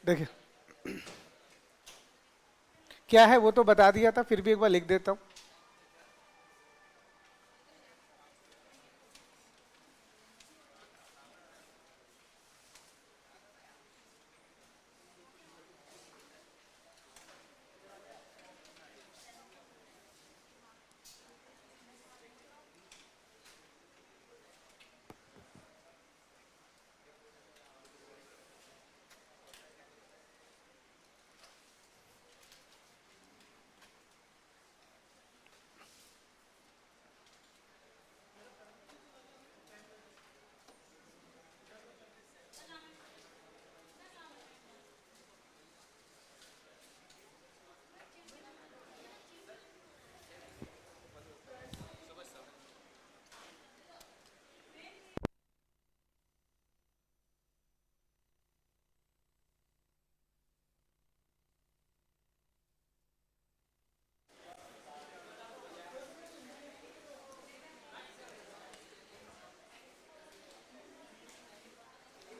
देखिए क्या है वो तो बता दिया था, फिर भी एक बार लिख देता हूँ।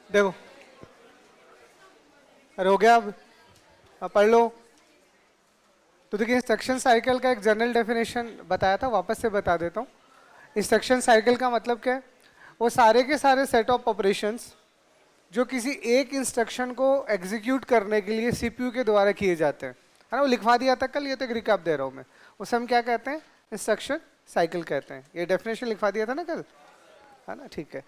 देखो, अरे हो गया अब पढ़ लो। तो देखिए इंस्ट्रक्शन साइकिल का एक जनरल डेफिनेशन बताया था, वापस से बता देता हूँ। इंस्ट्रक्शन साइकिल का मतलब क्या है? वो सारे के सारे सेट ऑफ ऑपरेशंस जो किसी एक इंस्ट्रक्शन को एग्जीक्यूट करने के लिए सीपीयू के द्वारा किए जाते हैं, है ना। वो लिखवा दिया था कल, ये तो एक रिकैप दे रहा हूँ मैं। उसे हम क्या कहते हैं? इंस्ट्रक्शन साइकिल कहते हैं। ये डेफिनेशन लिखवा दिया था ना कल, है ना, ठीक है।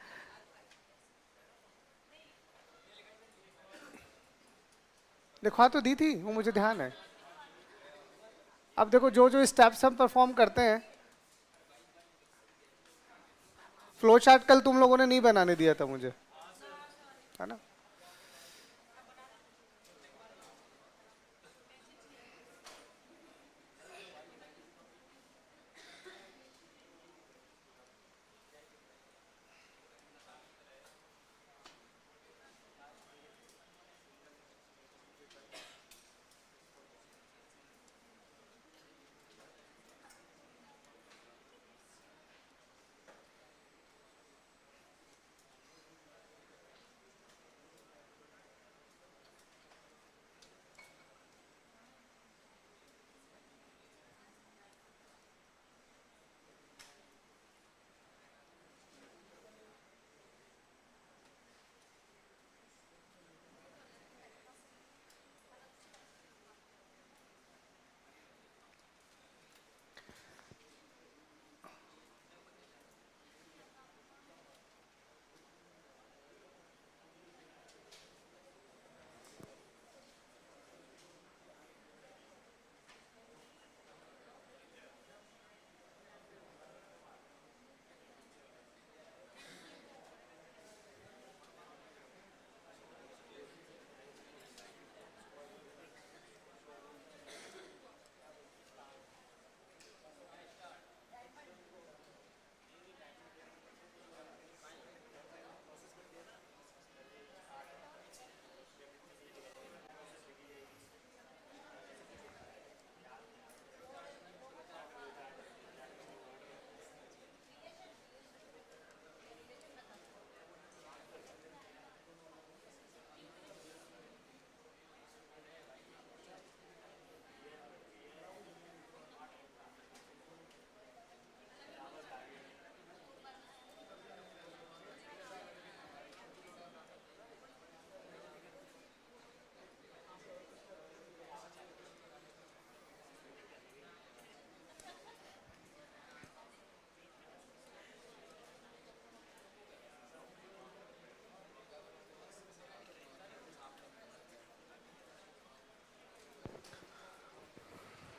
लिखवा तो दी थी वो, मुझे ध्यान है। अब देखो जो जो स्टेप्स हम परफॉर्म करते हैं, फ्लो चार्ट कल तुम लोगों ने नहीं बनाने दिया था मुझे, है ना।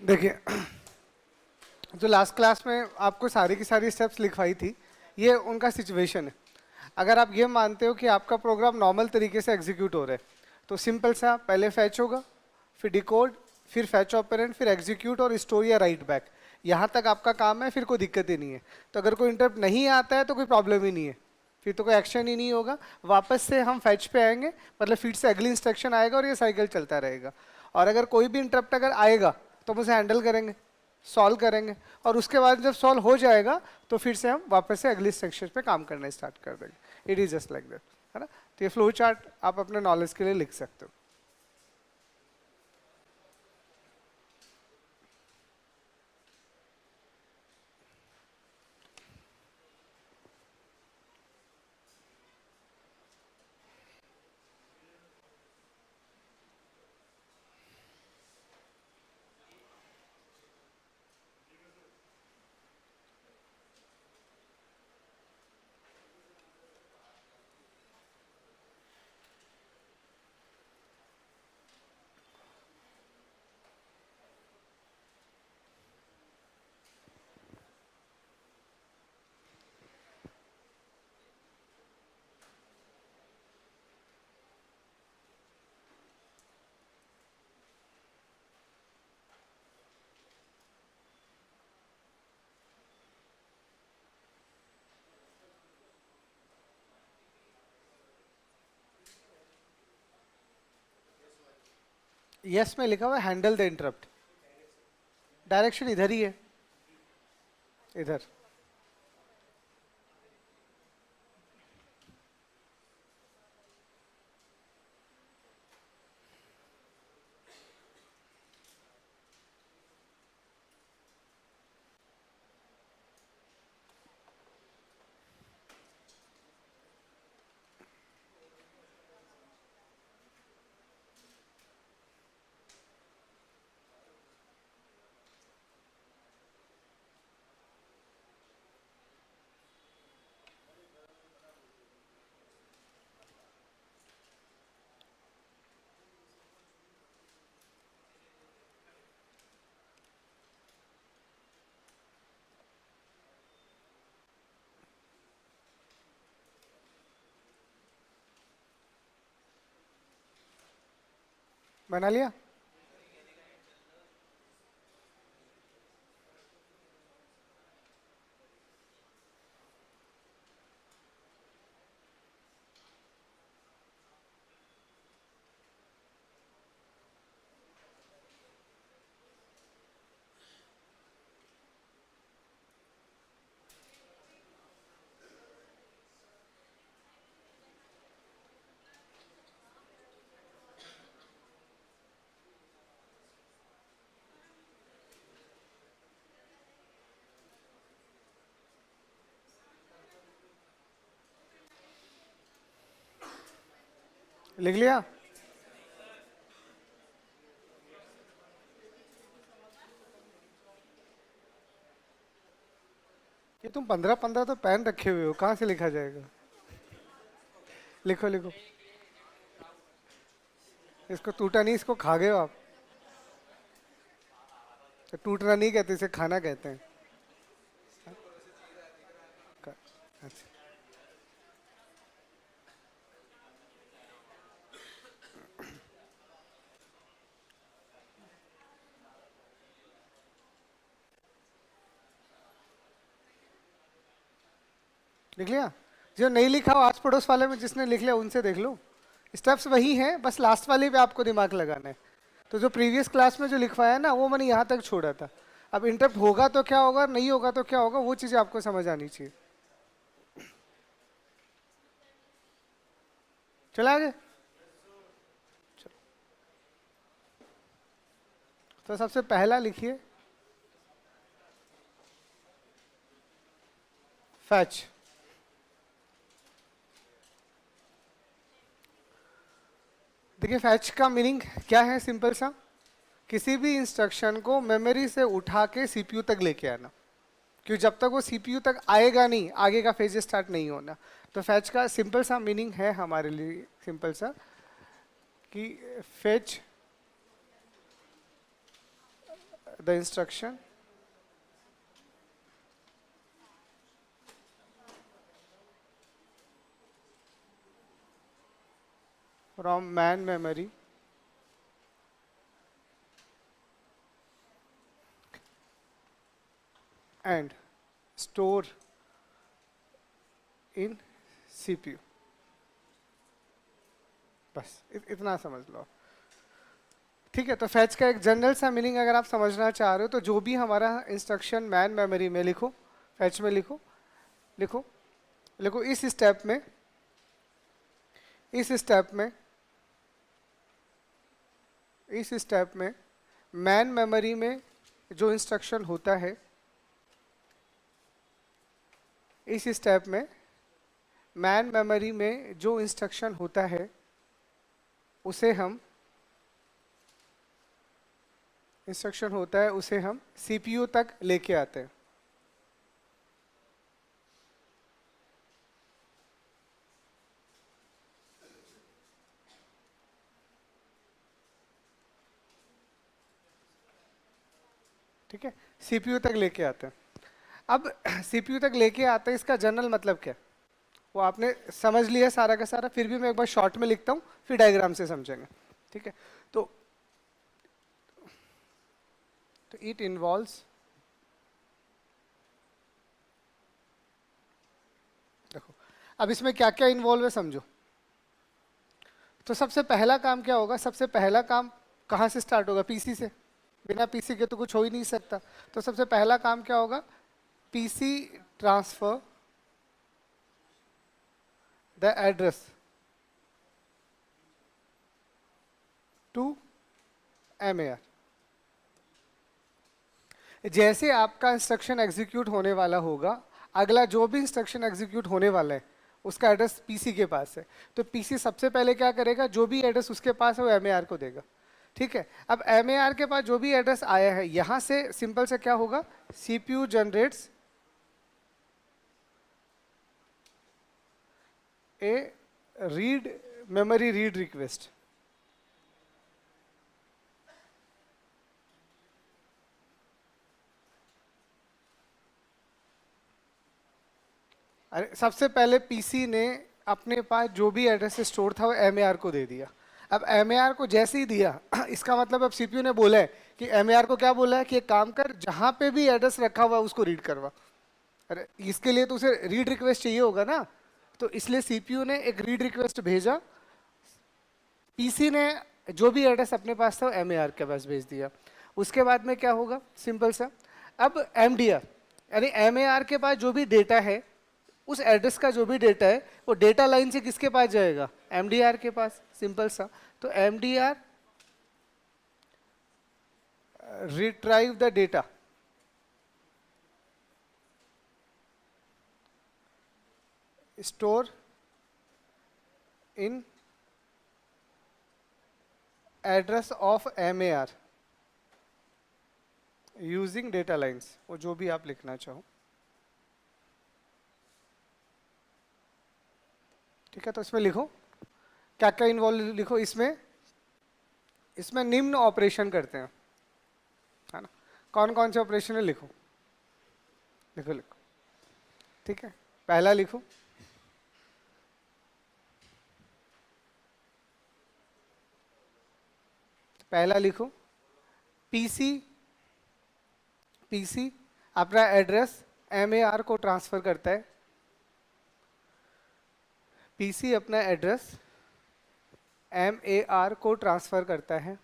देखिए जो लास्ट क्लास में आपको सारी की सारी स्टेप्स लिखवाई थी, ये उनका सिचुएशन है। अगर आप ये मानते हो कि आपका प्रोग्राम नॉर्मल तरीके से एग्जीक्यूट हो रहा है, तो सिंपल सा पहले फैच होगा, फिर डिकोड, फिर फैच ऑपरेंड, फिर एग्जीक्यूट और स्टोर या राइट बैक। यहाँ तक आपका काम है, फिर कोई दिक्कत ही नहीं है। तो अगर कोई इंटरप्ट नहीं आता है तो कोई प्रॉब्लम ही नहीं है, फिर तो कोई एक्शन ही नहीं होगा। वापस से हम फैच पे आएंगे, मतलब फिर से अगली इंस्ट्रक्शन आएगा और ये साइकिल चलता रहेगा। और अगर कोई भी इंटरप्ट अगर आएगा तो हम उसे हैंडल करेंगे, सॉल्व करेंगे, और उसके बाद जब सॉल्व हो जाएगा तो फिर से हम वापस से अगली सेक्शन पे काम करना स्टार्ट कर देंगे। It is just like that, है ना। तो ये फ्लो चार्ट आप अपने नॉलेज के लिए लिख सकते हो। यस में लिखा हुआ है हैंडल द इंटरप्ट, डायरेक्शन इधर ही है, इधर। बना लिया? लिख लिया? ये तुम 15-15 तो पेन रखे हुए हो, कहाँ से लिखा जाएगा? लिखो लिखो। इसको टूटा नहीं, इसको खा गए हो आप। तो टूटना नहीं कहते, इसे खाना कहते हैं। अच्छा, लिख लिया? जो नहीं लिखा हो आस पड़ोस वाले में जिसने लिख लिया उनसे देख लो, स्टेप्स वही हैं, बस लास्ट वाले पे आपको दिमाग लगाना है। तो जो प्रीवियस क्लास में जो लिखवाया ना वो मैंने यहाँ तक छोड़ा था। अब इंटरप्ट होगा तो क्या होगा, नहीं होगा तो क्या होगा, वो चीज़ें आपको समझ आनी चाहिए। चला आगे? तो सबसे पहला लिखिए फैच। देखिए फैच का मीनिंग क्या है, सिंपल सा, किसी भी इंस्ट्रक्शन को मेमोरी से उठा के सीपीयू तक लेके आना। क्यों? जब तक वो सीपीयू तक आएगा नहीं, आगे का फेज स्टार्ट नहीं होना। तो फैच का सिंपल सा मीनिंग है हमारे लिए, सिंपल सा, कि fetch the instruction from man memory and store in CPU. बस इतना समझ लो। ठीक है, तो फैच का एक जनरल सा मीनिंग अगर आप समझना चाह रहे हो तो जो भी हमारा इंस्ट्रक्शन मैन मेमोरी में लिखो, फैच में लिखो, लिखो लिखो इस स्टेप में, इस स्टेप में, इस स्टेप में मैन मेमोरी में जो इंस्ट्रक्शन होता है, इस स्टेप में मैन मेमोरी में जो इंस्ट्रक्शन होता है उसे हम इंस्ट्रक्शन होता है उसे हम सीपीयू तक लेके आते हैं। ठीक है, सीपीयू तक लेके आते हैं। अब सीपीयू तक लेके आते हैं, इसका जनरल मतलब क्या है वो आपने समझ लिया सारा का सारा, फिर भी मैं एक बार शॉर्ट में लिखता हूँ, फिर डायग्राम से समझेंगे। ठीक है, तो इट इन्वॉल्व्स, देखो अब इसमें क्या क्या इन्वॉल्व है समझो। तो सबसे पहला काम क्या होगा, सबसे पहला काम कहाँ से स्टार्ट होगा? पीसी से। बिना पीसी के तो कुछ हो ही नहीं सकता। तो सबसे पहला काम क्या होगा? PC transfer the address to MAR. जैसे आपका इंस्ट्रक्शन एग्जीक्यूट होने वाला होगा, अगला जो भी इंस्ट्रक्शन एग्जीक्यूट होने वाला है उसका एड्रेस पीसी के पास है, तो पीसी सबसे पहले क्या करेगा? जो भी एड्रेस उसके पास है वो एमएआर को देगा। ठीक है, अब एमएआर के पास जो भी एड्रेस आया है, यहां से सिंपल से क्या होगा? CPU generates A read memory read request. अरे सबसे पहले पीसी ने अपने पास जो भी एड्रेस स्टोर था वो एमएआर को दे दिया। अब एमएआर को जैसे ही दिया इसका मतलब अब सीपीयू ने बोला है कि एमएआर को क्या बोला है कि एक काम कर, जहां पे भी एड्रेस रखा हुआ है उसको रीड करवा। अरे इसके लिए तो उसे रीड रिक्वेस्ट चाहिए होगा ना, तो इसलिए सीपीयू ने एक रीड रिक्वेस्ट भेजा, पीसी ने जो भी एड्रेस अपने पास था वो एमएआर के पास भेज दिया। उसके बाद में क्या होगा? सिंपल सा, अब एमडीआर यानी एमएआर के पास जो भी डेटा है, उस एड्रेस का जो भी डेटा है वो डेटा लाइन से किसके पास जाएगा? एमडीआर के पास। सिंपल सा, तो MDR retrieve the data store in address of MAR using data lines, वो जो भी आप लिखना चाहो। ठीक है, तो इसमें लिखो क्या क्या इन्वॉल्व लिखो इसमें। इसमें निम्न ऑपरेशन करते हैं, है ना? कौन कौन से ऑपरेशन है लिखो, लिखो लिखो। ठीक है, पहला लिखो, पहला लिखो पीसी, पीसी अपना एड्रेस एमएआर को ट्रांसफर करता है। पीसी अपना एड्रेस एमएआर को ट्रांसफर करता है।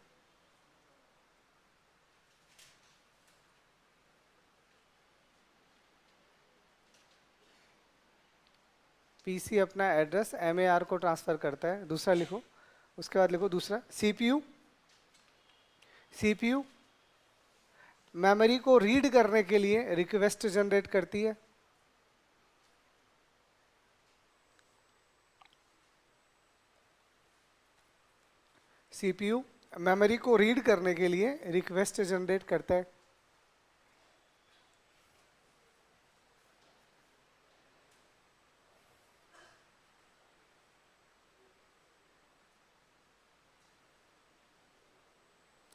पीसी अपना एड्रेस एमएआर को ट्रांसफर करता है। दूसरा लिखो, उसके बाद लिखो दूसरा, सीपीयू, सीपीयू मेमोरी को रीड करने के लिए रिक्वेस्ट जनरेट करती है। सीपीयू मेमोरी को रीड करने के लिए रिक्वेस्ट जनरेट करता है।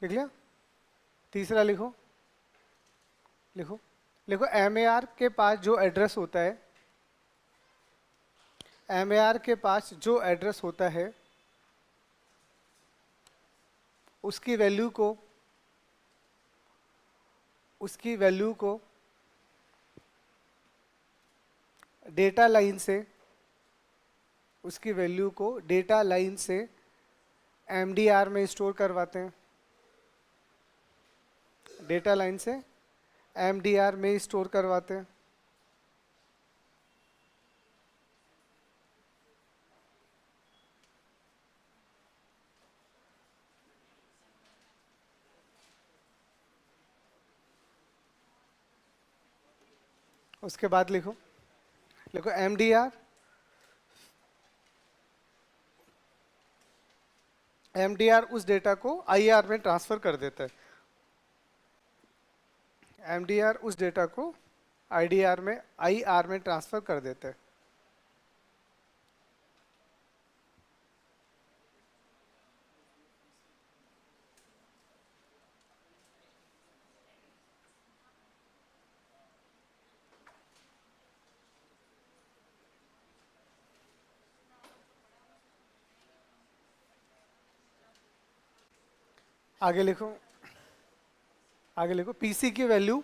लिख लिया? तीसरा लिखो, लिखो लिखो एमएआर के पास जो एड्रेस होता है, एमएआर के पास जो एड्रेस होता है उसकी वैल्यू को, उसकी वैल्यू को डेटा लाइन से, उसकी वैल्यू को डेटा लाइन से एमडीआर में स्टोर करवाते हैं। डेटा लाइन से एमडीआर में स्टोर करवाते हैं। उसके बाद लिखो, लिखो एमडीआर, एमडीआर उस डेटा को आईआर में ट्रांसफर कर देता है। एमडीआर उस डेटा को आईडीआर में, आईआर में ट्रांसफर कर देता है। आगे लिखो, आगे लिखो पीसी की वैल्यू,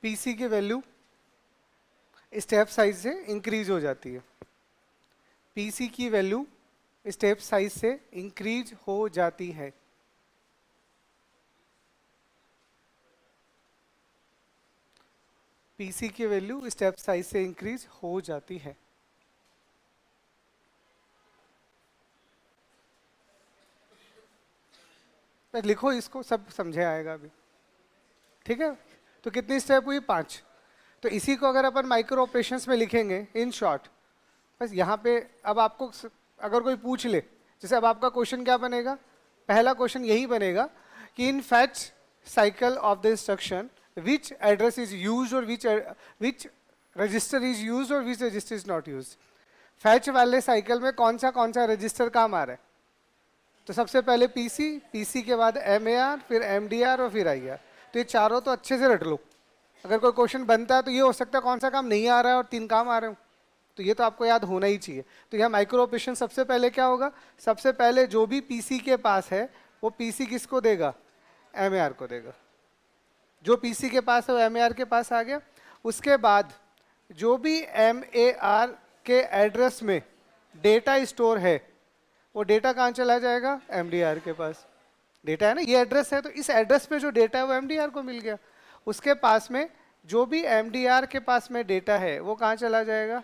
पीसी की वैल्यू स्टेप साइज से इंक्रीज हो जाती है। पीसी की वैल्यू स्टेप साइज से इंक्रीज हो जाती है। पीसी की वैल्यू स्टेप साइज से इंक्रीज हो जाती है। तो लिखो इसको, सब समझे आएगा अभी। ठीक है, तो कितनी स्टेप हुई? 5। तो इसी को अगर अपन माइक्रो ऑपरेशंस में लिखेंगे इन शॉर्ट, बस यहाँ पे अब आपको अगर कोई पूछ ले, जैसे अब आपका क्वेश्चन क्या बनेगा, पहला क्वेश्चन यही बनेगा कि in fetch cycle of the instruction which address is used और विच रजिस्टर इज यूज्ड और which register is not used. Fetch वाले साइकिल में कौन सा रजिस्टर काम आ रहा है? तो सबसे पहले पीसी, पीसी के बाद एमएआर, फिर एमडीआर और फिर आईआर। तो ये चारों तो अच्छे से रट लो। अगर कोई क्वेश्चन बनता है तो ये हो सकता है कौन सा काम नहीं आ रहा है और 3 काम आ रहे हो, तो ये तो आपको याद होना ही चाहिए। तो यहाँ माइक्रो ऑपरेशन सबसे पहले क्या होगा, सबसे पहले जो भी पीसी के पास है वो पीसी किसको देगा? एमएआर को देगा। जो पीसी के पास है वो एमएआर के पास आ गया। उसके बाद जो भी एमएआर के एड्रेस में डेटा स्टोर है वो डेटा कहाँ चला जाएगा? एमडीआर के पास। डेटा है ना, ये एड्रेस है, तो इस एड्रेस पे जो डेटा है वो एमडीआर को मिल गया। उसके पास में जो भी एमडीआर के पास में डेटा है वो कहाँ चला जाएगा?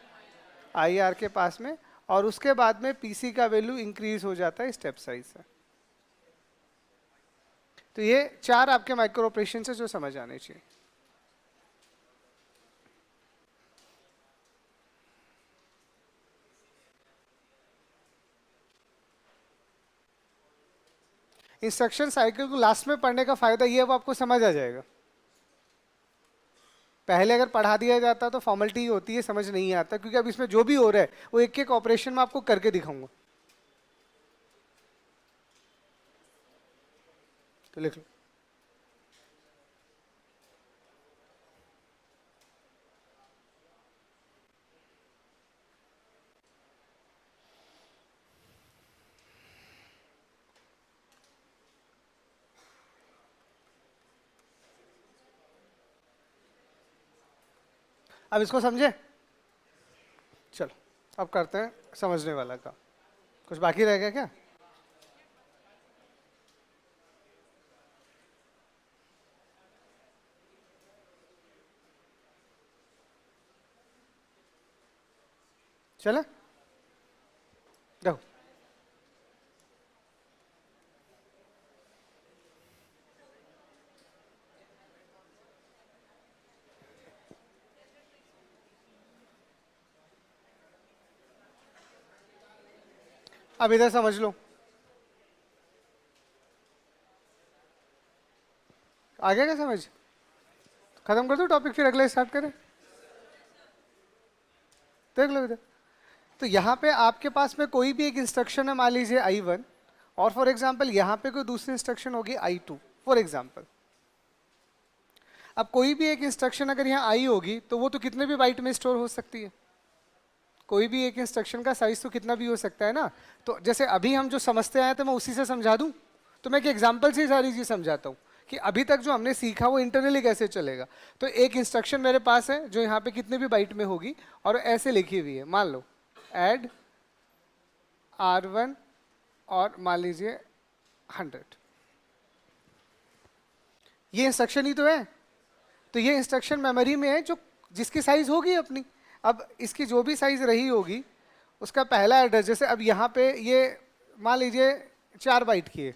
आईआर के पास में। और उसके बाद में पीसी का वैल्यू इंक्रीज हो जाता है स्टेप साइज से। तो ये 4 आपके माइक्रो ऑपरेशन से जो समझ आने चाहिए। इंस्ट्रक्शन साइकिल को लास्ट में पढ़ने का फायदा ये है, वो आपको समझ आ जाएगा। पहले अगर पढ़ा दिया जाता तो फॉर्मेलिटी होती है, समझ नहीं आता, क्योंकि अब इसमें जो भी हो रहा है वो एक एक ऑपरेशन में आपको करके दिखाऊंगा। तो लिख लो। अब इसको समझे? चलो अब करते हैं समझने वाला का। कुछ बाकी रह गया क्या? चले देखो, अब इधर समझ लो। आ गया क्या समझ? खत्म कर दो टॉपिक, फिर अगले स्टार्ट करें। देख लो इधर। तो यहाँ पे आपके पास में कोई भी एक इंस्ट्रक्शन है, मान लीजिए I1, और फॉर एग्जाम्पल यहाँ पे कोई दूसरी इंस्ट्रक्शन होगी I2 फॉर एग्जाम्पल। अब कोई भी एक इंस्ट्रक्शन अगर यहाँ आई होगी तो वो तो कितने भी बाइट में स्टोर हो सकती है। कोई भी एक इंस्ट्रक्शन का साइज तो कितना भी हो सकता है ना। तो जैसे अभी हम जो समझते आए थे मैं उसी से समझा दूं, तो मैं एक एग्जाम्पल से ही सारी चीज समझाता हूँ कि अभी तक जो हमने सीखा वो इंटरनली कैसे चलेगा। तो एक इंस्ट्रक्शन मेरे पास है जो यहाँ पे कितने भी बाइट में होगी और ऐसे लिखी हुई है, मान लो एड R1 और मान लीजिए 100। ये इंस्ट्रक्शन ही तो है। तो ये इंस्ट्रक्शन मेमोरी में है जो जिसकी साइज होगी अपनी। अब इसकी जो भी साइज रही होगी उसका पहला एड्रेस, जैसे अब यहाँ पे ये मान लीजिए 4 बाइट की है,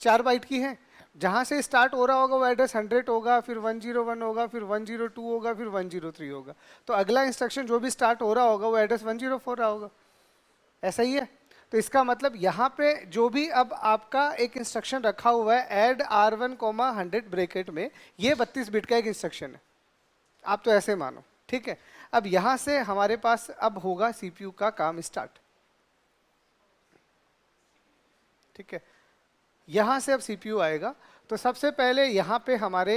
4 बाइट की है। जहाँ से स्टार्ट हो रहा होगा वो एड्रेस 100 होगा, फिर 101 होगा, फिर 102 होगा, फिर 103 होगा। तो अगला इंस्ट्रक्शन जो भी स्टार्ट हो रहा होगा वो एड्रेस 104 रहा होगा। ऐसा ही है। तो इसका मतलब यहाँ पे जो भी अब आपका एक इंस्ट्रक्शन रखा हुआ है एड R1, 100 ब्रैकेट में, ये 32 बिट का एक इंस्ट्रक्शन है। आप तो ऐसे मानो, ठीक है। अब यहाँ से हमारे पास अब होगा सीपीयू का काम स्टार्ट, ठीक है। यहाँ से अब सीपीयू आएगा। तो सबसे पहले यहाँ पे हमारे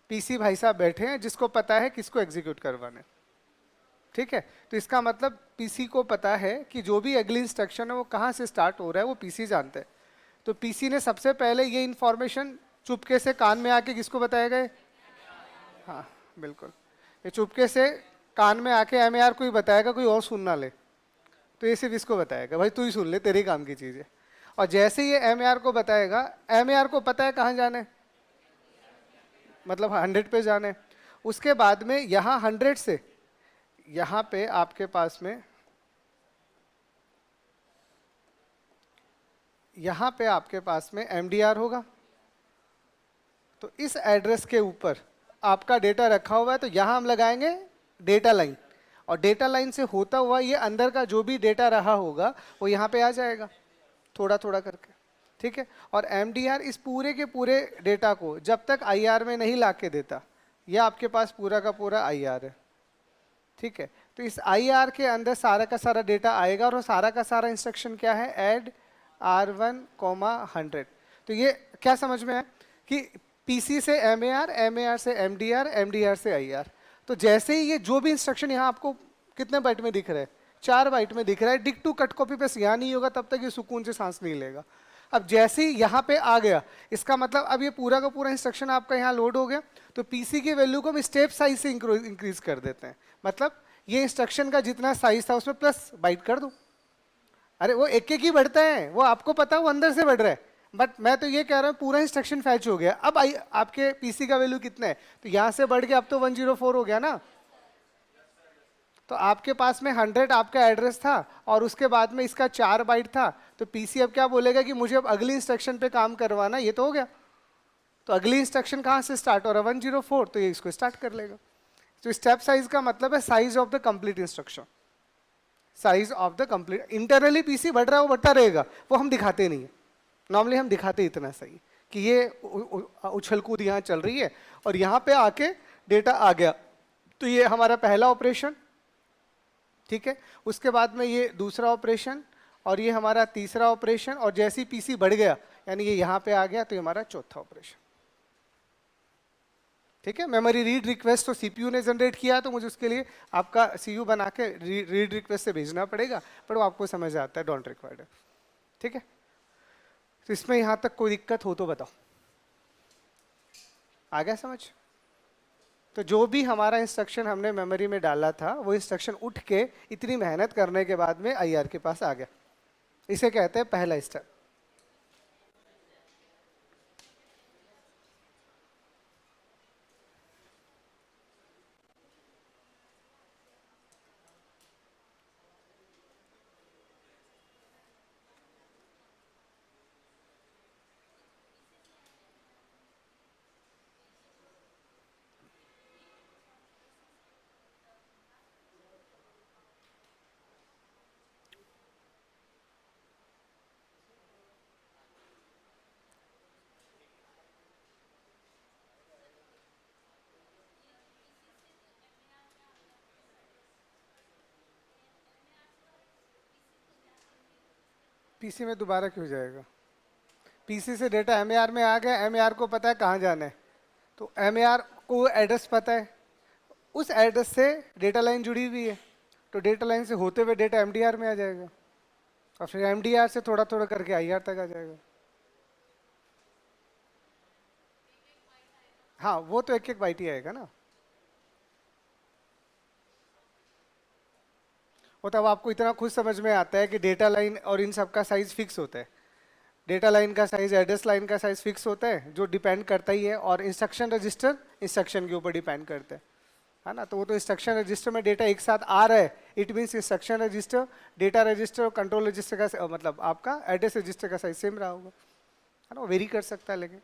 पीसी भाई साहब बैठे हैं जिसको पता है किसको एग्जीक्यूट करवाना है, ठीक है। तो इसका मतलब पीसी को पता है कि जो भी अगली इंस्ट्रक्शन है वो कहाँ से स्टार्ट हो रहा है, वो पीसी जानता है। तो पीसी ने सबसे पहले ये इंफॉर्मेशन चुपके से कान में आके किसको बताएगा? हाँ बिल्कुल, ये चुपके से कान में आके एमएआर को ही बताएगा, कोई और सुन ना ले। तो ये सिर्फ इसको बताएगा, भाई तू ही सुन ले, तेरे काम की चीज़ है। और जैसे ये एम को बताएगा, एम को पता है कहाँ जाना है, मतलब 100 पे जाना है। उसके बाद में यहाँ 100 से यहाँ पे आपके पास में, यहाँ पे आपके पास में MDR होगा। तो इस एड्रेस के ऊपर आपका डेटा रखा हुआ है, तो यहाँ हम लगाएंगे डेटा लाइन, और डेटा लाइन से होता हुआ ये अंदर का जो भी डेटा रहा होगा वो यहाँ पे आ जाएगा थोड़ा थोड़ा करके, ठीक है। और MDR इस पूरे के पूरे डेटा को जब तक IR में नहीं ला के देता, यह आपके पास पूरा का पूरा IR है, ठीक है। तो इस IR के अंदर सारा का सारा डेटा आएगा, और सारा का सारा इंस्ट्रक्शन क्या है, ऐड R1, 100। तो ये क्या समझ में है कि PC से MAR, MAR से MDR, MDR से IR। तो जैसे ही ये जो भी इंस्ट्रक्शन यहाँ आपको कितने बाइट में दिख रहा है, 4 बाइट में दिख रहा है, डिक टू कट कॉपी पेस्ट यहाँ नहीं होगा तब तक ये सुकून से सांस नहीं लेगा। अब जैसे ही यहाँ पे आ गया, इसका मतलब अब ये पूरा का पूरा इंस्ट्रक्शन आपका यहाँ लोड हो गया, तो PC की वैल्यू को हम स्टेप साइज से इंक्रीज कर देते हैं। मतलब ये इंस्ट्रक्शन का जितना साइज था उसमें प्लस बाइट कर दो। अरे वो एक एक ही बढ़ता है, वो आपको पता है वो अंदर से बढ़ रहा है, बट मैं तो ये कह रहा हूँ पूरा इंस्ट्रक्शन फैच हो गया। अब आपके PC का वैल्यू कितना है, तो यहाँ से बढ़ के अब तो 104 हो गया ना। तो आपके पास में 100 आपका एड्रेस था, और उसके बाद में इसका 4 बाइट था, तो PC अब क्या बोलेगा कि मुझे अब अगली इंस्ट्रक्शन पे काम करवाना, ये तो हो गया। तो अगली इंस्ट्रक्शन कहाँ से स्टार्ट हो रहा है, 104, तो ये इसको स्टार्ट कर लेगा। तो स्टेप साइज का मतलब है size of the complete instruction, size of the complete. Internally PC बढ़ रहा है, वो बढ़ता रहेगा, वो हम दिखाते नहीं है। नॉर्मली हम दिखाते इतना सही कि ये उछल कूद यहाँ चल रही है, और यहाँ पे आके डेटा आ गया, तो ये हमारा पहला ऑपरेशन, ठीक है। उसके बाद में ये दूसरा ऑपरेशन, और ये हमारा तीसरा ऑपरेशन, और जैसे ही PC बढ़ गया यानी ये यहाँ पे आ गया, तो ये हमारा चौथा ऑपरेशन, ठीक है। मेमोरी रीड रिक्वेस्ट तो CPU ने जनरेट किया, तो मुझे उसके लिए आपका CU बना के रीड रिक्वेस्ट से भेजना पड़ेगा, पर वो आपको समझ आता है, डोंट रिक्वायर्ड, ठीक है। तो इसमें यहाँ तक कोई दिक्कत हो तो बताओ, आ गया समझ। तो जो भी हमारा इंस्ट्रक्शन हमने मेमोरी में डाला था, वो इंस्ट्रक्शन उठ के इतनी मेहनत करने के बाद में IR के पास आ गया। इसे कहते हैं पहला स्टेप। PC में दोबारा क्यों जाएगा, PC से डेटा MAR में आ गया, MAR को पता है कहाँ जाना है, तो MAR को एड्रेस पता है, उस एड्रेस से डेटा लाइन जुड़ी हुई है, तो डेटा लाइन से होते हुए डेटा MDR में आ जाएगा, और फिर MDR से थोड़ा थोड़ा करके IR तक आ जाएगा। हाँ, वो तो एक एक बाइट ही आएगा ना, वो तब आपको इतना खुद समझ में आता है कि डेटा लाइन और इन सब का साइज फिक्स होता है। डेटा लाइन का साइज, एड्रेस लाइन का साइज फिक्स होता है, जो डिपेंड करता ही है, और इंस्ट्रक्शन रजिस्टर इंस्ट्रक्शन के ऊपर डिपेंड करता है ना। तो वो तो इंस्ट्रक्शन रजिस्टर में डेटा एक साथ आ रहा है, it means instruction register, data register और कंट्रोल रजिस्टर का मतलब आपका एड्रेस रजिस्टर का साइज सेम रहा होगा, है ना। वो वेरी कर सकता है लेकिन।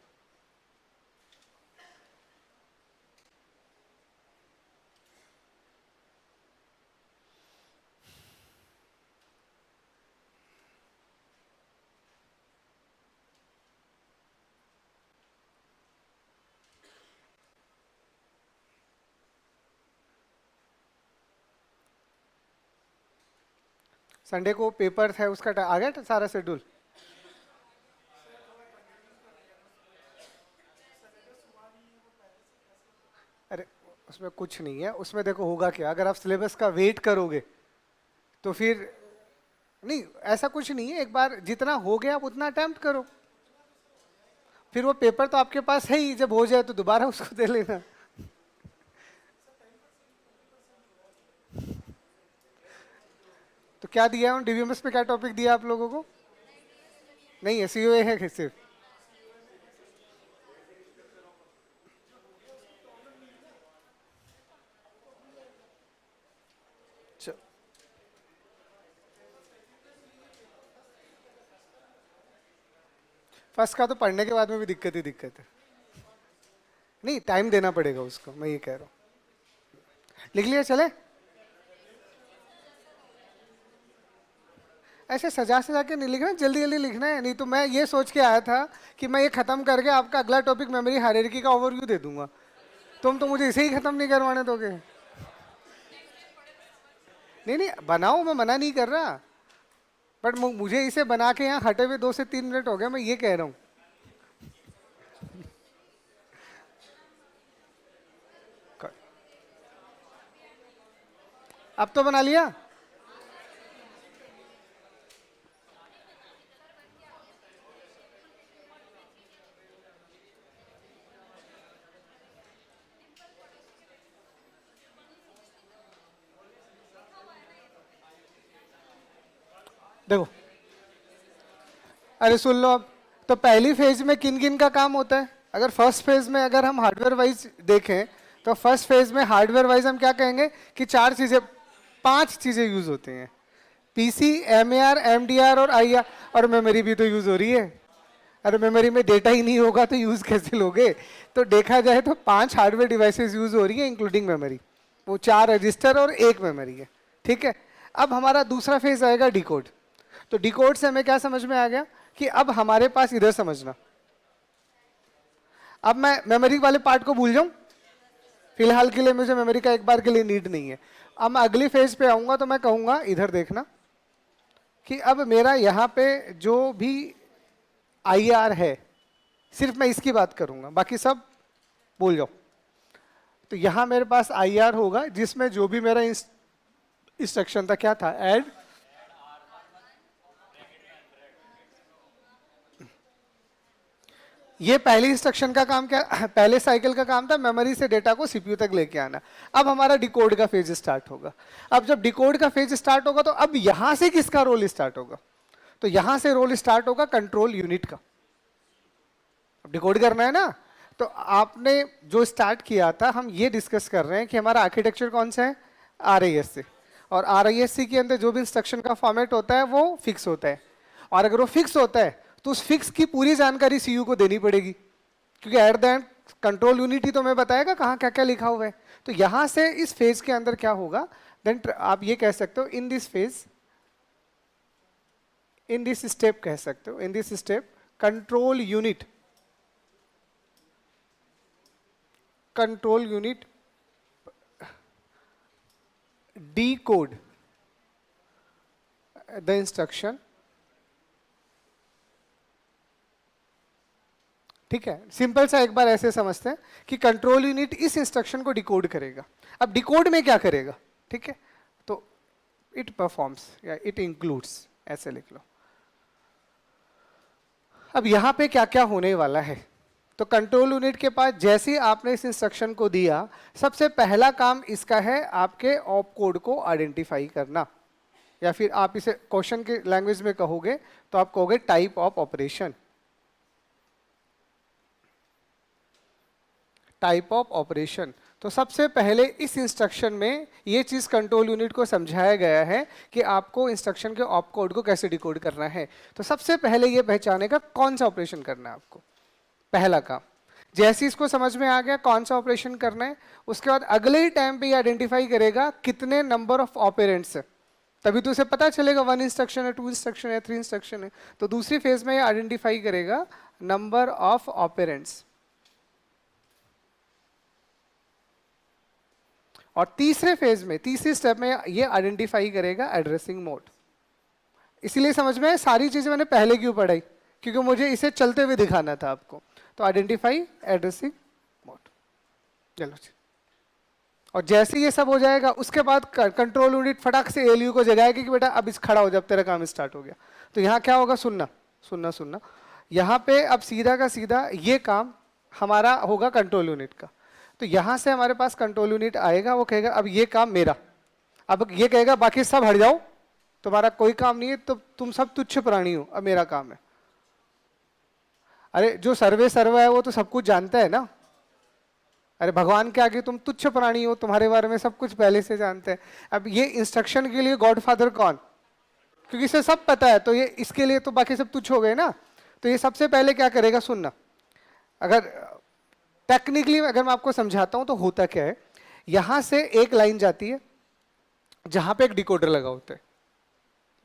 संडे को पेपर है, उसका आ गया सारा शेड्यूल। अरे उसमें कुछ नहीं है, उसमें देखो होगा क्या, अगर आप सिलेबस का वेट करोगे तो फिर नहीं, ऐसा कुछ नहीं है। एक बार जितना हो गया आप उतना अटेम्प्ट करो, फिर वो पेपर तो आपके पास है ही, जब हो जाए तो दोबारा उसको दे लेना। तो क्या दिया है डीबीएमएस पे, क्या टॉपिक दिया आप लोगों को? नहीं है, सीओए है सिर्फ। फर्स्ट का तो पढ़ने के बाद में भी दिक्कत ही दिक्कत है। नहीं, टाइम देना पड़ेगा उसको, मैं ये कह रहा हूँ। लिख लिया चले? ऐसे सजा सजा के नहीं लिखना, जल्दी जल्दी लिखना है। नहीं तो मैं ये सोच के आया था कि मैं ये खत्म करके आपका अगला टॉपिक मेमोरी हायरार्की का ओवरव्यू दे दूंगा। तुम तो मुझे इसे ही खत्म नहीं करवाने दोगे। नहीं नहीं बनाओ, मैं मना नहीं कर रहा, बट मुझे इसे बना के यहाँ हटे हुए 2 से 3 मिनट हो गए, मैं ये कह रहा हूँ। अब तो बना लिया। देखो, अरे सुन लो अब। तो पहली फेज में किन किन का काम होता है? अगर फर्स्ट फेज में अगर हम हार्डवेयर वाइज देखें तो फर्स्ट फेज में हार्डवेयर वाइज हम क्या कहेंगे कि 4 चीजें, 5 चीजें यूज होती हैं। पीसी, एमएआर, एमडीआर और आईआर, और मेमोरी भी तो यूज हो रही है। अरे मेमोरी में डेटा ही नहीं होगा तो यूज कैसे लोगे? तो देखा जाए तो 5 हार्डवेयर डिवाइसेस यूज हो रही है इंक्लूडिंग मेमोरी। वो 4 रजिस्टर और 1 मेमोरी है, ठीक है। अब हमारा दूसरा फेज आएगा डिकोड। तो डिकोड से हमें क्या समझ में आ गया कि अब हमारे पास इधर समझना। अब मैं मेमोरी वाले पार्ट को भूल जाऊं, फिलहाल के लिए मुझे मेमोरी का एक बार के लिए नीड नहीं है। अब मैं अगली फेज पे आऊंगा तो मैं कहूंगा इधर देखना कि अब मेरा यहाँ पे जो भी आईआर है, सिर्फ मैं इसकी बात करूंगा, बाकी सब भूल जाओ। तो यहाँ मेरे पास आईआर होगा जिसमें जो भी मेरा इंस्ट्रक्शन था, क्या था, ऐड। ये पहली इंस्ट्रक्शन का काम क्या, पहले साइकिल का काम था मेमोरी से डेटा को सीपीयू तक लेके आना। अब हमारा डिकोड का फेज स्टार्ट होगा। अब जब डिकोड का फेज स्टार्ट होगा तो अब यहां से किसका रोल स्टार्ट होगा? तो यहां से रोल स्टार्ट होगा कंट्रोल यूनिट का। अब डिकोड करना है ना, तो आपने जो स्टार्ट किया था, हम ये डिस्कस कर रहे हैं कि हमारा आर्किटेक्चर कौन सा है, आरआईएससी। और आरआईएससी के अंदर जो भी इंस्ट्रक्शन का फॉर्मेट होता है वो फिक्स होता है, और अगर वो फिक्स होता है तो उस फिक्स की पूरी जानकारी सीयू को देनी पड़ेगी, क्योंकि at the end control unit ही तो मैं बताएगा कहाँ क्या क्या लिखा हुआ है। तो यहां से इस फेज के अंदर क्या होगा, देन आप ये कह सकते हो in this phase, in this step कह सकते हो, इन this step control unit decode the instruction। ठीक है, सिंपल सा एक बार ऐसे समझते हैं कि कंट्रोल यूनिट इस इंस्ट्रक्शन को डिकोड करेगा। अब डिकोड में क्या करेगा, ठीक है, तो इट परफॉर्म्स या इट इंक्लूड्स, ऐसे लिख लो। अब यहां पे क्या क्या होने वाला है, तो कंट्रोल यूनिट के पास जैसे ही आपने इस इंस्ट्रक्शन को दिया, सबसे पहला काम इसका है आपके ऑप कोड को आइडेंटिफाई करना, या फिर आप इसे क्वेश्चन के लैंग्वेज में कहोगे तो आप कहोगे type of operation. Type of operation, तो सबसे पहले इस इंस्ट्रक्शन में ये चीज कंट्रोल यूनिट को समझाया गया है कि आपको इंस्ट्रक्शन के ऑप कोड को कैसे डिकोड करना है। तो सबसे पहले ये पहचानेगा कौन सा ऑपरेशन करना है आपको, पहला काम। जैसे इसको समझ में आ गया कौन सा ऑपरेशन करना है, उसके बाद अगले ही टाइम पे ये आइडेंटिफाई करेगा कितने नंबर ऑफ ऑपरेंड्स है, तभी तो उसे पता चलेगा 1 इंस्ट्रक्शन है, 2 इंस्ट्रक्शन है, 3 इंस्ट्रक्शन है। तो दूसरी फेज में ये आइडेंटिफाई करेगा नंबर ऑफ ऑपरेंड्स, और तीसरे फेज में, तीसरी स्टेप में ये आइडेंटिफाई करेगा एड्रेसिंग मोड। इसीलिए समझ में सारी चीजें मैंने पहले क्यों पढ़ाई, क्योंकि मुझे इसे चलते हुए दिखाना था आपको। तो आइडेंटिफाई एड्रेसिंग मोड, चलो जी। और जैसे ये सब हो जाएगा उसके बाद कंट्रोल यूनिट फटाक से एलयू को जगाएगी कि बेटा अब इस खड़ा हो, जब तेरा काम स्टार्ट हो गया। तो यहाँ क्या होगा, सुनना सुनना सुनना, यहाँ पे अब सीधा का सीधा ये काम हमारा होगा कंट्रोल यूनिट का। तो यहाँ से हमारे पास कंट्रोल यूनिट आएगा, वो कहेगा अब ये काम मेरा, अब ये कहेगा बाकी सब हट जाओ, तुम्हारा कोई काम नहीं है, तो तुम सब तुच्छ प्राणी हो, अब मेरा काम है। अरे जो सर्वे सर्व है वो तो सब कुछ जानता है ना। अरे भगवान के आगे तुम तुच्छ प्राणी हो, तुम्हारे बारे में सब कुछ पहले से जानते हैं। अब ये इंस्ट्रक्शन के लिए गॉडफादर कौन? क्योंकि इसे सब पता है, तो ये इसके लिए तो बाकी सब तुच्छ हो गए ना। तो ये सबसे पहले क्या करेगा, सुनना। अगर टेक्निकली अगर मैं आपको समझाता हूं तो होता क्या है, यहां से एक लाइन जाती है जहां पे एक डिकोडर लगा होता है।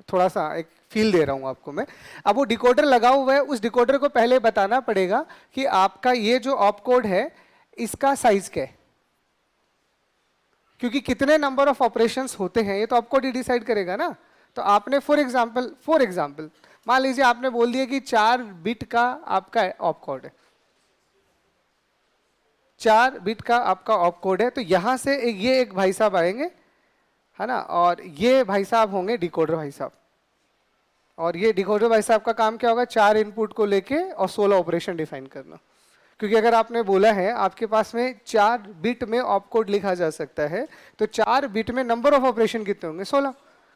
थोड़ा सा एक फील दे रहा हूं आपको मैं। अब वो डिकोडर लगा हुआ है, उस डिकोडर को पहले बताना पड़ेगा कि आपका ये जो ऑप कोड है इसका साइज क्या है, क्योंकि कितने नंबर ऑफ ऑपरेशंस होते हैं ये तो आपको डिसाइड करेगा ना। तो आपने फॉर एग्जांपल मान लीजिए आपने बोल दिया कि 4 बिट का आपका ऑप कोड है, 4 बिट का आपका ऑप कोड है। तो यहां से ये एक भाई साहब आएंगे, है ना, और ये भाई साहब होंगे डिकोडर भाई साहब। और ये डिकोडर भाई साहब का काम क्या होगा, 4 इनपुट को लेके और 16 ऑपरेशन डिफाइन करना। क्योंकि अगर आपने बोला है आपके पास में 4 बिट में ऑप कोड लिखा जा सकता है, तो 4 बिट में नंबर ऑफ ऑपरेशन कितने होंगे, 16।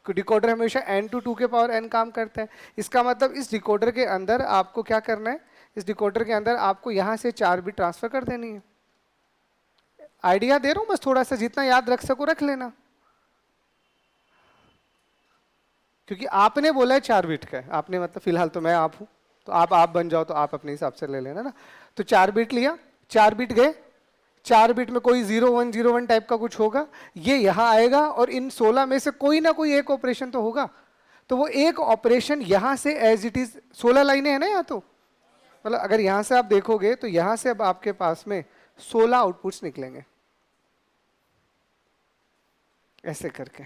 क्योंकि डिकोडर हमेशा n to 2 के पावर n काम करता है। इसका मतलब इस डिकोडर के अंदर आपको क्या करना है, इस डिकोडर के अंदर आपको यहां से 4 बिट ट्रांसफर कर देनी है। आइडिया दे रहा हूं बस, थोड़ा सा जितना याद रख सको रख लेना। क्योंकि आपने बोला है 4 बिट का है, आपने मतलब फिलहाल तो मैं आप हूं, तो आप बन जाओ तो आप अपने हिसाब से ले लेना ना। तो 4 बिट लिया, 4 बिट गए, 4 बिट में कोई 0101 टाइप का कुछ होगा, ये यहां आएगा और इन 16 में से कोई ना कोई एक ऑपरेशन तो होगा। तो वो एक ऑपरेशन यहां से एज इट इज, 16 लाइनें हैं ना यहाँ, तो मतलब अगर यहां से आप देखोगे तो यहां से अब आपके पास में 16 आउटपुट्स निकलेंगे ऐसे करके,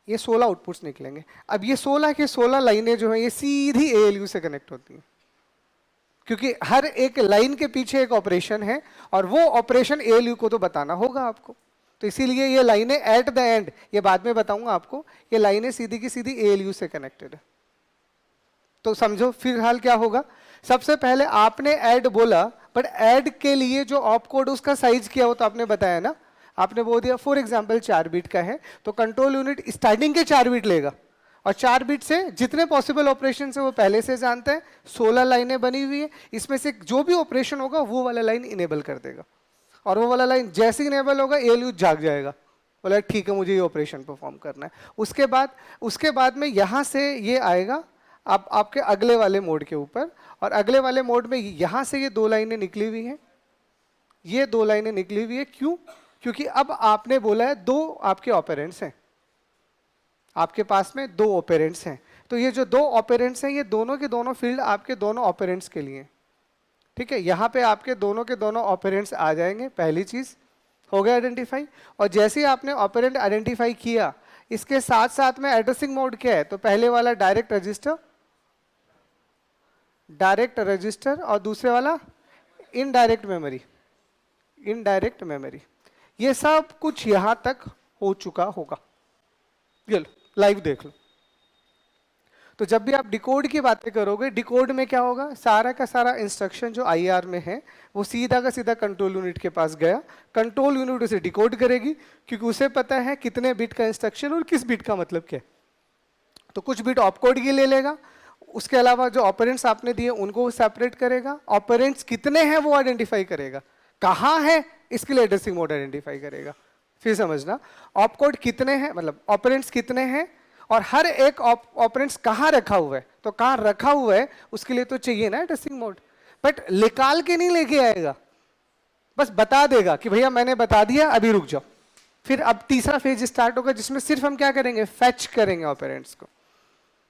ये 16 आउटपुट्स निकलेंगे। अब ये 16 के 16 लाइनें जो है ये सीधी एएलयू से कनेक्ट होती हैं, क्योंकि हर एक लाइन के पीछे एक ऑपरेशन है और वो ऑपरेशन एएलयू को तो बताना होगा आपको। तो इसीलिए ये लाइनें एट द एंड, ये बाद में बताऊंगा आपको, ये लाइनें सीधी की सीधी एएलयू से कनेक्टेड है। तो समझो फिलहाल क्या होगा, सबसे पहले आपने ऐड बोला, बट ऐड के लिए जो ऑप कोड उसका साइज क्या हो तो आपने बताया ना, आपने बोल दिया फॉर एग्जांपल 4 बिट का है, तो कंट्रोल यूनिट स्टार्टिंग के 4 बिट लेगा और 4 बिट से जितने पॉसिबल ऑपरेशन है वो पहले से जानते हैं। 16 लाइनें बनी हुई है, इसमें से जो भी ऑपरेशन होगा वो वाला लाइन इनेबल कर देगा, और वो वाला लाइन जैसे इनेबल होगा एएलयू जाग जाएगा, बोला ठीक है मुझे ये ऑपरेशन परफॉर्म करना है। उसके बाद में यहाँ से ये आएगा आपके अगले वाले मोड के ऊपर, और अगले वाले मोड में यहाँ से ये 2 लाइनें निकली हुई हैं, ये 2 लाइनें निकली हुई है। क्यों? क्योंकि अब आपने बोला है 2 आपके ऑपरेंड्स हैं, आपके पास में 2 ऑपरेंड्स हैं। तो ये जो 2 ऑपरेंड्स हैं ये दोनों के दोनों फील्ड आपके दोनों ऑपरेंड्स के लिए, ठीक है। यहाँ पे आपके दोनों के दोनों ऑपरेंड्स आ जाएंगे, पहली चीज हो गया आइडेंटिफाई। और जैसे ही आपने ऑपरेंड आइडेंटिफाई किया, इसके साथ साथ में एड्रेसिंग मोड क्या है, तो पहले वाला डायरेक्ट रजिस्टर और दूसरे वाला इनडायरेक्ट मेमोरी। ये सब कुछ यहां तक हो चुका होगा, ये लो लाइव देख लो। तो जब भी आप डिकोड की बातें करोगे, डिकोड में क्या होगा, सारा का सारा इंस्ट्रक्शन जो आईआर में है वो सीधा का सीधा कंट्रोल यूनिट के पास गया, कंट्रोल यूनिट उसे डिकोड करेगी, क्योंकि उसे पता है कितने बिट का इंस्ट्रक्शन और किस बिट का मतलब क्या है। तो कुछ बिट ऑपकोड की ले लेगा, उसके अलावा जो ऑपरेंट्स आपने दिए उनको सेपरेट करेगा, ऑपरेंट्स कितने हैं वो आइडेंटिफाई करेगा, कहाँ है इसके लिए एड्रेसिंग मोड आइडेंटिफाई करेगा। फिर समझना, ऑपकोड कितने हैं मतलब ऑपरेंट्स कितने हैं, और हर एक ऑपरेंट्स कहाँ रखा हुआ है, तो कहाँ रखा हुआ है उसके लिए तो चाहिए ना एड्रेसिंग मोड। बट निकाल के नहीं लेके आएगा, बस बता देगा कि भैया मैंने बता दिया अभी रुक जाओ। फिर अब तीसरा फेज स्टार्ट होगा जिसमें सिर्फ हम क्या करेंगे, फेच करेंगे ऑपरेंट्स को।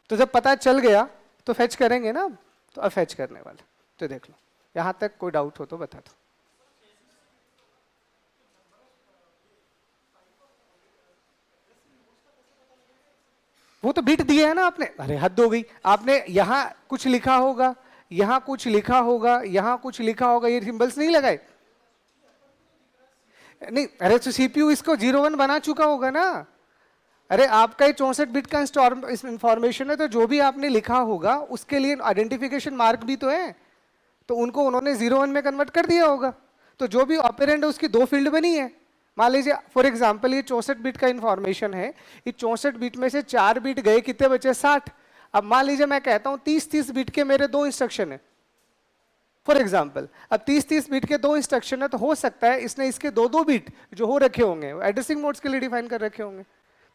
तो जब पता चल गया तो फेच करेंगे ना, तो अब फेच करने वाले। तो देख लो, यहां तक कोई डाउट हो तो बता दो। वो तो बिट दिया है ना आपने, अरे हद हो गई, आपने यहाँ कुछ लिखा होगा, यहाँ कुछ लिखा होगा, यहाँ कुछ लिखा होगा, ये सिंबल्स नहीं लगाए नहीं। अरे तो सीपीयू इसको 01 बना चुका होगा ना। अरे आपका ये 64 बिट का इंफॉर्मेशन है, तो जो भी आपने लिखा होगा उसके लिए आइडेंटिफिकेशन मार्क भी तो है, तो उनको उन्होंने 01 में कन्वर्ट कर दिया होगा। तो जो भी ऑपरेंड है उसकी 2 फील्ड बनी है, मान लीजिए फॉर एग्जांपल ये 64 बिट का इंफॉर्मेशन है, ये 64 बिट में से 4 बिट गए, कितने बचे? 60। अब मान लीजिए मैं कहता हूं 30-30 बिट के मेरे 2 इंस्ट्रक्शन है फॉर एग्जाम्पल। अब 30-30 बिट के 2 इंस्ट्रक्शन है, तो हो सकता है इसने इसके 2-2 बिट जो हो रखे होंगे एड्रेसिंग मोड्स के लिए डिफाइन कर रखे होंगे।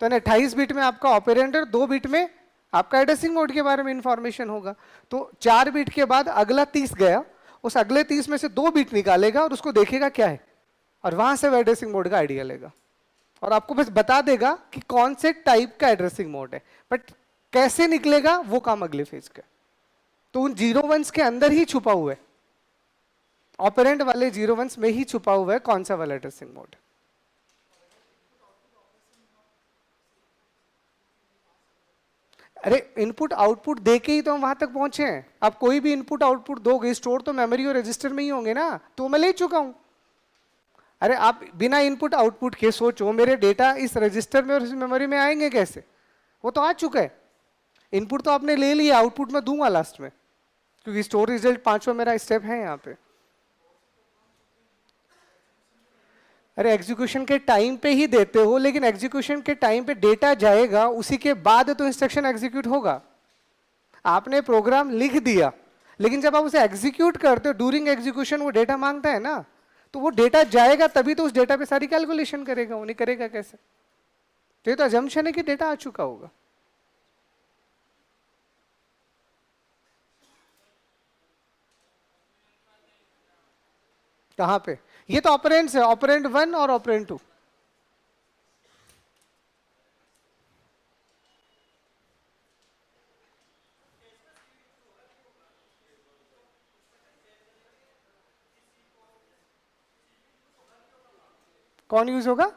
तो 28 बिट में आपका ऑपरेंड, 2 बिट में आपका एड्रेसिंग मोड के बारे में इंफॉर्मेशन होगा। तो 4 बिट के बाद अगला 30 गया, उस अगले 30 में से 2 बिट निकालेगा और उसको देखेगा क्या है, और वहां से वो एड्रेसिंग मोड का आइडिया लेगा और आपको बस बता देगा कि कौन से टाइप का एड्रेसिंग मोड है, बट कैसे निकलेगा वो काम अगले फेज का। तो उन 0 1s के अंदर ही छुपा हुआ है, ऑपरेंड वाले 0 1s में ही छुपा हुआ है कौन सा वाला एड्रेसिंग मोड। अरे इनपुट आउटपुट दे के ही तो हम वहां तक पहुंचे हैं। आप कोई भी इनपुट आउटपुट दोगे, स्टोर तो मेमोरी और रजिस्टर में ही होंगे ना, तो मैं ले चुका हूं। अरे आप बिना इनपुट आउटपुट के सोचो मेरे डेटा इस रजिस्टर में और इस मेमोरी में आएंगे कैसे? वो तो आ चुका है। इनपुट तो आपने ले लिया, आउटपुट में दूंगा लास्ट में, क्योंकि स्टोर रिजल्ट 5वां मेरा स्टेप है यहाँ पे। अरे एग्जीक्यूशन के टाइम पे ही देते हो, लेकिन एग्जीक्यूशन के टाइम पे डेटा जाएगा, उसी के बाद तो इंस्ट्रक्शन एग्जीक्यूट होगा। आपने प्रोग्राम लिख दिया, लेकिन जब आप उसे एग्जीक्यूट करते हो ड्यूरिंग एग्जीक्यूशन वो डेटा मांगता है ना, तो वो डेटा जाएगा तभी तो उस डेटा पे सारी कैलकुलेशन करेगा, वो नहीं करेगा कैसे? तो ये तो अजम्पशन है कि डेटा आ चुका होगा। कहां पे? ये तो ऑपरेंड्स है, ऑपरेंड 1 और ऑपरेंड 2। कौन यूज होगा?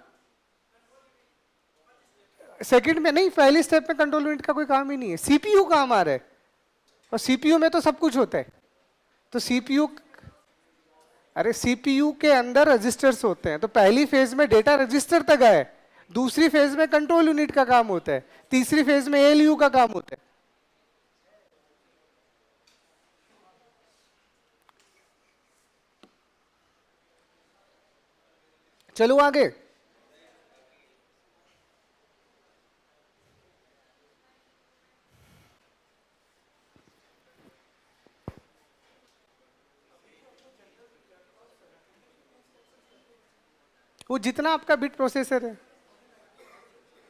सेकंड में नहीं, पहली स्टेप में कंट्रोल यूनिट का कोई काम ही नहीं है, सीपीयू काम आ रहा है, और सीपीयू में तो सब कुछ होता है। तो सीपीयू, अरे सीपीयू के अंदर रजिस्टर्स होते हैं, तो पहली फेज में डेटा रजिस्टर तक आए, दूसरी फेज में कंट्रोल यूनिट का काम होता है, तीसरी फेज में एलयू का काम होता है। चलो आगे। वो जितना आपका बिट प्रोसेसर है,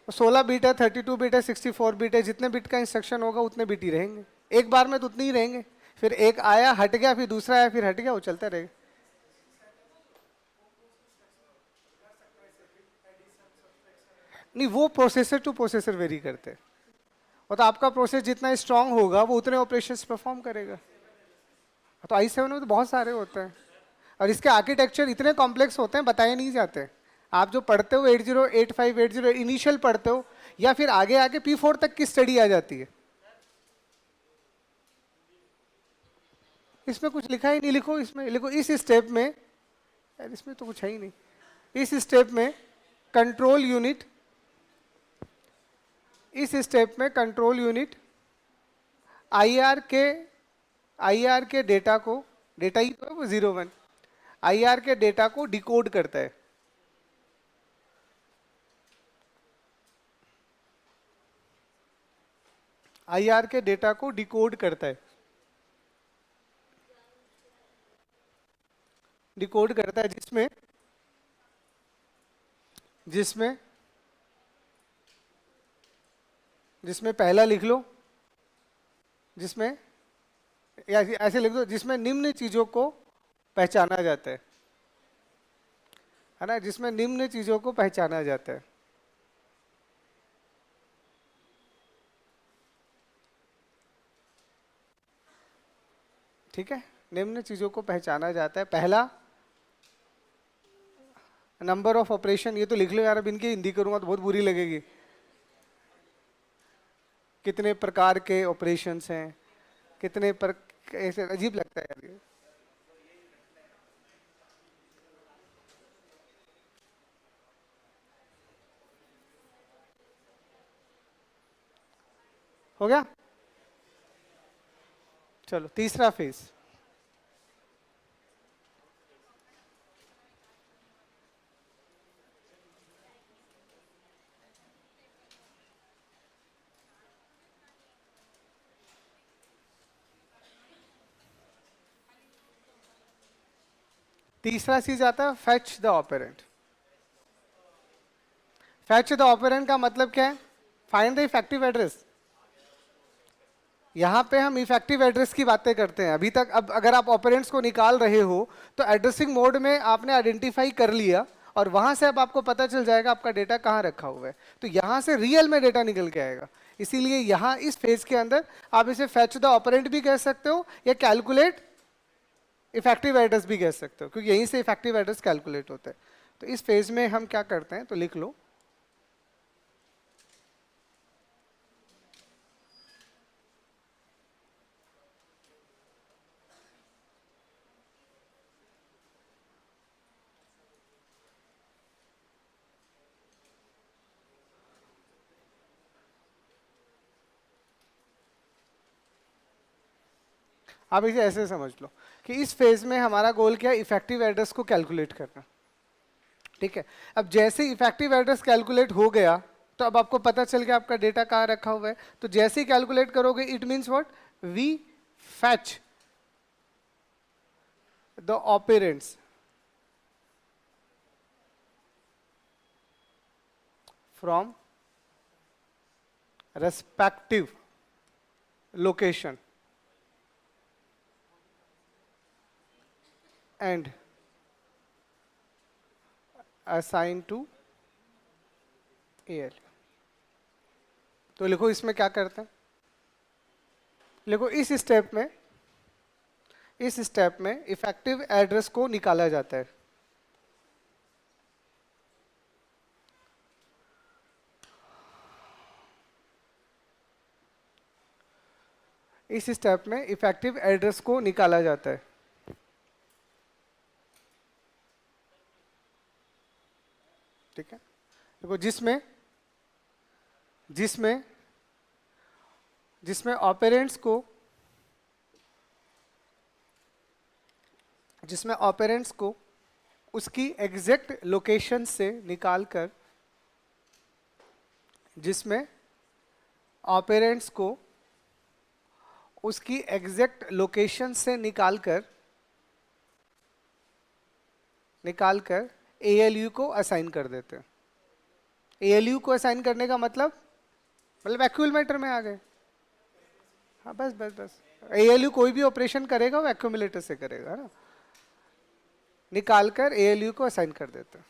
16 बिट है, 32 बिट है, 64 बिट है, जितने बिट का इंस्ट्रक्शन होगा उतने बिट ही रहेंगे। एक बार में तो उतने ही रहेंगे, फिर एक आया हट गया, फिर दूसरा आया फिर हट गया, वो चलता रहेगा। नहीं, वो प्रोसेसर टू प्रोसेसर वेरी करते हैं, और तो आपका प्रोसेस जितना स्ट्रांग होगा वो उतने ऑपरेशंस परफॉर्म करेगा। तो i7 में तो बहुत सारे होते हैं, और इसके आर्किटेक्चर इतने कॉम्प्लेक्स होते हैं बताए नहीं जाते। आप जो पढ़ते हो 8085 80 इनिशियल पढ़ते हो, या फिर आगे आगे P4 तक की स्टडी आ जाती है। इसमें कुछ लिखा ही नहीं, लिखो इसमें, लिखो इस स्टेप में, यार इसमें तो कुछ है ही नहीं। इस स्टेप में कंट्रोल यूनिट, इस स्टेप में कंट्रोल यूनिट आईआर के डेटा को, डेटा ही तो है वो 0 1, आईआर के डेटा को डिकोड करता है। आईआर के डेटा को डिकोड करता है, डिकोड करता है, जिसमें जिसमें जिसमें पहला लिख लो, जिसमें या ऐसे लिख दो, जिसमें निम्न चीजों को पहचाना जाता है ना, जिसमें निम्न चीजों को पहचाना जाता है। ठीक है, निम्न चीजों को पहचाना जाता है। पहला नंबर ऑफ ऑपरेशन, ये तो लिख लो यार, अब इनकी हिंदी करूंगा तो बहुत बुरी लगेगी। कितने प्रकार के ऑपरेशंस हैं, कितने पर, ऐसे अजीब लगता है यार ये। हो गया? चलो तीसरा फेज। तीसरा चीज आता है fetch the operand. Fetch the operand का मतलब क्या है? Find the effective address. यहां पे हम इफेक्टिव एड्रेस की बातें करते हैं अभी तक। अब अगर आप ऑपरेंड्स को निकाल रहे हो तो एड्रेसिंग मोड में आपने आइडेंटिफाई कर लिया और वहां से अब आपको पता चल जाएगा आपका डेटा कहां रखा हुआ है। तो यहां से रियल में डेटा निकल के आएगा। इसीलिए यहां इस फेज के अंदर आप इसे फेच द ऑपरेंड भी कह सकते हो या कैलकुलेट इफेक्टिव एड्रेस भी कह सकते हो, क्योंकि यहीं से इफेक्टिव एड्रेस कैलकुलेट होता है। तो इस फेज में हम क्या करते हैं, तो लिख लो आप इसे ऐसे समझ लो कि इस फेज में हमारा गोल क्या है, इफेक्टिव एड्रेस को कैलकुलेट करना। ठीक है, अब जैसे इफेक्टिव एड्रेस कैलकुलेट हो गया तो अब आपको पता चल गया आपका डेटा कहाँ रखा हुआ है। तो जैसे ही कैलकुलेट करोगे it means what, we fetch the operands from respective location and assign to AL। तो लिखो इसमें क्या करते हैं, लिखो इस स्टेप में इफेक्टिव एड्रेस को निकाला जाता है। इस स्टेप में इफेक्टिव एड्रेस को निकाला जाता है। ठीक है, देखो जिसमें ऑपरेंड्स को उसकी एग्जैक्ट लोकेशन से निकालकर, जिसमें ऑपरेंड्स को उसकी एग्जैक्ट लोकेशन से निकालकर ALU को असाइन कर देते हैं। ALU को असाइन करने का मतलब एक्यूमुलेटर में आ गए। हाँ बस ALU कोई भी ऑपरेशन करेगा वो एक्यूमुलेटर से करेगा ना, निकालकर ALU को असाइन कर देते हैं।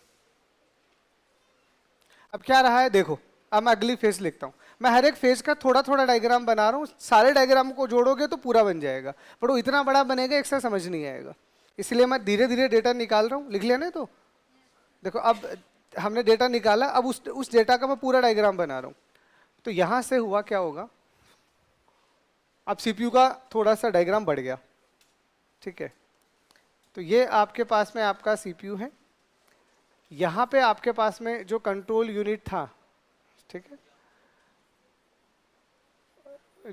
अब क्या रहा है देखो, अब मैं अगली फेज लिखता हूँ। मैं हर एक फेज का थोड़ा थोड़ा डायग्राम बना रहा हूँ, सारे डायग्राम को जोड़ोगे तो पूरा बन जाएगा, पर वो इतना बड़ा बनेगा एक साथ समझ नहीं आएगा। इसलिए मैं धीरे धीरे डेटा निकाल रहा हूँ। लिख लिया नहीं? तो देखो अब हमने डेटा निकाला, अब उस डेटा का मैं पूरा डायग्राम बना रहा हूँ। तो यहां से हुआ क्या होगा, अब सीपीयू का थोड़ा सा डायग्राम बढ़ गया। ठीक है, तो ये आपके पास में आपका सीपीयू है, यहां पे आपके पास में जो कंट्रोल यूनिट था, ठीक है,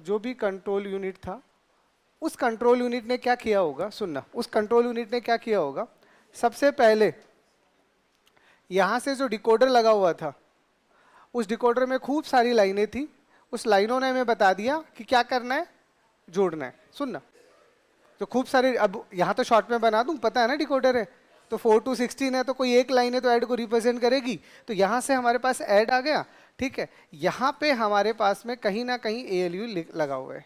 जो भी कंट्रोल यूनिट था, उस कंट्रोल यूनिट ने क्या किया होगा, सुनना, उस कंट्रोल यूनिट ने क्या किया होगा, सबसे पहले यहां से जो डिकोडर लगा हुआ था, उस डिकोडर में खूब सारी लाइनें थी, उस लाइनों ने हमें बता दिया कि क्या करना है, जोड़ना है। सुनना, तो खूब सारे, अब यहां तो शॉर्ट में बना दूं, पता है ना डिकोडर है, तो 4 to 16 है, तो कोई एक लाइन है तो ऐड को रिप्रेजेंट करेगी। तो यहां से हमारे पास ऐड आ गया। ठीक है, यहां पे हमारे पास में कहीं ना कहीं ALU लगा हुआ है,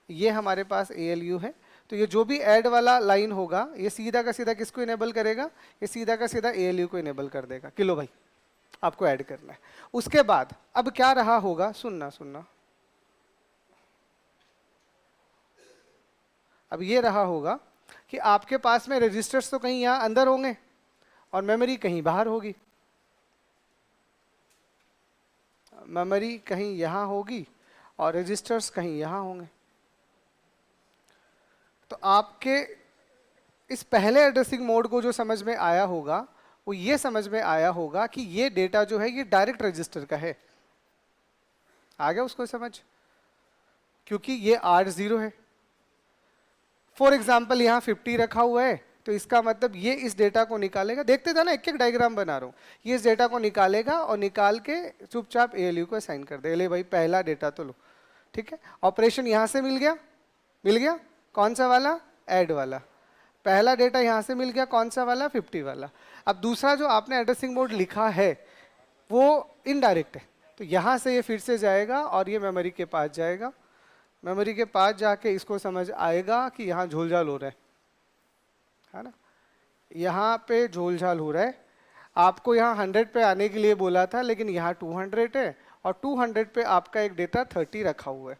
ये हमारे पास ALU है। तो ये जो भी ऐड वाला लाइन होगा, ये सीधा का सीधा किसको इनेबल करेगा, ये सीधा का सीधा ALU को इनेबल कर देगा कि लो भाई आपको ऐड करना है। उसके बाद अब क्या रहा होगा, सुनना, अब ये रहा होगा कि आपके पास में रजिस्टर्स तो कहीं यहाँ अंदर होंगे और मेमोरी कहीं बाहर होगी। मेमोरी कहीं यहाँ होगी और रजिस्टर्स कहीं यहाँ होंगे। तो आपके इस पहले एड्रेसिंग मोड को जो समझ में आया होगा, वो ये समझ में आया होगा कि ये डेटा जो है ये डायरेक्ट रजिस्टर का है। आ गया उसको समझ, क्योंकि ये R0 है। फॉर एग्जाम्पल यहाँ 50 रखा हुआ है, तो इसका मतलब ये इस डेटा को निकालेगा। देखते थे ना, एक एक डायग्राम बना रहा हूँ, ये इस डेटा को निकालेगा और निकाल के चुपचाप ALU को असाइन कर दे, ले भाई पहला डेटा तो लो। ठीक है, ऑपरेशन यहाँ से मिल गया, कौन सा वाला, ऐड वाला। पहला डेटा यहाँ से मिल गया, कौन सा वाला, 50 वाला। अब दूसरा जो आपने एड्रेसिंग मोड लिखा है वो इनडायरेक्ट है, तो यहाँ से ये फिर से जाएगा और ये मेमोरी के पास जाएगा। मेमोरी के पास जाके इसको समझ आएगा कि यहाँ झोलझाल हो रहा है ना, यहाँ पे झोलझाल हो रहा है। आपको यहाँ 100 पे आने के लिए बोला था, लेकिन यहाँ 200 है और 200 पे आपका एक डेटा 30 रखा हुआ है।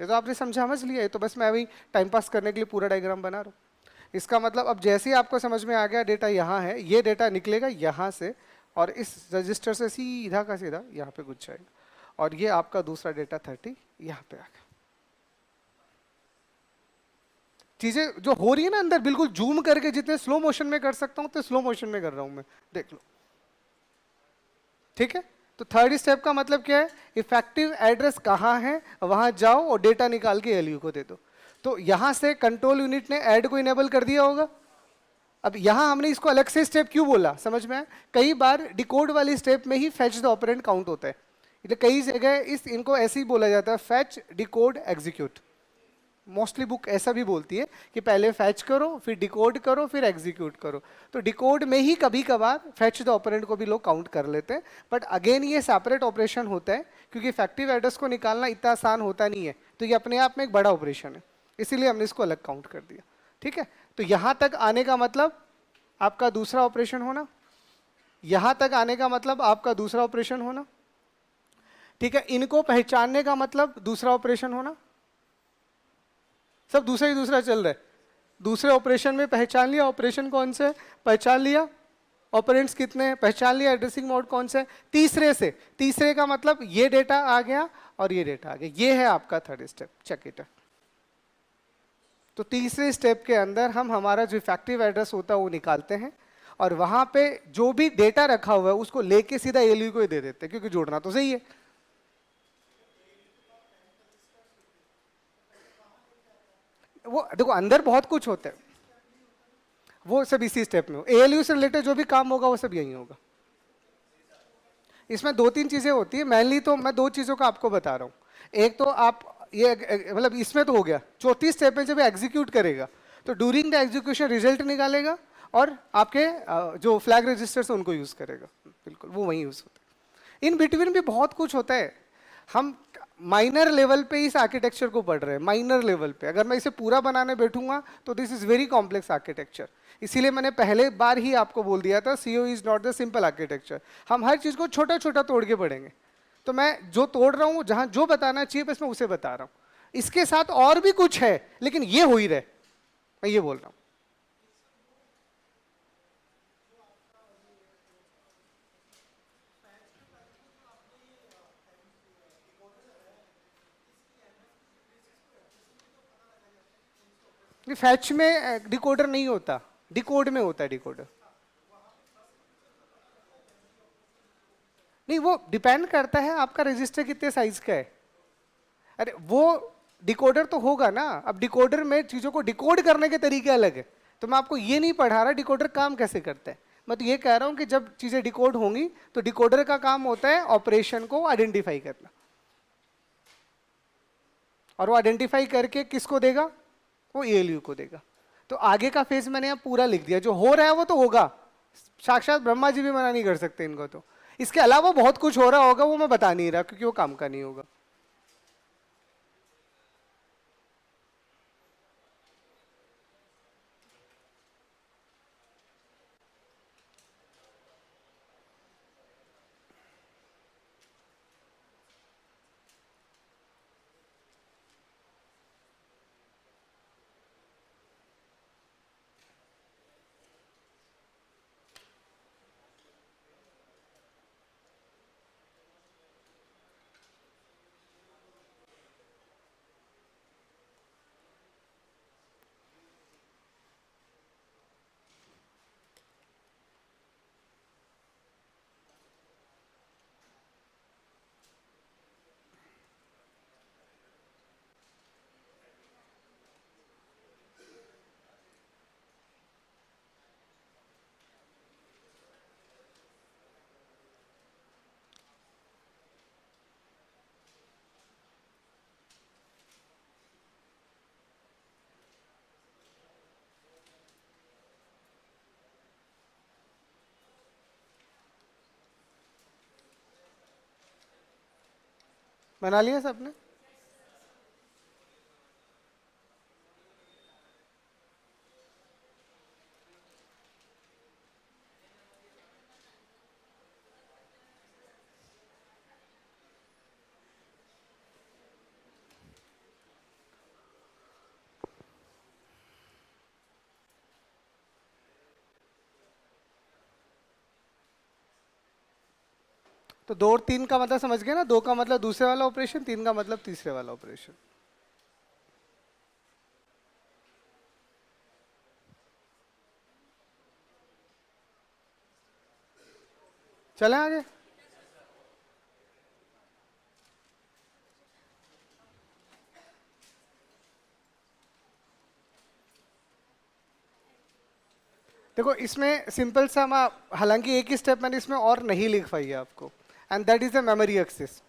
ये तो आपने समझ लिया है, तो बस मैं अभी टाइम पास करने के लिए पूरा डायग्राम बना रहा हूँ। इसका मतलब अब जैसे ही आपको समझ में आ गया डेटा यहाँ है, ये डेटा निकलेगा यहाँ से और इस रजिस्टर से सीधा का सीधा यहाँ पे घुस जाएगा और ये आपका दूसरा डेटा 30 यहाँ पे आ गया। चीजें जो हो रही है ना अंदर, बिल्कुल जूम करके जितने स्लो मोशन में कर सकता हूँ तो स्लो मोशन में कर रहा हूँ मैं, देख लो। ठीक है, तो थर्ड स्टेप का मतलब क्या है, इफेक्टिव एड्रेस कहाँ है वहां जाओ और डेटा निकाल के एलयू को दे दो। तो यहां से कंट्रोल यूनिट ने ऐड को इनेबल कर दिया होगा। अब यहां हमने इसको अलग से स्टेप क्यों बोला, समझ में आया? कई बार डिकोड वाली स्टेप में ही फेच द ऑपरेंड काउंट होता है, इसलिए कई जगह इनको ऐसे ही बोला जाता है, fetch decode execute. Mostly book ऐसा भी बोलती है कि पहले फैच करो, फिर डिकोड करो, फिर एग्जीक्यूट करो। तो डिकोड में ही कभी कभार फैच द ऑपरेंड को भी लोग काउंट कर लेते हैं, बट अगेन ये सेपरेट ऑपरेशन होता है, क्योंकि इफेक्टिव एड्रेस को निकालना इतना आसान होता नहीं है, तो ये अपने आप में एक बड़ा ऑपरेशन है, इसीलिए हमने इसको अलग काउंट कर दिया। ठीक है, तो यहां तक आने का मतलब आपका दूसरा ऑपरेशन होना, यहां तक आने का मतलब आपका दूसरा ऑपरेशन होना। ठीक है, इनको पहचानने का मतलब दूसरा ऑपरेशन होना। सब दूसरा ही दूसरा चल रहा है। दूसरे ऑपरेशन में पहचान लिया ऑपरेशन कौन से, पहचान लिया ऑपरेंड्स कितने हैं, पहचान लिया एड्रेसिंग मोड कौन से। तीसरे का मतलब ये डेटा आ गया और ये डेटा आ गया, ये है आपका थर्ड स्टेप, चेक इट। तो तीसरे स्टेप के अंदर हम हमारा जो इफेक्टिव एड्रेस होता है वो निकालते हैं और वहां पे जो भी डेटा रखा हुआ है उसको लेके सीधा एलयू को ही दे देते हैं, क्योंकि जोड़ना तो सही है। वो देखो अंदर बहुत कुछ होता है, वो सब इसी स्टेप में हो। एएलयू से रिलेटेड जो भी काम होगा वो सब यही होगा। इसमें 2-3 चीजें होती है, मेनली तो मैं 2 चीजों का आपको बता रहा हूँ। एक तो आप ये मतलब इसमें तो हो गया, चौथी स्टेप में जब एग्जीक्यूट करेगा तो ड्यूरिंग द एग्जीक्यूशन रिजल्ट निकालेगा और आपके जो फ्लैग रजिस्टर्स उनको यूज करेगा, बिल्कुल वो वही यूज होता है। इन बिटवीन भी बहुत कुछ होता है, हम माइनर लेवल पे इस आर्किटेक्चर को पढ़ रहे हैं, माइनर लेवल पे। अगर मैं इसे पूरा बनाने बैठूंगा तो this is very complex architecture. इसीलिए मैंने पहले बार ही आपको बोल दिया था, CO is not the simple architecture. हम हर चीज को छोटा छोटा तोड़ के पढ़ेंगे, तो मैं जो तोड़ रहा हूँ, जहां जो बताना चाहिए बस मैं उसे बता रहा हूँ। इसके साथ और भी कुछ है, लेकिन ये हो ही रहे, मैं ये बोल रहा हूँ। फैच में डिकोडर नहीं होता, डिकोड में होता है डिकोडर। नहीं, वो डिपेंड करता है आपका रजिस्टर कितने साइज का है। अरे वो डिकोडर तो होगा ना, अब डिकोडर में चीजों को डिकोड करने के तरीके अलग है, तो मैं आपको ये नहीं पढ़ा रहा डिकोडर काम कैसे करता है। मैं तो ये कह रहा हूं कि जब चीजें डिकोड होंगी तो डिकोडर का काम होता है ऑपरेशन को आइडेंटिफाई करना, और वो आइडेंटिफाई करके किसको देगा, वो एएलयू को देगा। तो आगे का फेज मैंने यहाँ पूरा लिख दिया, जो हो रहा है वो तो होगा, साक्षात ब्रह्मा जी भी मना नहीं कर सकते इनको। तो इसके अलावा बहुत कुछ हो रहा होगा, वो मैं बता नहीं रहा क्योंकि वो काम का नहीं होगा। बना लिया सबने? तो 2 और 3 का मतलब समझ गए ना, 2 का मतलब दूसरे वाला ऑपरेशन, 3 का मतलब तीसरे वाला ऑपरेशन। चलें आगे। देखो इसमें सिंपल सा हालांकि एक ही स्टेप मैंने इसमें और नहीं लिख पाई है आपको, and that is the memory access.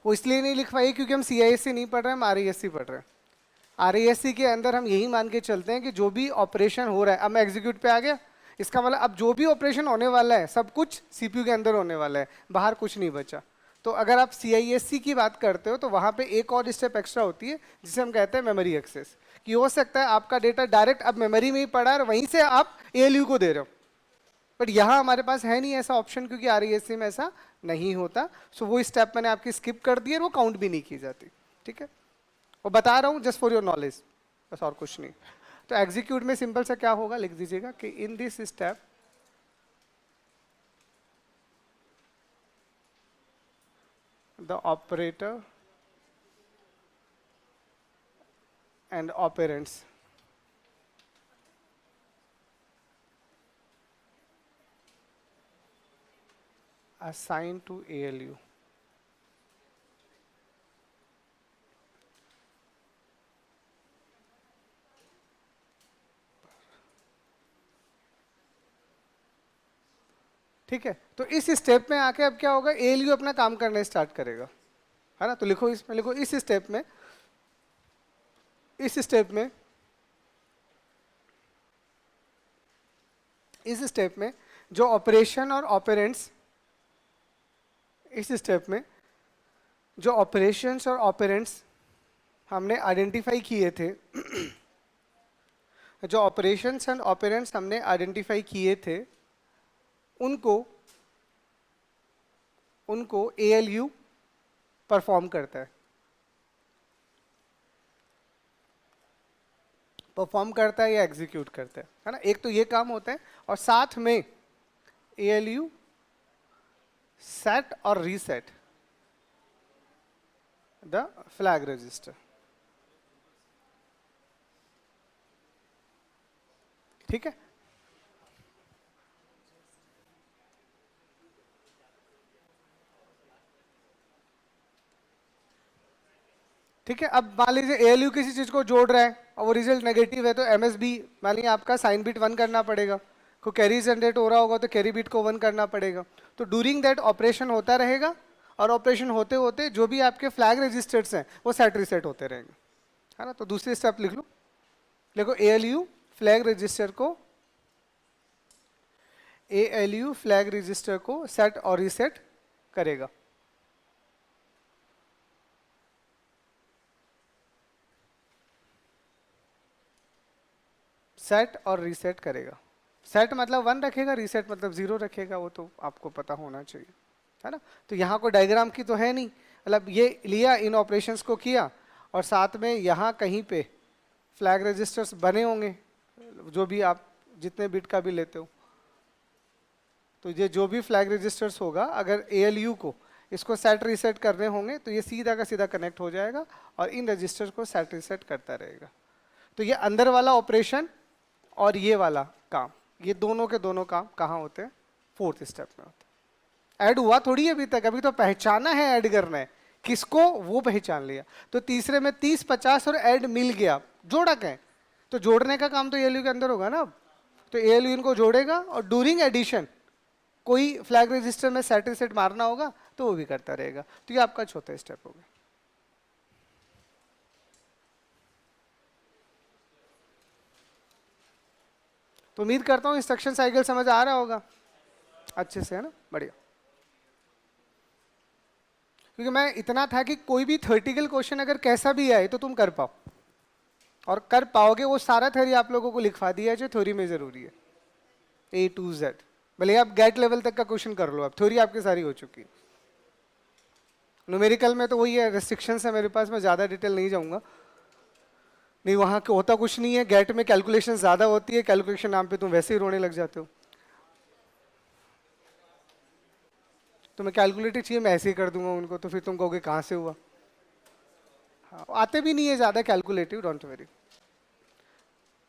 वो इसलिए नहीं लिख पाई क्योंकि हम CISC नहीं पढ़ रहे हैं, हम RISC पढ़ रहे हैं। RISC के अंदर हम यही मान के चलते हैं कि जो भी ऑपरेशन हो रहा है, अब मैं एग्जीक्यूट पे आ गया, इसका मतलब अब जो भी ऑपरेशन होने वाला है सब कुछ CPU के अंदर होने वाला है, बाहर कुछ नहीं बचा। तो अगर आप CISC की बात करते हो तो वहां पे एक और स्टेप एक्स्ट्रा होती है जिसे हम कहते हैं मेमोरी एक्सेस। कि हो सकता है आपका डेटा डायरेक्ट अब मेमोरी में ही पड़ा है और वहीं से आप ALU को दे रहे हो, बट यहाँ हमारे पास है नहीं ऐसा ऑप्शन क्योंकि RISC में ऐसा नहीं होता। सो वो स्टेप मैंने आपकी स्किप कर दी और वो काउंट भी नहीं की जाती। ठीक है, वो बता रहा हूँ जस्ट फॉर योर नॉलेज, बस और कुछ नहीं। तो एग्जीक्यूट में सिंपल सा क्या होगा, लिख दीजिएगा कि इन this step the operator and operands assigned to ALU ठीक है। तो इस स्टेप में आके अब क्या होगा, ALU अपना काम करना स्टार्ट करेगा, है ना। तो लिखो इसमें, लिखो इस स्टेप में, इस स्टेप में, इस स्टेप में जो ऑपरेशन और ऑपरेंड्स, इस स्टेप में जो ऑपरेशंस और ऑपरेंड्स हमने आइडेंटिफाई किए थे जो ऑपरेशंस एंड ऑपरेंड्स हमने आइडेंटिफाई किए थे उनको उनको ALU परफॉर्म करता है, परफॉर्म करता है या एग्जीक्यूट करता है ना। एक तो ये काम होता है और साथ में ALU सेट और रीसेट द फ्लैग रजिस्टर। ठीक है, ठीक है। अब मान लीजिए ALU किसी चीज को जोड़ रहा है और वो रिजल्ट नेगेटिव है तो MSB मान लीजिए आपका साइन बिट 1 करना पड़ेगा, को कैरी जनरेट हो रहा होगा तो कैरी बिट को 1 करना पड़ेगा। तो ड्यूरिंग दैट ऑपरेशन होता रहेगा और ऑपरेशन होते होते जो भी आपके फ्लैग रजिस्टर्स हैं वो सेट रीसेट होते रहेंगे, है ना। तो दूसरी स्टेप लिख लो, देखो ALU फ्लैग रजिस्टर को, ALU फ्लैग रजिस्टर को सेट और रीसेट करेगा। सेट और रीसेट करेगा। सेट मतलब 1 रखेगा, रीसेट मतलब 0 रखेगा, वो तो आपको पता होना चाहिए, है ना। तो यहाँ को डायग्राम की तो है नहीं, मतलब ये लिया, इन ऑपरेशंस को किया और साथ में यहाँ कहीं पे फ्लैग रजिस्टर्स बने होंगे, जो भी आप जितने बिट का भी लेते हो। तो ये जो भी फ्लैग रजिस्टर्स होगा, अगर ALU को इसको सेट रीसेट करने होंगे तो ये सीधा का सीधा कनेक्ट हो जाएगा और इन रजिस्टर्स को सेट रीसेट करता रहेगा। तो ये अंदर वाला ऑपरेशन और ये वाला काम, ये दोनों के दोनों काम कहाँ होते हैं, 4th स्टेप में होते हैं। ऐड हुआ थोड़ी अभी तक, अभी तो पहचाना है, ऐड करना है किसको वो पहचान लिया। तो तीसरे में 30 50 और ऐड मिल गया, जोड़ा कहें तो जोड़ने का काम तो ALU के अंदर होगा ना अब। तो ALU इनको जोड़ेगा और ड्यूरिंग एडिशन कोई फ्लैग रजिस्टर में सेट रीसेट मारना होगा तो वो भी करता रहेगा। तो ये आपका चौथा स्टेप हो गया। तो उम्मीद करता हूँ इंस्ट्रक्शन साइकिल समझ आ रहा होगा अच्छे से, है ना, बढ़िया। क्योंकि मैं इतना था कि कोई भी थ्योरेटिकल क्वेश्चन अगर कैसा भी आए तो तुम कर पाओ, और कर पाओगे। वो सारा थ्योरी आप लोगों को लिखवा दिया है जो थ्योरी में जरूरी है, A to Z। भले आप गेट लेवल तक का क्वेश्चन कर लो, अब थ्योरी आपकी सारी हो चुकी है। न्यूमेरिकल में तो वही है, रेस्ट्रिक्शंस है मेरे पास, मैं ज़्यादा डिटेल नहीं जाऊंगा। नहीं, वहाँ होता कुछ नहीं है, गेट में कैलकुलेशन ज़्यादा होती है, कैलकुलेशन नाम पे तुम वैसे ही रोने लग जाते हो। तुम्हें कैलकुलेटर चाहिए, मैं ऐसे ही कर दूंगा उनको, तो फिर तुम कहोगे कहाँ से हुआ। हाँ, आते भी नहीं है ज़्यादा calculative, don't worry.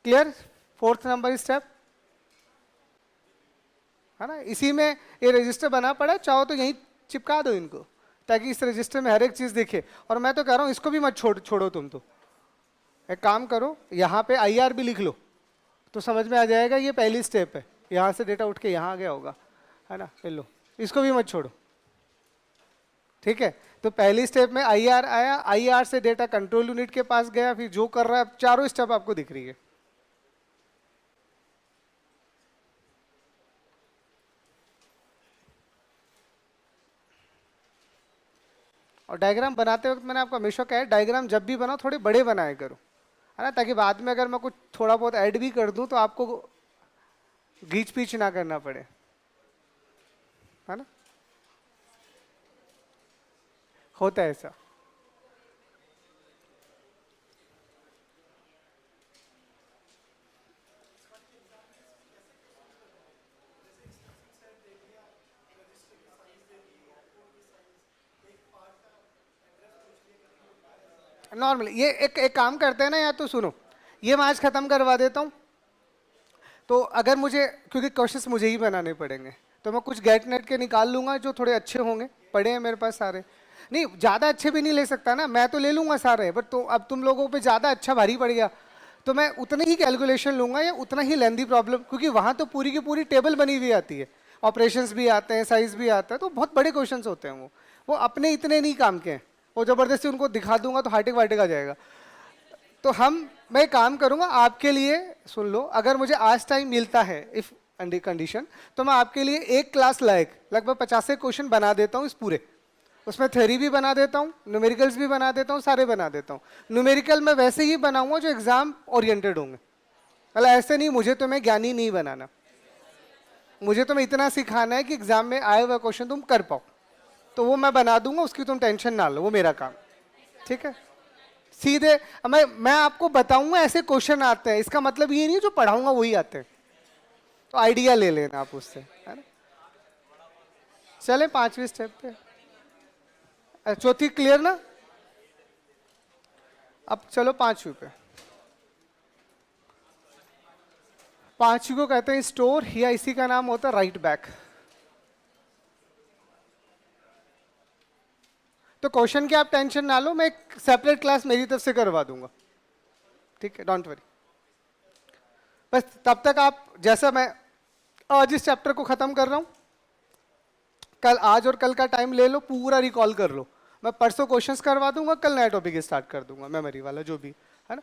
Clear? Fourth number step है ना, इसी में ये रजिस्टर बना पड़ा, चाहो तो यहीं चिपका दो इनको, ताकि इस रजिस्टर में हर एक चीज़ दिखे। और मैं तो कह रहा हूँ इसको भी मत छोड़ो तुम तो, एक काम करो, यहाँ पे IR भी लिख लो, तो समझ में आ जाएगा ये पहली स्टेप है, यहाँ से डेटा उठ के यहाँ आ गया होगा, है ना। ले लो, इसको भी मत छोड़ो, ठीक है। तो पहली स्टेप में IR आया, IR से डेटा कंट्रोल यूनिट के पास गया, फिर जो कर रहा है, चारों स्टेप आपको दिख रही है। और डायग्राम बनाते वक्त मैंने आपको हमेशा कहा है, डायग्राम जब भी बनाओ थोड़े बड़े बनाए करो, है ना, ताकि बाद में अगर मैं कुछ थोड़ा बहुत ऐड भी कर दूं तो आपको घींच पीच ना करना पड़े, है ना। होता है ऐसा। नॉर्मल ये एक काम करते हैं ना, या तो सुनो, ये मैं आज खत्म करवा देता हूँ। तो अगर मुझे, क्योंकि क्वेश्चंस मुझे ही बनाने पड़ेंगे, तो मैं कुछ गेट नेट के निकाल लूंगा जो थोड़े अच्छे होंगे, पड़े हैं मेरे पास सारे। नहीं, ज़्यादा अच्छे भी नहीं ले सकता ना, मैं तो ले लूंगा सारे, बट तो अब तुम लोगों पे ज़्यादा अच्छा भारी पड़ गया, तो मैं उतने ही कैलकुलेशन लूंगा या उतना ही लेंदी प्रॉब्लम, क्योंकि वहाँ तो पूरी की पूरी टेबल बनी हुई आती है, ऑपरेशंस भी आते हैं, साइज भी आता है, तो बहुत बड़े क्वेश्चन होते हैं वो अपने इतने नहीं काम के हैं, वो ज़बरदस्ती उनको दिखा दूंगा तो हार्टिक वार्टिक आ जाएगा। तो मैं काम करूंगा आपके लिए, सुन लो, अगर मुझे आज टाइम मिलता है इफ अंडर कंडीशन, तो मैं आपके लिए एक क्लास लायक लगभग 50 क्वेश्चन बना देता हूँ इस पूरे, उसमें थ्योरी भी बना देता हूँ, न्यूमेरिकल्स भी बना देता हूँ, सारे बना देता हूँ। न्यूमेरिकल मैं वैसे ही बनाऊंगा जो एग्जाम ओरिएंटेड होंगे, मतलब ऐसे नहीं मुझे तुम्हें ज्ञानी नहीं बनाना, मुझे तुम्हें इतना सिखाना है कि एग्जाम में आए हुए क्वेश्चन तुम कर पाओ, तो वो मैं बना दूंगा, उसकी तुम टेंशन ना लो, वो मेरा काम, ठीक है। सीधे मैं आपको बताऊंगा ऐसे क्वेश्चन आते हैं, इसका मतलब ये नहीं जो पढ़ाऊंगा वही आते हैं, तो आइडिया ले लेना आप उससे, है ना। चले 5वीं स्टेप पे, चौथी क्लियर ना। अब चलो 5वीं पे। 5वीं को कहते हैं स्टोर, या इसी का नाम होता है राइट बैक। तो क्वेश्चन की आप टेंशन ना लो, मैं एक सेपरेट क्लास मेरी तरफ से करवा दूंगा, ठीक है, डोंट वरी। बस तब तक आप, जैसा मैं आज इस चैप्टर को खत्म कर रहा हूं, कल, आज और कल का टाइम ले लो, पूरा रिकॉल कर लो, मैं परसों क्वेश्चंस करवा दूंगा, कल नया टॉपिक स्टार्ट कर दूंगा, मेमोरी वाला जो भी है ना।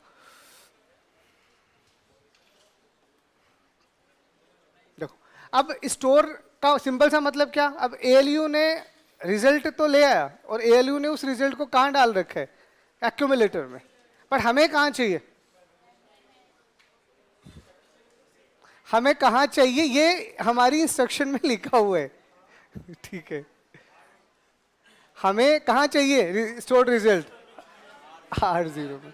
देखो, अब स्टोर का सिंपल सा मतलब क्या, अब ALU ने रिजल्ट तो ले आया, और ALU ने उस रिजल्ट को कहाँ डाल रखा है, एक्यूमुलेटर में, पर हमें कहाँ चाहिए, हमें कहाँ चाहिए, ये हमारी इंस्ट्रक्शन में लिखा हुआ है, ठीक है। हमें कहाँ चाहिए स्टोर्ड रिजल्ट, R0 में।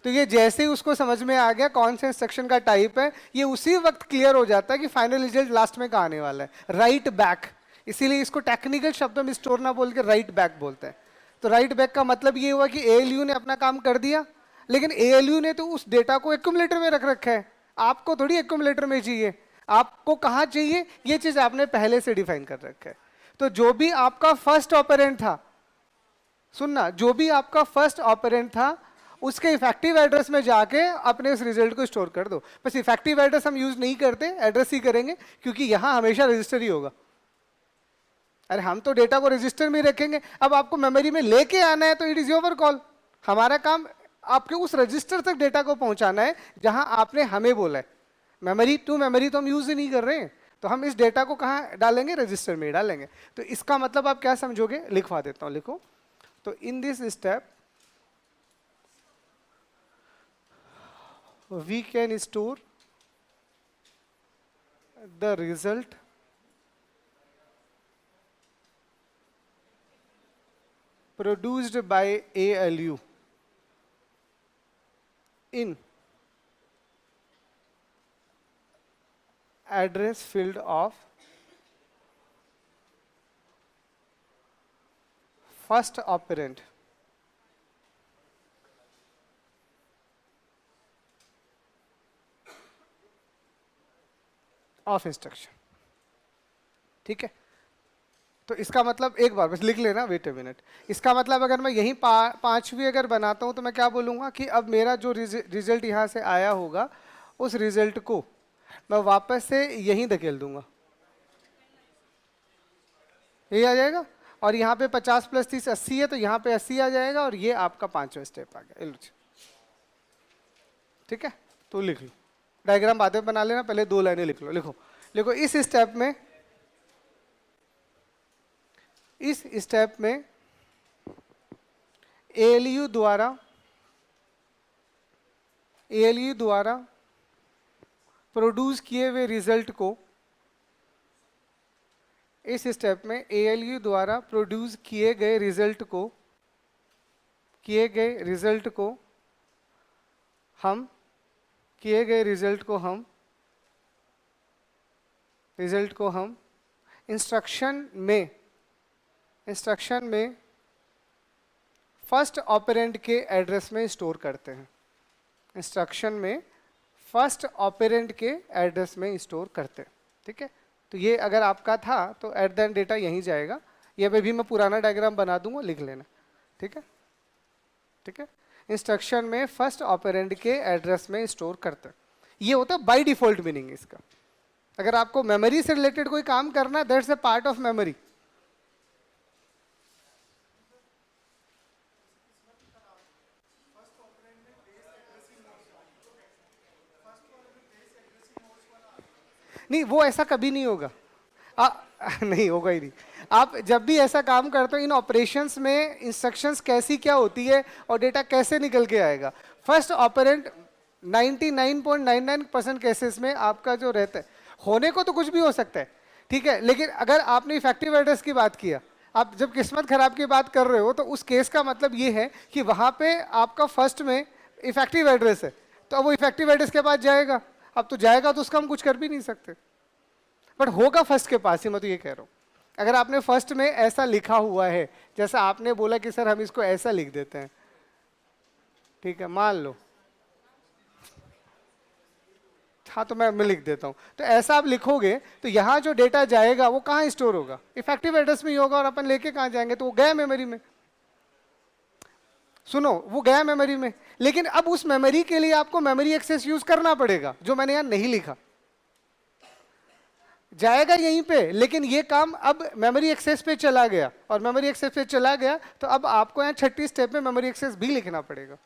तो ये जैसे ही उसको समझ में आ गया कौन से इंस्ट्रक्शन का टाइप है, ये उसी वक्त क्लियर हो जाता है कि फाइनल रिजल्ट लास्ट में कहाँ आने वाला है, राइट बैक। इसीलिए इसको टेक्निकल शब्दों में स्टोर ना बोल के राइट बैक बोलते हैं। तो राइट बैक का मतलब ये हुआ कि ALU ने अपना काम कर दिया, लेकिन ALU ने तो उस डेटा को एक्यूमुलेटर में रख रखा है, आपको थोड़ी एक्यूमुलेटर में चाहिए, आपको कहाँ चाहिए ये चीज आपने पहले से डिफाइन कर रखा है। तो जो भी आपका फर्स्ट ऑपरेंड था, सुनना, जो भी आपका फर्स्ट ऑपरेंड था उसके इफेक्टिव एड्रेस में जाके अपने उस रिजल्ट को स्टोर कर दो। बस इफेक्टिव एड्रेस हम यूज नहीं करते, एड्रेस ही करेंगे, क्योंकि यहां हमेशा रजिस्टर ही होगा। अरे हम तो डेटा को रजिस्टर में रखेंगे, अब आपको मेमोरी में लेके आना है तो इट इज योर कॉल, हमारा काम आपके उस रजिस्टर तक डेटा को पहुंचाना है जहां आपने हमें बोला है। मेमोरी टू मेमोरी तो हम यूज ही नहीं कर रहे हैं, तो हम इस डेटा को कहाँ डालेंगे, रजिस्टर में डालेंगे। तो इसका मतलब आप क्या समझोगे, लिखवा देता हूँ, लिखो, तो in this step we can store the result produced by ALU in address field of first operand of instruction. ठीक है, तो इसका मतलब एक बार बस लिख लेना, वेट अ मिनट। इसका मतलब अगर मैं यहीं पांचवी अगर बनाता हूं तो मैं क्या बोलूंगा कि अब मेरा जो रिजल्ट यहां से आया होगा उस रिजल्ट को मैं वापस से यहीं धकेल दूंगा, ये आ जाएगा। और यहाँ पे 50 + 30 80 है, तो यहाँ पे 80 आ जाएगा और ये आपका पांचवा स्टेप आ गया। ठीक है, तो लिख लो, डायग्राम बाद में बना लेना, पहले 2 लाइनें लिख लो। लिखो लिखो, इस स्टेप में एएलयू द्वारा प्रोड्यूस किए हुए रिजल्ट को, इस स्टेप में एएलयू द्वारा प्रोड्यूस किए गए रिजल्ट को हम इंस्ट्रक्शन में फर्स्ट ऑपरेंड के एड्रेस में स्टोर करते हैं। इंस्ट्रक्शन में फर्स्ट ऑपरेंड के एड्रेस में स्टोर करते हैं। ठीक है, तो ये अगर आपका था तो एट द एंड डेटा यहीं जाएगा। ये भी मैं पुराना डायग्राम बना दूंगा, लिख लेना। ठीक है, ठीक है, इंस्ट्रक्शन में फर्स्ट ऑपरेंड के एड्रेस में स्टोर करते हैं। ये होता है बाय डिफॉल्ट मीनिंग इसका। अगर आपको मेमोरी से रिलेटेड कोई काम करना है, that's a part of memory. नहीं, वो ऐसा कभी नहीं होगा। नहीं होगा ही नहीं। आप जब भी ऐसा काम करते हो, इन ऑपरेशंस में इंस्ट्रक्शंस कैसी क्या होती है और डेटा कैसे निकल के आएगा। फर्स्ट ऑपरेंड 99.99% केसेस में आपका जो रहता है, होने को तो कुछ भी हो सकता है, ठीक है, लेकिन अगर आपने इफेक्टिव एड्रेस की बात किया, आप जब किस्मत खराब की बात कर रहे हो, तो उस केस का मतलब ये है कि वहां पे आपका फर्स्ट में इफेक्टिव एड्रेस है, तो अब वो इफेक्टिव एड्रेस के पास जाएगा। अब तो जाएगा तो उसका हम कुछ कर भी नहीं सकते, बट होगा फर्स्ट के पास ही। मैं तो ये कह रहा हूँ, अगर आपने फर्स्ट में ऐसा लिखा हुआ है, जैसा आपने बोला कि सर हम इसको ऐसा लिख देते हैं, ठीक है, मान लो, हाँ, तो मैं लिख देता हूँ, तो ऐसा आप लिखोगे तो यहाँ जो डेटा जाएगा वो कहाँ स्टोर होगा? इफेक्टिव एड्रेस में ही होगा। और अपन लेके कहाँ जाएंगे? तो वो गया मेमोरी में। सुनो, वो गया मेमोरी में, लेकिन अब उस मेमोरी के लिए आपको मेमोरी एक्सेस यूज करना पड़ेगा, जो मैंने यहाँ नहीं लिखा। जाएगा यहीं पे, लेकिन ये काम अब मेमोरी एक्सेस पे चला गया, और मेमोरी एक्सेस पे चला गया तो अब आपको यहाँ 36 स्टेप में मेमोरी एक्सेस भी लिखना पड़ेगा।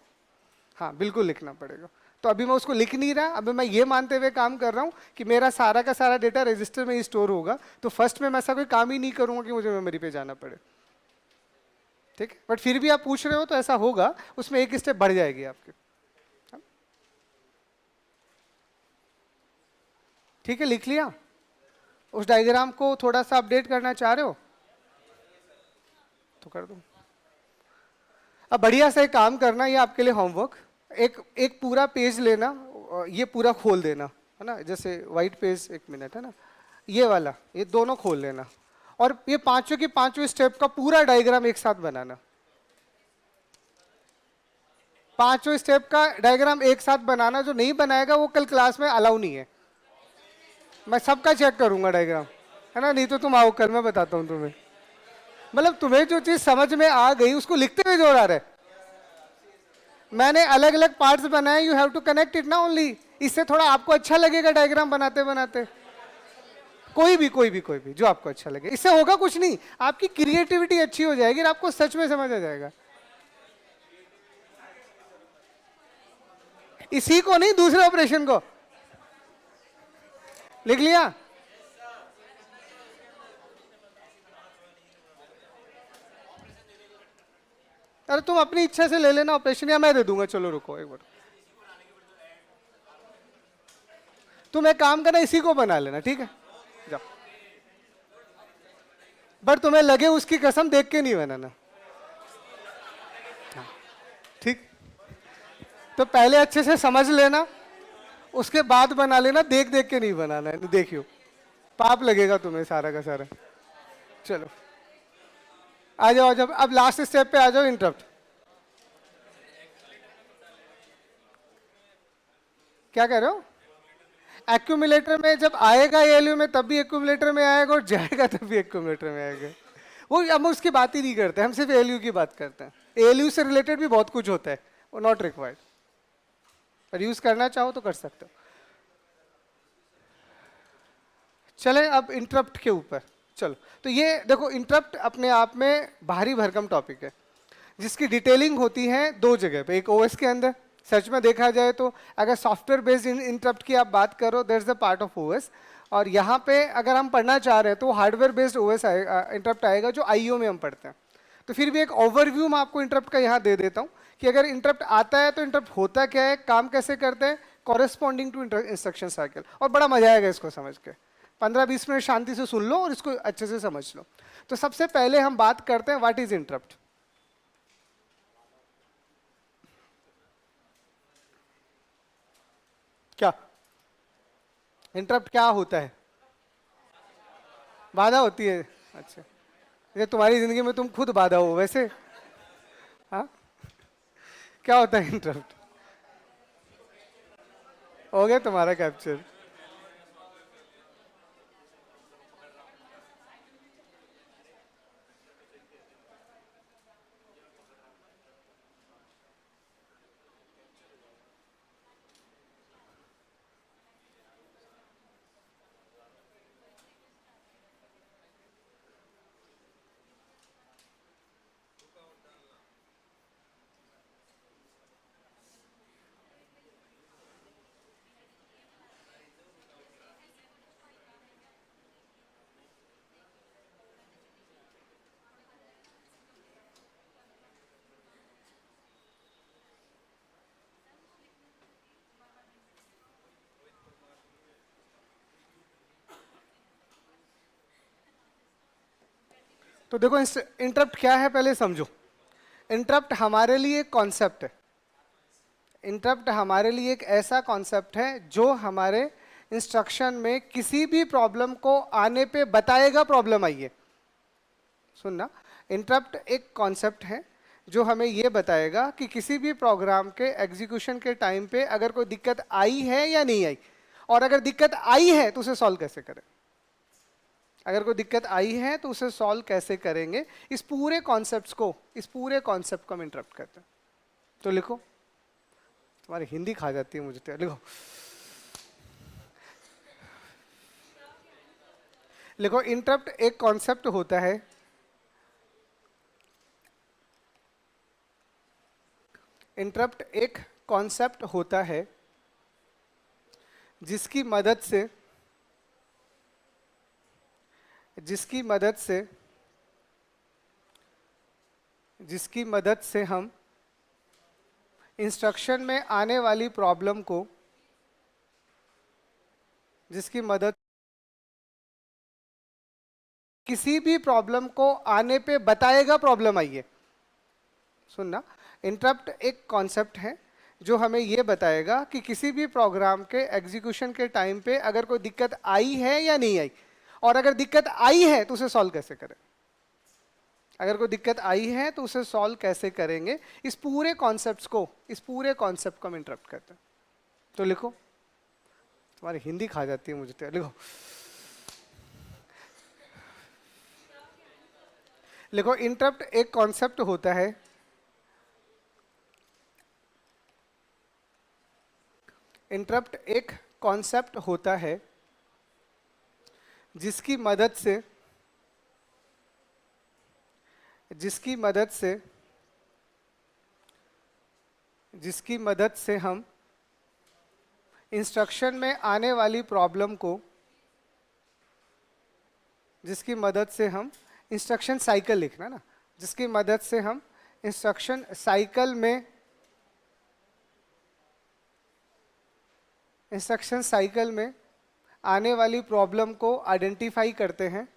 हाँ, बिल्कुल लिखना पड़ेगा। तो अभी मैं उसको लिख नहीं रहा, अभी मैं ये मानते हुए काम कर रहा हूँ कि मेरा सारा का सारा डेटा रजिस्टर में ही स्टोर होगा, तो फर्स्ट में मैं ऐसा कोई काम ही नहीं करूंगा कि मुझे मेमोरी पे जाना पड़े। ठीक है, बट फिर भी आप पूछ रहे हो तो ऐसा होगा, उसमें एक स्टेप बढ़ जाएगी आपकी। ठीक है, लिख लिया? उस डायग्राम को थोड़ा सा अपडेट करना चाह रहे हो तो कर दो। अब बढ़िया से काम करना, ये आपके लिए होमवर्क। एक पूरा पेज लेना, ये पूरा खोल देना, है ना, जैसे व्हाइट पेज, 1 मिनट, है ना, ये वाला, ये दोनों खोल लेना, और ये पांचों के पांचों स्टेप का पूरा डायग्राम एक साथ बनाना। पांचों स्टेप का डायग्राम एक साथ बनाना। जो नहीं बनाएगा वो कल क्लास में अलाउ नहीं है। मैं सबका चेक करूंगा डायग्राम, है ना, नहीं तो तुम आओ कल, मैं बताता हूं तुम्हें। मतलब तुम्हें जो चीज समझ में आ गई उसको लिखते हुए जोर आ रहा है। मैंने अलग अलग पार्ट्स बनाए, you have to connect it ना ओनली। इससे थोड़ा आपको अच्छा लगेगा डायग्राम बनाते बनाते। कोई भी जो आपको अच्छा लगे, इससे होगा कुछ नहीं, आपकी क्रिएटिविटी अच्छी हो जाएगी और आपको सच में समझ आ जाएगा। इसी को नहीं, दूसरे ऑपरेशन को। लिख लिया? अरे तुम अपनी इच्छा से ले लेना ऑपरेशन, या मैं दे दूंगा। चलो रुको एक बार, तुम एक काम करना, इसी को बना लेना, ठीक है? जाओ, बट तुम्हें लगे उसकी कसम देख के नहीं बनाना, ठीक? तो पहले अच्छे से समझ लेना, उसके बाद बना लेना, देख देख के नहीं बनाना है, देखियो पाप लगेगा तुम्हें सारा का सारा। चलो आ जाओ, जब अब लास्ट स्टेप पे आ जाओ, इंटरप्ट। क्या कह रहे हो? एक्यूमुलेटर में जब आएगा एएलयू में तब भी एक्यूमुलेटर में आएगा, और जाएगा तब भी एक्यूमुलेटर में आएगा। वो हम उसकी बात ही नहीं करते, हम सिर्फ एएलयू की बात करते हैं। एएलयू से रिलेटेड भी बहुत कुछ होता है, वो नॉट रिक्वायर्ड, पर यूज करना चाहो तो कर सकते हो। चले अब इंटरप्ट के ऊपर। चलो, तो ये देखो, इंटरप्ट अपने आप में भारी भरकम टॉपिक है, जिसकी डिटेलिंग होती है दो जगह पे, एक ओएस के अंदर। सच में देखा जाए तो अगर सॉफ्टवेयर बेस्ड इंटरप्ट की आप बात करो, that is the part of OS. और यहाँ पे अगर हम पढ़ना चाह रहे हैं तो हार्डवेयर बेस्ड ओएस इंटरप्ट आएगा, जो आईओ में हम पढ़ते हैं। तो फिर भी एक ओवरव्यू मैं आपको इंटरप्ट का यहाँ दे देता हूँ कि अगर इंटरप्ट आता है तो इंटरप्ट होता क्या है, काम कैसे करते हैं, कॉरेस्पॉन्डिंग टू इंस्ट्रक्शन साइकिल। और बड़ा मजा आएगा इसको समझ के, 15-20 मिनट शांति से सुन लो और इसको अच्छे से समझ लो। तो सबसे पहले हम बात करते हैं व्हाट इज इंटरप्ट। क्या इंटरप्ट क्या होता है? बाधा होती है। अच्छा, ये तुम्हारी जिंदगी में तुम खुद बाधा हो वैसे। हाँ, क्या होता है इंटरप्ट? हो गया तुम्हारा कैप्चर। तो देखो, इंटरप्ट क्या है पहले समझो। इंटरप्ट हमारे लिए एक कॉन्सेप्ट है। इंटरप्ट हमारे लिए एक ऐसा कॉन्सेप्ट है जो हमारे इंस्ट्रक्शन में किसी भी प्रॉब्लम को आने पे बताएगा प्रॉब्लम आई है। सुनना, इंटरप्ट एक कॉन्सेप्ट है जो हमें ये बताएगा कि किसी भी प्रोग्राम के एग्जीक्यूशन के टाइम पे अगर कोई दिक्कत आई है या नहीं आई, और अगर दिक्कत आई है तो उसे सॉल्व कैसे करें। अगर कोई दिक्कत आई है तो उसे सॉल्व कैसे करेंगे, इस पूरे कॉन्सेप्ट को हम इंटरप्ट करते हैं। तो लिखो, तुम्हारी हिंदी खा जाती है मुझे तो। लिखो, लिखो, इंटरप्ट एक कॉन्सेप्ट होता है इंटरप्ट एक कॉन्सेप्ट होता है जिसकी मदद से जिसकी मदद से जिसकी मदद से हम इंस्ट्रक्शन में आने वाली प्रॉब्लम को जिसकी मदद किसी भी प्रॉब्लम को आने पे बताएगा प्रॉब्लम आई है। सुनना, इंटरप्ट एक कॉन्सेप्ट है जो हमें यह बताएगा कि किसी भी प्रोग्राम के एग्जीक्यूशन के टाइम पे अगर कोई दिक्कत आई है या नहीं आई, और अगर दिक्कत आई है तो उसे सॉल्व कैसे करें। अगर कोई दिक्कत आई है तो उसे सॉल्व कैसे करेंगे, इस पूरे कॉन्सेप्ट को हम इंटरप्ट करते हैं। तो लिखो, तुम्हारी हिंदी खा जाती है मुझे तो। लिखो, लिखो, इंटरप्ट एक कॉन्सेप्ट होता है इंटरप्ट एक कॉन्सेप्ट होता है जिसकी मदद से जिसकी मदद से जिसकी मदद से हम इंस्ट्रक्शन में आने वाली प्रॉब्लम को जिसकी मदद से हम इंस्ट्रक्शन साइकिल लिखना ना, जिसकी मदद से हम इंस्ट्रक्शन साइकिल में आने वाली प्रॉब्लम को आइडेंटिफाई करते हैं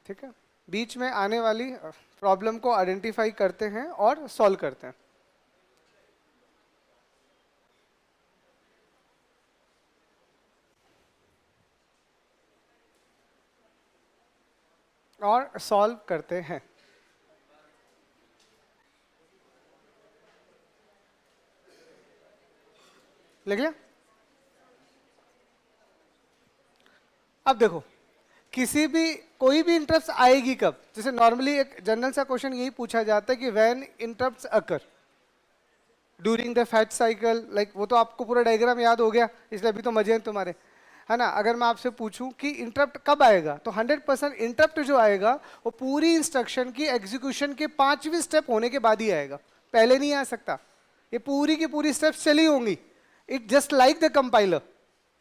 ठीक है, बीच में आने वाली प्रॉब्लम को आइडेंटिफाई करते हैं और सॉल्व करते हैं। लिख लिया? अब देखो, कोई भी इंटरप्ट आएगी कब? जैसे नॉर्मली एक जनरल सा क्वेश्चन यही पूछा जाता है कि when interrupts occur during the fetch cycle, like वो तो आपको पूरा डायग्राम याद हो गया, इसलिए अभी तो मजे हैं तुम्हारे, है ना। अगर मैं आपसे पूछूं कि इंटरप्ट कब आएगा, तो 100% इंटरप्ट जो आएगा वो पूरी इंस्ट्रक्शन की एग्जीक्यूशन के 5वीं स्टेप होने के बाद ही आएगा, पहले नहीं आ सकता। ये पूरी की पूरी स्टेप्स चली होंगी। It just like the compiler.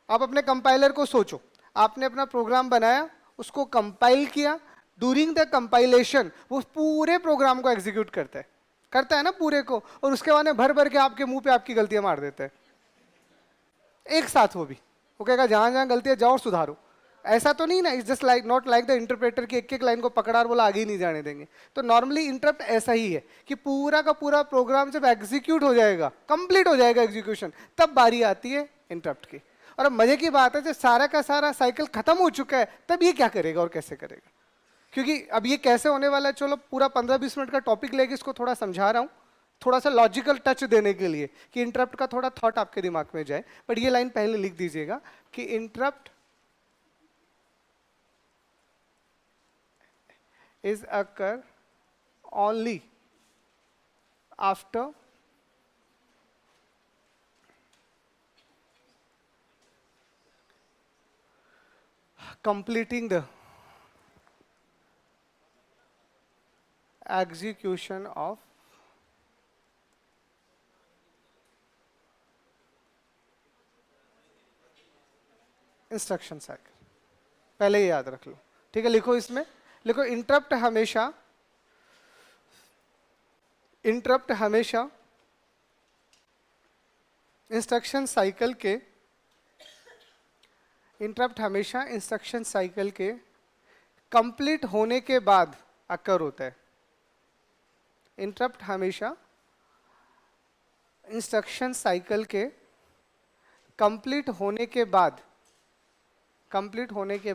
आप अपने कंपाइलर को सोचो, आपने अपना प्रोग्राम बनाया, उसको कंपाइल किया, ड्यूरिंग द कंपाइलेशन वो पूरे प्रोग्राम को एग्जीक्यूट करता है ना पूरे को, और उसके बाद में भर भर के आपके मुंह पे आपकी गलतियां मार देता है एक साथ। वो कहेगा जहां जहां गलतियां जाओ और सुधारो। ऐसा तो नहीं ना, it's just like not like the interpreter की एक एक लाइन को पकड़ा और बोला आगे ही नहीं जाने देंगे। तो नॉर्मली इंटरप्ट ऐसा ही है कि पूरा का पूरा प्रोग्राम जब एग्जीक्यूट हो जाएगा, कंप्लीट हो जाएगा एग्जीक्यूशन, तब बारी आती है इंटरप्ट की। और अब मजे की बात है, जब सारा का सारा साइकिल खत्म हो चुका है, तब ये क्या करेगा और कैसे करेगा? क्योंकि अब ये कैसे होने वाला है, चलो पूरा 15-20 मिनट का टॉपिक लेके इसको थोड़ा समझा रहा हूँ, थोड़ा सा लॉजिकल टच देने के लिए कि इंटरप्ट का थोड़ा थॉट आपके दिमाग में जाए। बट ये लाइन पहले लिख दीजिएगा कि interrupt is occur only after completing the execution of instruction cycle. पहले ही याद रख लो, ठीक है। लिखो, इसमें लिखो इंटरप्ट हमेशा इंस्ट्रक्शन साइकिल के कंप्लीट होने के बाद अकर होता है। इंटरप्ट हमेशा इंस्ट्रक्शन साइकिल के कंप्लीट होने के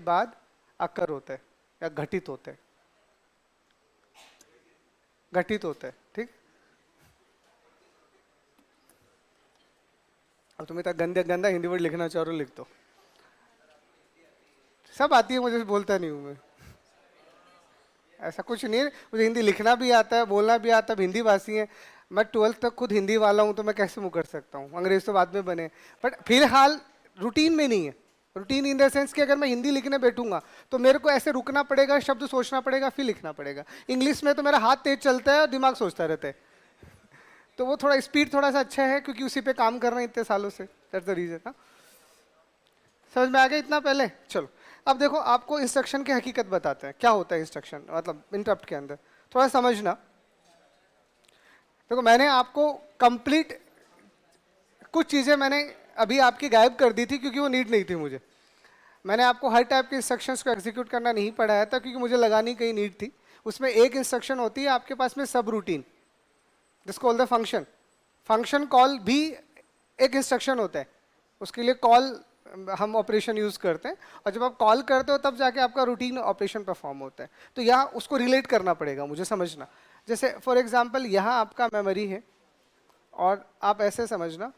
बाद अकर होता है या घटित होता है, ठीक। अब तुम्हें इतना गंदा हिंदी वर्ड लिखना चाहो लिख दो, सब आती है मुझे, बोलता नहीं हूं मैं, ऐसा कुछ नहीं है। मुझे हिंदी लिखना भी आता है, बोलना भी आता है, हिंदी भाषी है। मैं 12th तक खुद हिंदी वाला हूं, तो मैं कैसे मुंह कर सकता हूँ? अंग्रेज तो बाद में बने, बट फिलहाल रूटीन में नहीं है। रूटीन इन द सेंस कि अगर मैं हिंदी लिखने बैठूंगा तो मेरे को ऐसे रुकना पड़ेगा, शब्द सोचना पड़ेगा, फिर लिखना पड़ेगा। इंग्लिश में तो मेरा हाथ तेज चलता है और दिमाग सोचता रहता है, तो वो थोड़ा स्पीड थोड़ा सा अच्छा है, क्योंकि उसी पे काम कर रहे हैं इतने सालों से। That's the reason. समझ में आ गया इतना पहले? चलो अब देखो, आपको इंस्ट्रक्शन की हकीकत बताते हैं, क्या होता है इंस्ट्रक्शन, मतलब इंटरप्ट के अंदर थोड़ा समझना। देखो, मैंने आपको कंप्लीट कुछ चीजें मैंने अभी आपकी गायब कर दी थी, क्योंकि वो नीड नहीं थी मुझे। मैंने आपको हर टाइप के इंस्ट्रक्शंस को एग्जीक्यूट करना नहीं पढ़ाया था, क्योंकि मुझे लगा नहीं कहीं नीड थी। उसमें एक इंस्ट्रक्शन होती है आपके पास में सब रूटीन, जिसको कॉल द फंक्शन कॉल भी एक इंस्ट्रक्शन होता है। उसके लिए कॉल हम ऑपरेशन यूज करते हैं, और जब आप कॉल करते हो तब जाके आपका रूटीन ऑपरेशन परफॉर्म होता है। तो यहाँ उसको रिलेट करना पड़ेगा मुझे, समझना। जैसे फॉर एग्जांपल यहाँ आपका मेमोरी है, और आप ऐसे समझना,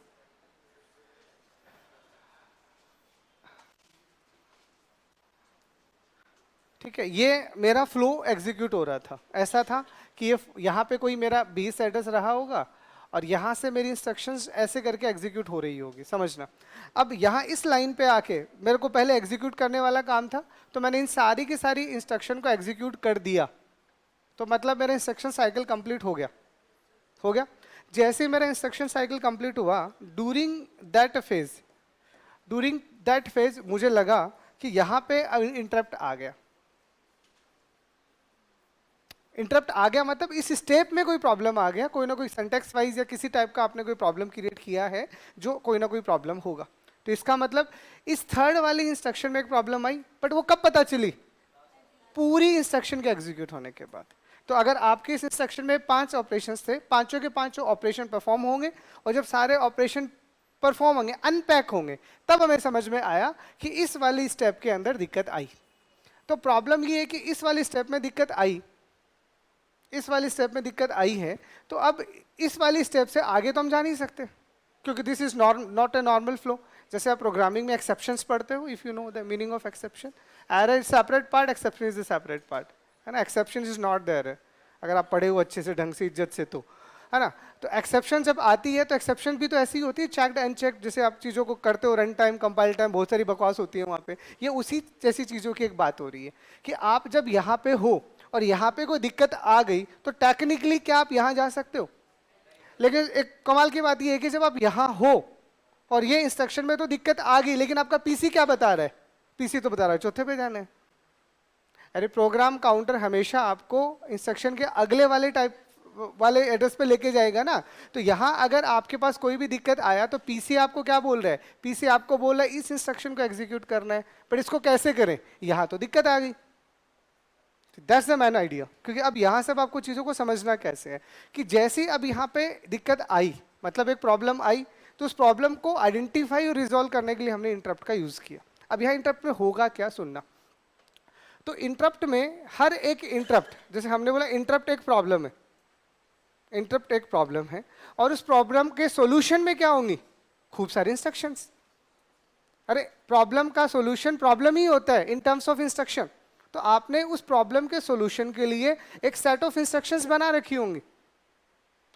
ठीक है, ये मेरा फ्लो एग्जीक्यूट हो रहा था। ऐसा था कि ये यहाँ पे कोई मेरा बेस एड्रेस रहा होगा, और यहाँ से मेरी इंस्ट्रक्शंस ऐसे करके एग्जीक्यूट हो रही होगी, समझना। अब यहाँ इस लाइन पे आके मेरे को पहले एग्जीक्यूट करने वाला काम था, तो मैंने इन सारी की सारी इंस्ट्रक्शन को एग्जीक्यूट कर दिया, तो मतलब मेरा इंस्ट्रक्शन साइकिल कंप्लीट हो गया। जैसे ही मेरा इंस्ट्रक्शन साइकिल कंप्लीट हुआ, ड्यूरिंग दैट फेज मुझे लगा कि यहाँ पे इंटरप्ट आ गया। इंटरप्ट आ गया मतलब इस स्टेप में कोई प्रॉब्लम आ गया, कोई ना कोई सिंटैक्स वाइज या किसी टाइप का आपने कोई प्रॉब्लम क्रिएट किया है जो कोई ना कोई प्रॉब्लम होगा। तो इसका मतलब इस थर्ड वाली इंस्ट्रक्शन में एक प्रॉब्लम आई, बट वो कब पता चली? पूरी इंस्ट्रक्शन के एग्जीक्यूट होने के बाद। तो अगर आपके इस इंस्ट्रक्शन में 5 ऑपरेशंस थे, पांचों के पांचों ऑपरेशन परफॉर्म होंगे, और जब सारे ऑपरेशन परफॉर्म होंगे, अनपैक होंगे, तब हमें समझ में आया कि इस वाली स्टेप के अंदर दिक्कत आई। तो प्रॉब्लम ये है कि इस वाली स्टेप में दिक्कत आई, इस वाली स्टेप में दिक्कत आई है, तो अब इस वाली स्टेप से आगे तो हम जा नहीं सकते, क्योंकि this is not a normal flow. जैसे आप प्रोग्रामिंग में एक्सेप्शंस पढ़ते हो, if you know the meaning of exception, error is separate part, exception is the separate part, है ना। एक्सेप्शन इज नॉट देयर, अगर आप पढ़े हो अच्छे से, ढंग से, इज्जत से, तो है ना। तो एक्सेप्शन जब आती है तो एक्सेप्शन भी तो ऐसी ही होती है, चेक्ड अनचेक्ड, जैसे आप चीज़ों को करते हो, रन टाइम, कंपाइल टाइम, बहुत सारी बकवास होती है वहाँ पे। ये उसी जैसी चीज़ों की एक बात हो रही है कि आप जब यहाँ पे हो और यहाँ पे कोई दिक्कत आ गई, तो टेक्निकली क्या आप यहाँ जा सकते हो? लेकिन एक कमाल की बात ये है कि जब आप यहाँ हो और ये इंस्ट्रक्शन में तो दिक्कत आ गई, लेकिन आपका पीसी क्या बता रहा है? पीसी तो बता रहा है चौथे पे जाना है। अरे प्रोग्राम काउंटर हमेशा आपको इंस्ट्रक्शन के अगले वाले टाइप वाले एड्रेस पे लेके जाएगा ना। तो यहाँ अगर आपके पास कोई भी दिक्कत आया तो पीसी आपको क्या बोल रहा है? पीसी आपको बोल रहा है इस इंस्ट्रक्शन को एग्जीक्यूट करना है, पर इसको कैसे करें? यहाँ तो दिक्कत आ गई। That's the man idea. क्योंकि अब यहाँ से अब आपको चीज़ों को समझना कैसे है कि जैसे अब यहाँ पे दिक्कत आई, मतलब एक प्रॉब्लम आई, तो उस प्रॉब्लम को आइडेंटिफाई और रिजॉल्व करने के लिए हमने इंटरप्ट का यूज़ किया। अब यहाँ इंटरप्ट में होगा क्या, सुनना। तो इंटरप्ट में हर एक इंटरप्ट, जैसे हमने बोला इंटरप्ट एक प्रॉब्लम है, इंटरप्ट एक प्रॉब्लम है, और उस प्रॉब्लम के सॉल्यूशन में क्या होंगी? खूब सारे इंस्ट्रक्शंस। अरे प्रॉब्लम का सॉल्यूशन प्रॉब्लम ही होता है इन टर्म्स ऑफ इंस्ट्रक्शन। तो आपने उस प्रॉब्लम के सॉल्यूशन के लिए एक सेट ऑफ इंस्ट्रक्शंस बना रखी होंगी,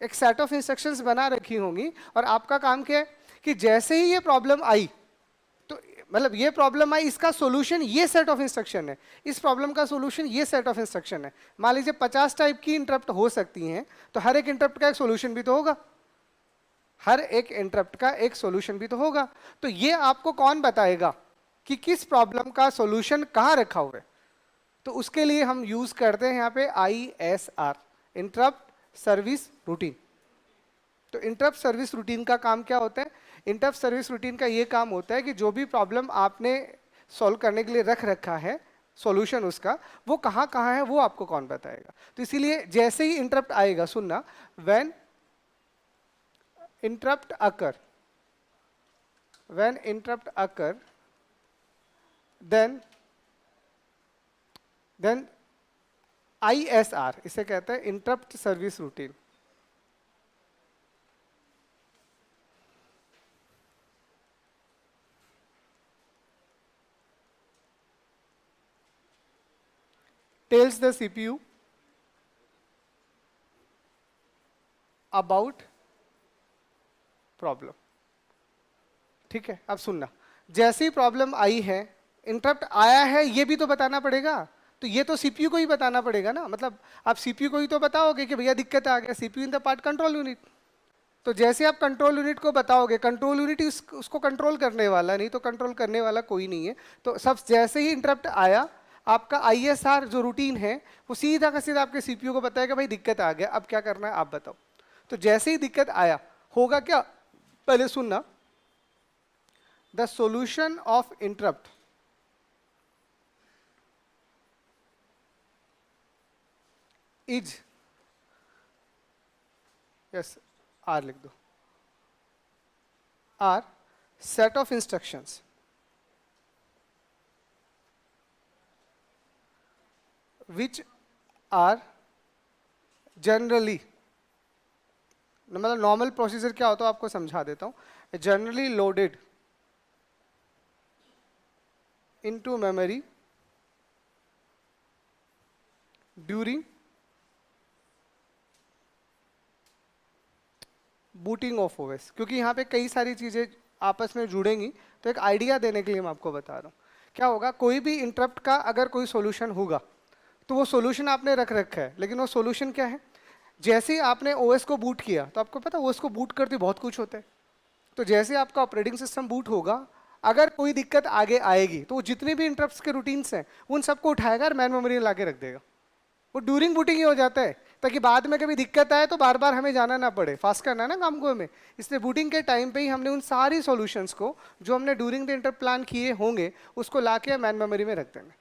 एक सेट ऑफ इंस्ट्रक्शंस बना रखी होंगी, और आपका काम क्या है कि जैसे ही ये प्रॉब्लम आई, तो मतलब ये प्रॉब्लम आई, इसका सॉल्यूशन ये सेट ऑफ इंस्ट्रक्शन है, इस प्रॉब्लम का सॉल्यूशन ये सेट ऑफ इंस्ट्रक्शन है। मान लीजिए 50 टाइप की इंटरप्ट हो सकती हैं, तो हर एक इंटरप्ट का एक सॉल्यूशन भी तो होगा, हर एक इंटरप्ट का एक सॉल्यूशन भी तो होगा। तो ये आपको कौन बताएगा कि किस प्रॉब्लम का सॉल्यूशन कहाँ रखा हुआ है? तो उसके लिए हम यूज करते हैं यहाँ पे ISR, इंटरप्ट सर्विस रूटीन। तो इंटरप्ट सर्विस रूटीन का काम क्या होता है? इंटरप्ट सर्विस रूटीन का ये काम होता है कि जो भी प्रॉब्लम आपने सॉल्व करने के लिए रख रखा है, सॉल्यूशन उसका, वो कहाँ कहाँ है वो आपको कौन बताएगा? तो इसीलिए जैसे ही इंटरप्ट आएगा, सुनना, when interrupt occur, when interrupt occur, then ISR, इसे कहते हैं interrupt service routine. Tells the CPU about problem. ठीक है, अब सुनना, जैसी प्रॉब्लम आई है, इंटरप्ट आया है, ये भी तो बताना पड़ेगा। तो ये तो CPU को ही बताना पड़ेगा ना, मतलब आप CPU को ही तो बताओगे कि भैया दिक्कत आ गया, CPU in the part control unit. तो जैसे आप कंट्रोल यूनिट को बताओगे, कंट्रोल यूनिट उसको कंट्रोल करने वाला, नहीं तो कंट्रोल करने वाला कोई नहीं है। तो सब जैसे ही इंटरप्ट आया, आपका ISR जो रूटीन है वो सीधा का सीधा आपके CPU को बताएगा भाई दिक्कत आ गया, अब क्या करना है आप बताओ। तो जैसे ही दिक्कत आया, होगा क्या, पहले सुनना, the solution of interrupt is, yes R लिख दो, R set of instructions which are generally, मतलब नॉर्मल प्रोसीजर क्या होता है आपको समझा देता हूँ, generally loaded into memory during booting of OS। क्योंकि यहाँ पे कई सारी चीज़ें आपस में जुड़ेंगी, तो एक आइडिया देने के लिए मैं आपको बता रहा हूँ। क्या होगा, कोई भी इंटरप्ट का अगर कोई सॉल्यूशन होगा, तो वो सॉल्यूशन आपने रख रखा है, लेकिन वो सॉल्यूशन क्या है, जैसे ही आपने OS को बूट किया, तो आपको पता है OS को बूट करते बहुत कुछ होता है। तो जैसे आपका ऑपरेटिंग सिस्टम बूट होगा, अगर कोई दिक्कत आगे आएगी तो वो जितने भी इंटरप्ट्स के रूटीन्स हैं उन सबको उठाएगा और मैन मेमोरी में ला के रख देगा। वो ड्यूरिंग बूटिंग ही हो जाता है, ताकि बाद में कभी दिक्कत आए तो बार बार हमें जाना ना पड़े, फास्ट करना है ना काम को हमें। इसलिए बूटिंग के टाइम पे ही हमने उन सारी सॉल्यूशंस को जो हमने ड्यूरिंग द इंटरप्ट प्लान किए होंगे उसको ला के मैन मेमोरी में रख देंगे।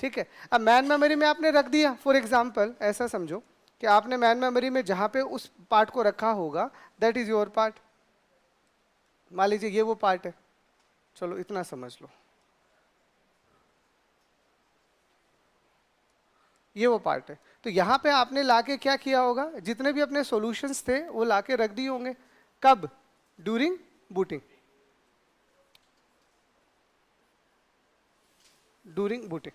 ठीक है, अब मैन मेमोरी में आपने रख दिया, फॉर एग्जाम्पल ऐसा समझो कि आपने मैन मेमोरी में जहाँ पे उस पार्ट को रखा होगा दैट इज योर पार्ट। मान लीजिए ये वो पार्ट है, चलो इतना समझ लो, ये वो पार्ट है। तो यहाँ पे आपने लाके क्या किया होगा, जितने भी अपने सॉल्यूशंस थे वो लाके रख दिए होंगे। कब? During booting, during booting.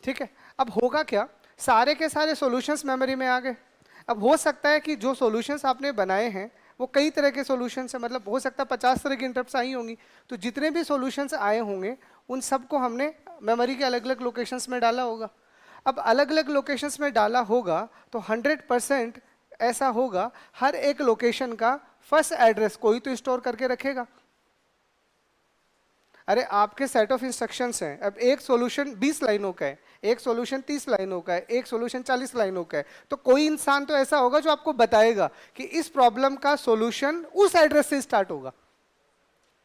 ठीक है, अब होगा क्या, सारे के सारे सॉल्यूशंस मेमोरी में आ गए। अब हो सकता है कि जो सॉल्यूशंस आपने बनाए हैं वो कई तरह के सॉल्यूशंस हैं, मतलब हो सकता है 50 तरह की इंटरप्ट्स आई होंगी। तो जितने भी सॉल्यूशंस आए होंगे उन सबको हमने मेमोरी के अलग अलग लोकेशंस में डाला होगा। अब अलग अलग लोकेशंस में डाला होगा तो 100% ऐसा होगा, हर एक लोकेशन का फर्स्ट एड्रेस कोई तो स्टोर करके रखेगा। अरे आपके सेट ऑफ इंस्ट्रक्शंस हैं, अब एक सॉल्यूशन 20 लाइनों का है, एक सॉल्यूशन 30 लाइनों का है, एक सॉल्यूशन 40 लाइनों का है, तो कोई इंसान तो ऐसा होगा जो आपको बताएगा कि इस प्रॉब्लम का सॉल्यूशन उस एड्रेस से स्टार्ट होगा,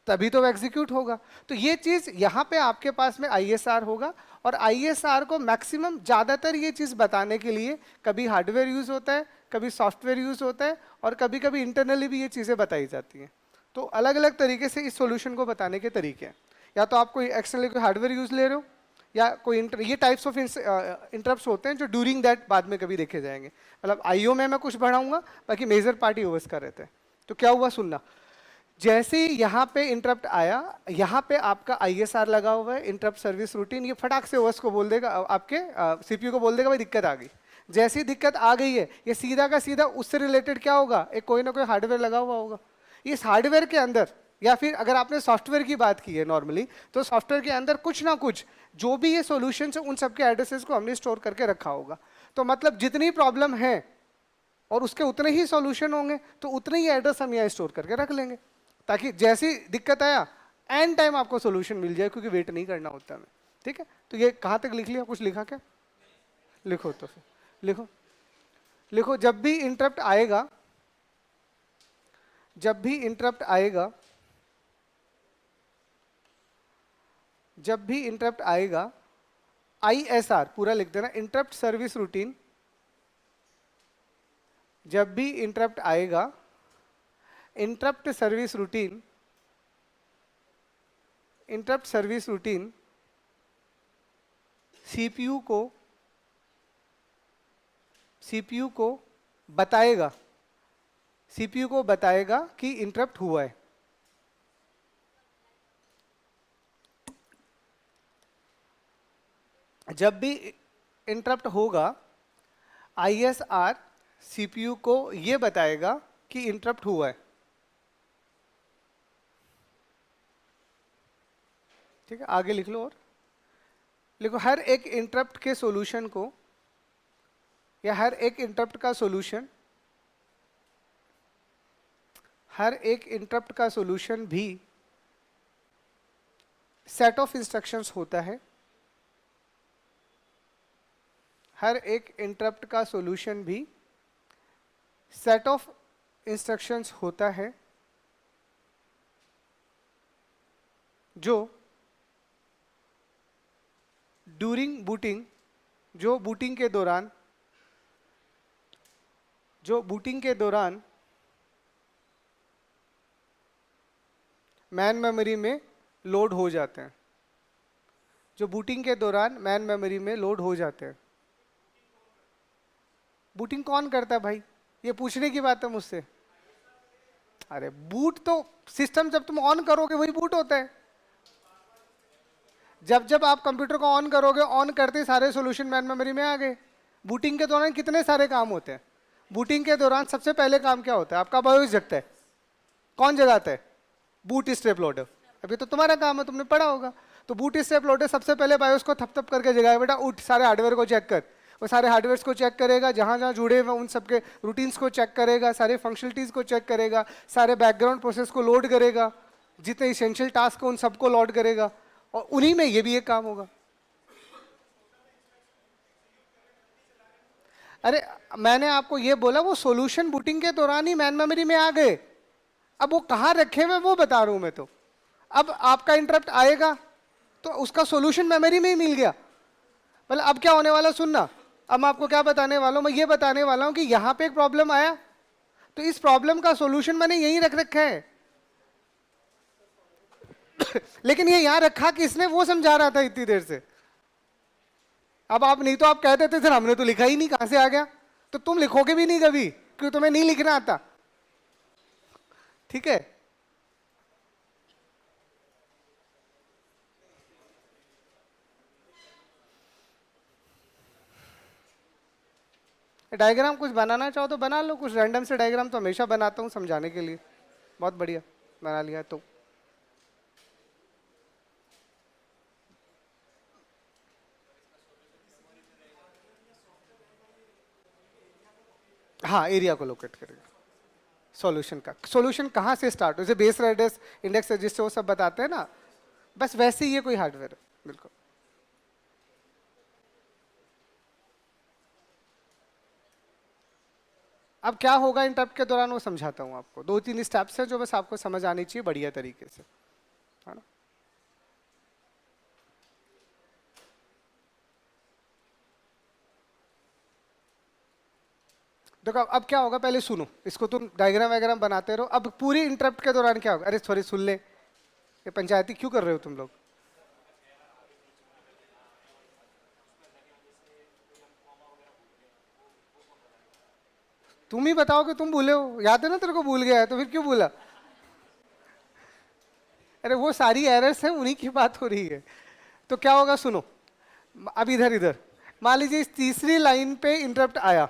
तभी तो एग्जीक्यूट होगा। तो ये चीज यहाँ पे आपके पास में ISR होगा, और ISR को मैक्सिमम ज्यादातर ये चीज बताने के लिए कभी हार्डवेयर यूज होता है, कभी सॉफ्टवेयर यूज होता है, और कभी कभी इंटरनली भी ये चीजें बताई जाती हैं। तो अलग अलग तरीके से इस सॉल्यूशन को बताने के तरीके हैं, या तो आप कोई एक्सटर्नली कोई हार्डवेयर यूज ले रहे हो, या कोई ये टाइप्स ऑफ इंटरप्ट्स होते हैं जो ड्यूरिंग दैट बाद में कभी देखे जाएंगे। मतलब IO में मैं कुछ बढ़ाऊंगा, बाकी मेजर पार्ट ही ओवर्स का रहता है। तो क्या हुआ सुनना, जैसे ही यहाँ पे इंटरप्ट आया, यहाँ पे आपका ISR लगा हुआ है, इंटरप्ट सर्विस रूटीन, ये फटाक से ओवर्स को बोल देगा, आपके CPU को बोल देगा भाई दिक्कत आ गई। जैसी दिक्कत आ गई है ये सीधा का सीधा उससे रिलेटेड क्या होगा, एक कोई ना कोई हार्डवेयर लगा हुआ होगा। इस हार्डवेयर के अंदर, या फिर अगर आपने सॉफ्टवेयर की बात की है नॉर्मली, तो सॉफ्टवेयर के अंदर कुछ ना कुछ जो भी ये सॉल्यूशन है उन सबके एड्रेसेस को हमने स्टोर करके रखा होगा। तो मतलब जितनी प्रॉब्लम है और उसके उतने ही सॉल्यूशन होंगे, तो उतने ही एड्रेस हम यहाँ स्टोर करके रख लेंगे, ताकि जैसी दिक्कत आया एंड टाइम आपको सॉल्यूशन मिल जाए, क्योंकि वेट नहीं करना होता हमें। ठीक है, तो ये कहाँ तक लिख लिया, कुछ लिखा क्या? लिखो तो फिर लिखो, लिखो जब भी इंटरप्ट आएगा, जब भी इंटरप्ट आएगा, जब भी इंटरप्ट आएगा, ISR पूरा लिख देना, इंटरप्ट सर्विस रूटीन। जब भी इंटरप्ट आएगा, interrupt service routine, interrupt service routine CPU को बताएगा, CPU को बताएगा कि इंटरप्ट हुआ है। जब भी इंटरप्ट होगा, ISR CPU को ये बताएगा कि इंटरप्ट हुआ है। ठीक है, आगे लिख लो, और लिखो हर एक इंटरप्ट के सॉल्यूशन को, या हर एक इंटरप्ट का सॉल्यूशन, हर एक इंटरप्ट का सॉल्यूशन भी सेट ऑफ इंस्ट्रक्शंस होता है। हर एक इंटरप्ट का सॉल्यूशन भी सेट ऑफ इंस्ट्रक्शंस होता है जो ड्यूरिंग बूटिंग, जो बूटिंग के दौरान, जो बूटिंग के दौरान मैन मेमोरी में लोड हो जाते हैं, जो बूटिंग के दौरान मैन मेमोरी में लोड हो जाते हैं। बूटिंग कौन करता है भाई, ये पूछने की बात है मुझसे। अरे बूट तो सिस्टम जब तुम ऑन करोगे वही बूट होता है। जब जब आप कंप्यूटर को ऑन करोगे, ऑन करते ही सारे सॉल्यूशन मैन मेमोरी में आ गए। बूटिंग के दौरान कितने सारे काम होते हैं। बूटिंग के दौरान सबसे पहले काम क्या होता है, आपका बायोस जगता है। कौन जगाता है? Boot strap loader. अभी तो तुम्हारा काम है, तुमने पढ़ा होगा। तो बूट स्ट्रैप लोडर सबसे पहले बायोस को थप थप करके जगाए, बेटा उठ सारे हार्डवेयर को चेक कर। वो सारे हार्डवेयर को चेक करेगा, जहाँ जहाँ जुड़े हुए उन सबके रूटीन्स को चेक करेगा, सारे फंक्शनलिटीज़ को चेक करेगा, सारे बैकग्राउंड प्रोसेस को लोड करेगा। जितने इसेंशियल टास्क है उन सबको लॉड करेगा, और उन्हीं में ये भी एक काम होगा। अरे मैंने आपको ये बोला वो सॉल्यूशन बूटिंग के दौरान ही मैन मेमोरी में आ गए, अब वो कहाँ रखे हुए वो बता रहा हूं मैं। तो अब आपका इंटरप्ट आएगा तो उसका सॉल्यूशन मेमोरी में ही मिल गया। मतलब अब क्या होने वाला सुनना, अब मैं आपको क्या बताने वाला हूं, मैं ये बताने वाला हूं कि यहां पे एक प्रॉब्लम आया तो इस प्रॉब्लम का सॉल्यूशन मैंने यहीं रख रखा है लेकिन ये यहां रखा किसने वो समझा रहा था इतनी देर से। अब आप नहीं तो आप कह देते सर हमने तो लिखा ही नहीं, कहां से आ गया, तो तुम लिखोगे भी नहीं कभी क्योंकि तुम्हें नहीं लिखना आता। ठीक है, डायग्राम कुछ बनाना चाहो तो बना लो, कुछ रैंडम से डायग्राम तो हमेशा बनाता हूँ समझाने के लिए। बहुत बढ़िया, बना लिया तो। हाँ, एरिया को लोकेट करेगा। सॉल्यूशन का सॉल्यूशन कहाँ से स्टार्ट हो, जैसे बेस एड्रेस, इंडेक्स रजिस्टर वो सब बताते हैं ना, बस वैसे ही ये कोई हार्डवेयर है बिल्कुल। अब क्या होगा इंटरप्ट के दौरान वो समझाता हूँ आपको, 2-3 स्टेप्स हैं जो बस आपको समझ आनी चाहिए बढ़िया तरीके से, है ना। देखो अब क्या होगा, पहले सुनो इसको, तुम डायग्राम वायग्राम बनाते रहो। अब पूरी इंटरप्ट के दौरान क्या होगा, अरे सॉरी सुन ले, ये पंचायती क्यों कर रहे हो तुम लोग। तुम ही बताओ कि तुम भूले हो, याद है ना तेरे को भूल गया है तो फिर क्यों भूला। अरे वो सारी एरर्स हैं उन्हीं की बात हो रही है। तो क्या होगा सुनो, अब इधर इधर मान लीजिए इस तीसरी लाइन पे इंटरप्ट आया,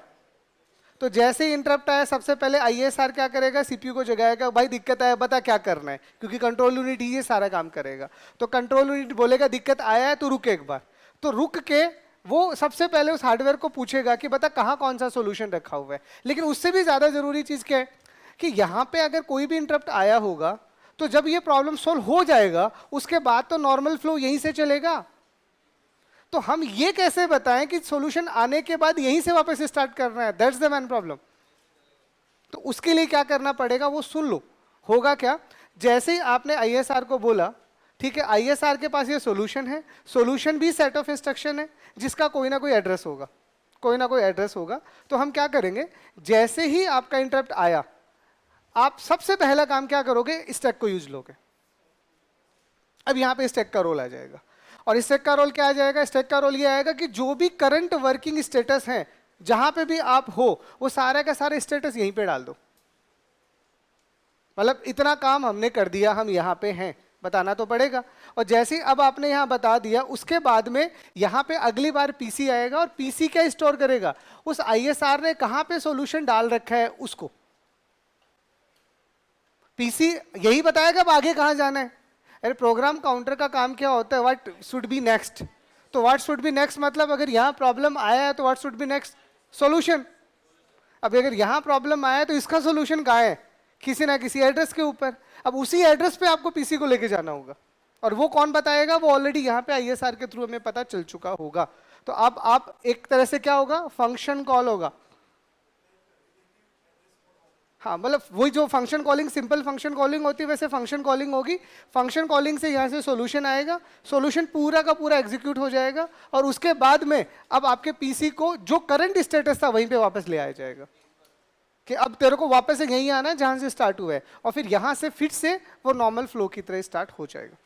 तो जैसे ही इंटरप्ट आया सबसे पहले आईएसआर क्या करेगा, सीपीयू को जगाएगा, भाई दिक्कत आया बता क्या करना है, क्योंकि कंट्रोल यूनिट ही ये सारा काम करेगा। तो कंट्रोल यूनिट बोलेगा दिक्कत आया है तो रुक एक बार, तो रुक के वो सबसे पहले उस हार्डवेयर को पूछेगा कि बता कहाँ कौन सा सोल्यूशन रखा हुआ है। लेकिन उससे भी ज्यादा जरूरी चीज क्या है कि यहाँ पे अगर कोई भी इंटरप्ट आया होगा तो जब ये प्रॉब्लम सोल्व हो जाएगा उसके बाद तो नॉर्मल फ्लो यहीं से चलेगा। तो हम ये कैसे बताएं कि सॉल्यूशन आने के बाद यहीं से वापस स्टार्ट करना है, दैट्स द मैन प्रॉब्लम। तो उसके लिए क्या करना पड़ेगा वो सुन लो। होगा क्या, जैसे ही आपने आईएसआर को बोला, ठीक है, आईएसआर के पास ये सॉल्यूशन है, सॉल्यूशन भी सेट ऑफ इंस्ट्रक्शन है जिसका कोई ना कोई एड्रेस होगा, कोई ना कोई एड्रेस होगा। तो हम क्या करेंगे, जैसे ही आपका इंटरप्ट आया आप सबसे पहला काम क्या करोगे, स्टैक को यूज लोगे। अब यहाँ पे स्टैक का रोल आ जाएगा, और स्टैक का रोल क्या आ जाएगा, स्टैक का रोल ये आएगा कि जो भी करंट वर्किंग स्टेटस है जहां पे भी आप हो वो सारा का सारा स्टेटस यहीं पे डाल दो। मतलब इतना काम हमने कर दिया, हम यहाँ पे हैं बताना तो पड़ेगा। और जैसे ही अब आपने यहाँ बता दिया उसके बाद में यहाँ पे अगली बार पीसी आएगा, और पीसी क्या स्टोर करेगा, उस आईएसआर ने कहाँ पे सॉल्यूशन डाल रखा है उसको। पीसी यही बताएगा अब आगे कहाँ जाना है। अरे प्रोग्राम काउंटर का काम क्या होता है, व्हाट शुड बी नेक्स्ट। तो व्हाट शुड बी नेक्स्ट मतलब अगर यहाँ प्रॉब्लम आया है तो what should be next, solution. अब अगर यहाँ प्रॉब्लम आया है तो इसका सॉल्यूशन कहाँ है, किसी ना किसी एड्रेस के ऊपर। अब उसी एड्रेस पे आपको पीसी को लेके जाना होगा, और वो कौन बताएगा, वो ऑलरेडी यहाँ पे आईएसआर के थ्रू हमें पता चल चुका होगा। तो अब आप एक तरह से क्या होगा, फंक्शन कॉल होगा। हाँ मतलब वही जो function calling, simple function calling होती है वैसे फंक्शन कॉलिंग होगी। फंक्शन कॉलिंग से यहाँ से सॉल्यूशन आएगा, सॉल्यूशन पूरा का पूरा एग्जीक्यूट हो जाएगा, और उसके बाद में अब आपके पीसी को जो करंट स्टेटस था वहीं पे वापस ले आया जाएगा कि अब तेरे को वापस से यहीं आना है जहां से स्टार्ट हुआ है, और फिर यहां से फिर से वो नॉर्मल फ्लो की तरह स्टार्ट हो जाएगा।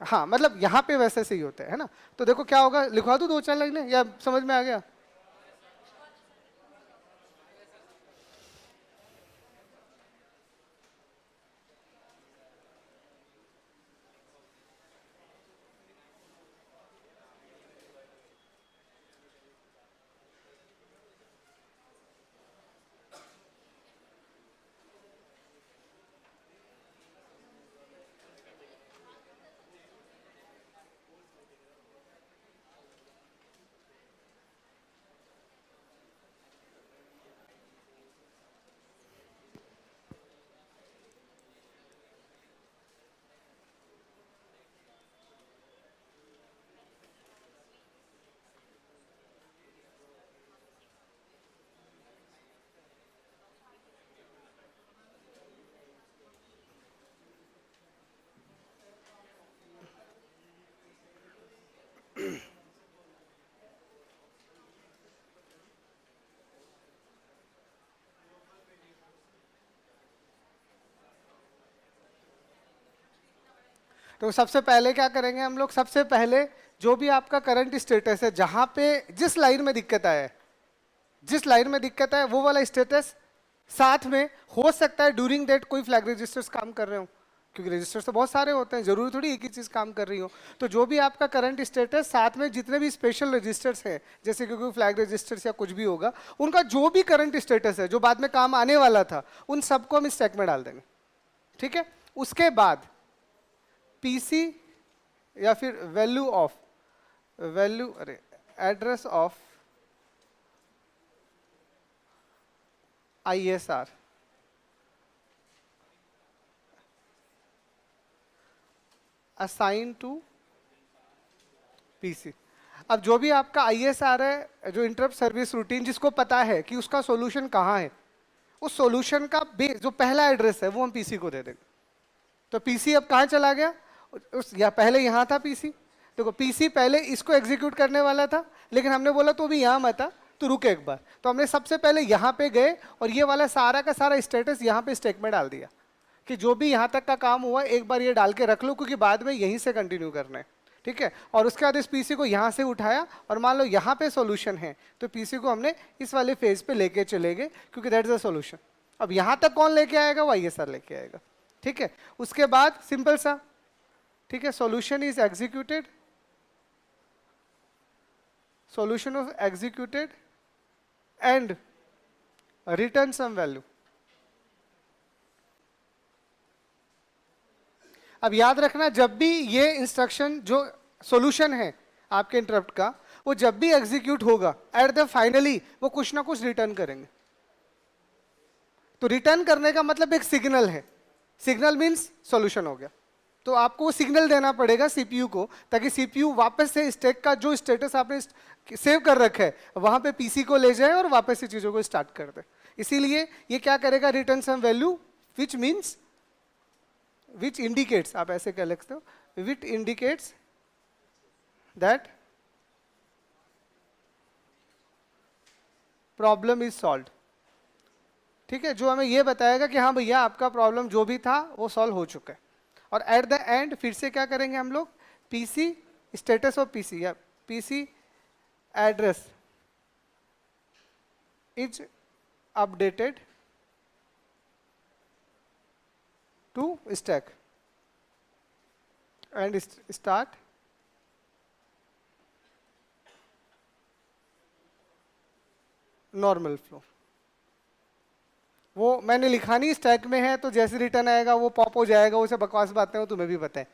हाँ मतलब यहाँ पे वैसे से ही होता है ना। तो देखो क्या होगा, लिखवा दूं 2-4 लाइनें या समझ में आ गया। तो सबसे पहले क्या करेंगे हम लोग, सबसे पहले जो भी आपका करंट स्टेटस है, जहां पे जिस लाइन में दिक्कत आया है, जिस लाइन में दिक्कत है वो वाला स्टेटस, साथ में हो सकता है ड्यूरिंग दैट कोई फ्लैग रजिस्टर्स काम कर रहे हो, क्योंकि रजिस्टर्स तो बहुत सारे होते हैं, जरूरी थोड़ी एक ही चीज काम कर रही हो। तो जो भी आपका करंट स्टेटस, साथ में जितने भी स्पेशल रजिस्टर्स हैं, जैसे कि कोई फ्लैग रजिस्टर्स या कुछ भी होगा, उनका जो भी करंट स्टेटस है जो बाद में काम आने वाला था, उन सबको हम स्टैक में डाल देंगे। ठीक है, उसके बाद पीसी या फिर address of ISR assign to PC. अब जो भी आपका ISR है, जो इंटरप्ट सर्विस रूटीन, जिसको पता है कि उसका सॉल्यूशन कहाँ है, उस सॉल्यूशन का जो पहला एड्रेस है वो हम पीसी को दे देंगे। तो पीसी अब कहाँ चला गया, या पहले यहाँ था पीसी। देखो पीसी पहले इसको एग्जीक्यूट करने वाला था, लेकिन हमने बोला तो भी यहाँ मत आ, तो रुक एक बार। तो हमने सबसे पहले यहाँ पे गए और ये वाला सारा का सारा स्टेटस यहाँ पे स्टैक में डाल दिया कि जो भी यहाँ तक का काम हुआ एक बार ये डाल के रख लो, क्योंकि बाद में यहीं से कंटिन्यू करना है। ठीक है, और उसके बाद इस पीसी को यहाँ से उठाया और मान लो यहाँ पे सॉल्यूशन है, तो पीसी को हमने इस वाले फेज पे लेके चले गए, क्योंकि दैट इज द सॉल्यूशन। अब यहाँ तक कौन लेके आएगा, वो ISR लेके आएगा। ठीक है, उसके बाद सिंपल सा, ठीक है, solution is executed, solution of executed and return some value। अब याद रखना, जब भी ये इंस्ट्रक्शन जो सॉल्यूशन है आपके इंटरप्ट का, वो जब भी एग्जीक्यूट होगा, एट द फाइनली वो कुछ ना कुछ रिटर्न करेंगे। तो रिटर्न करने का मतलब एक सिग्नल है, सिग्नल मीन्स सॉल्यूशन हो गया। तो आपको वो सिग्नल देना पड़ेगा सीपीयू को, ताकि सीपीयू वापस से स्टैक का जो स्टेटस आपने सेव कर रखा है वहां पे पीसी को ले जाए और वापस से चीजों को स्टार्ट कर दे। इसीलिए ये क्या करेगा, return some value which means, which indicates, आप ऐसे कह सकते हो, which indicates that problem is solved. ठीक है, जो हमें ये बताएगा कि हाँ भैया आपका प्रॉब्लम जो भी था वो सॉल्व हो चुका है। और एट द एंड फिर से क्या करेंगे हम लोग, पीसी स्टेटस ऑफ पीसी या PC address is updated to stack and start normal flow. वो मैंने लिखा नहीं स्टैक में है, तो जैसे रिटर्न आएगा वो पॉप हो जाएगा, वो सब बकवास बातें हो, तुम्हें भी पता है।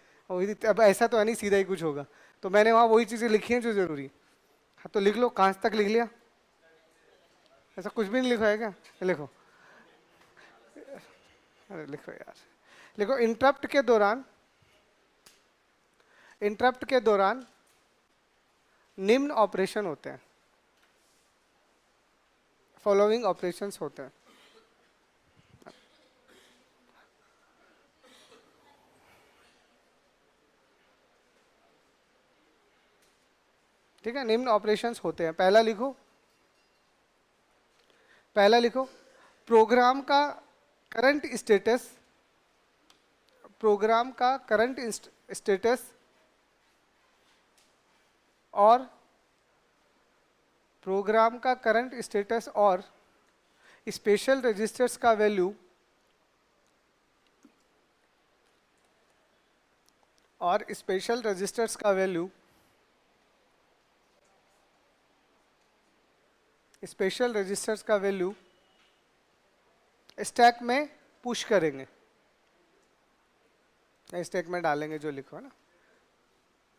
अब ऐसा तो है नहीं सीधा ही कुछ होगा, तो मैंने वहाँ वही चीज़ें लिखी हैं जो जरूरी। हाँ तो लिख लो, कहाँ तक लिख लिया, ऐसा कुछ भी नहीं लिखा है क्या, लिखो, अरे लिखो यार, लिखो इंटरप्ट के दौरान निम्न ऑपरेशन होते हैं, फॉलोइंग ऑपरेशंस होते हैं। ठीक है, निम्न ऑपरेशंस होते हैं। पहला लिखो प्रोग्राम का करंट स्टेटस, और प्रोग्राम का करंट स्टेटस और स्पेशल रजिस्टर्स का वैल्यू, स्पेशल रजिस्टर्स का वैल्यू स्टैक में पुश करेंगे, स्टैक में डालेंगे, जो लिखो ना,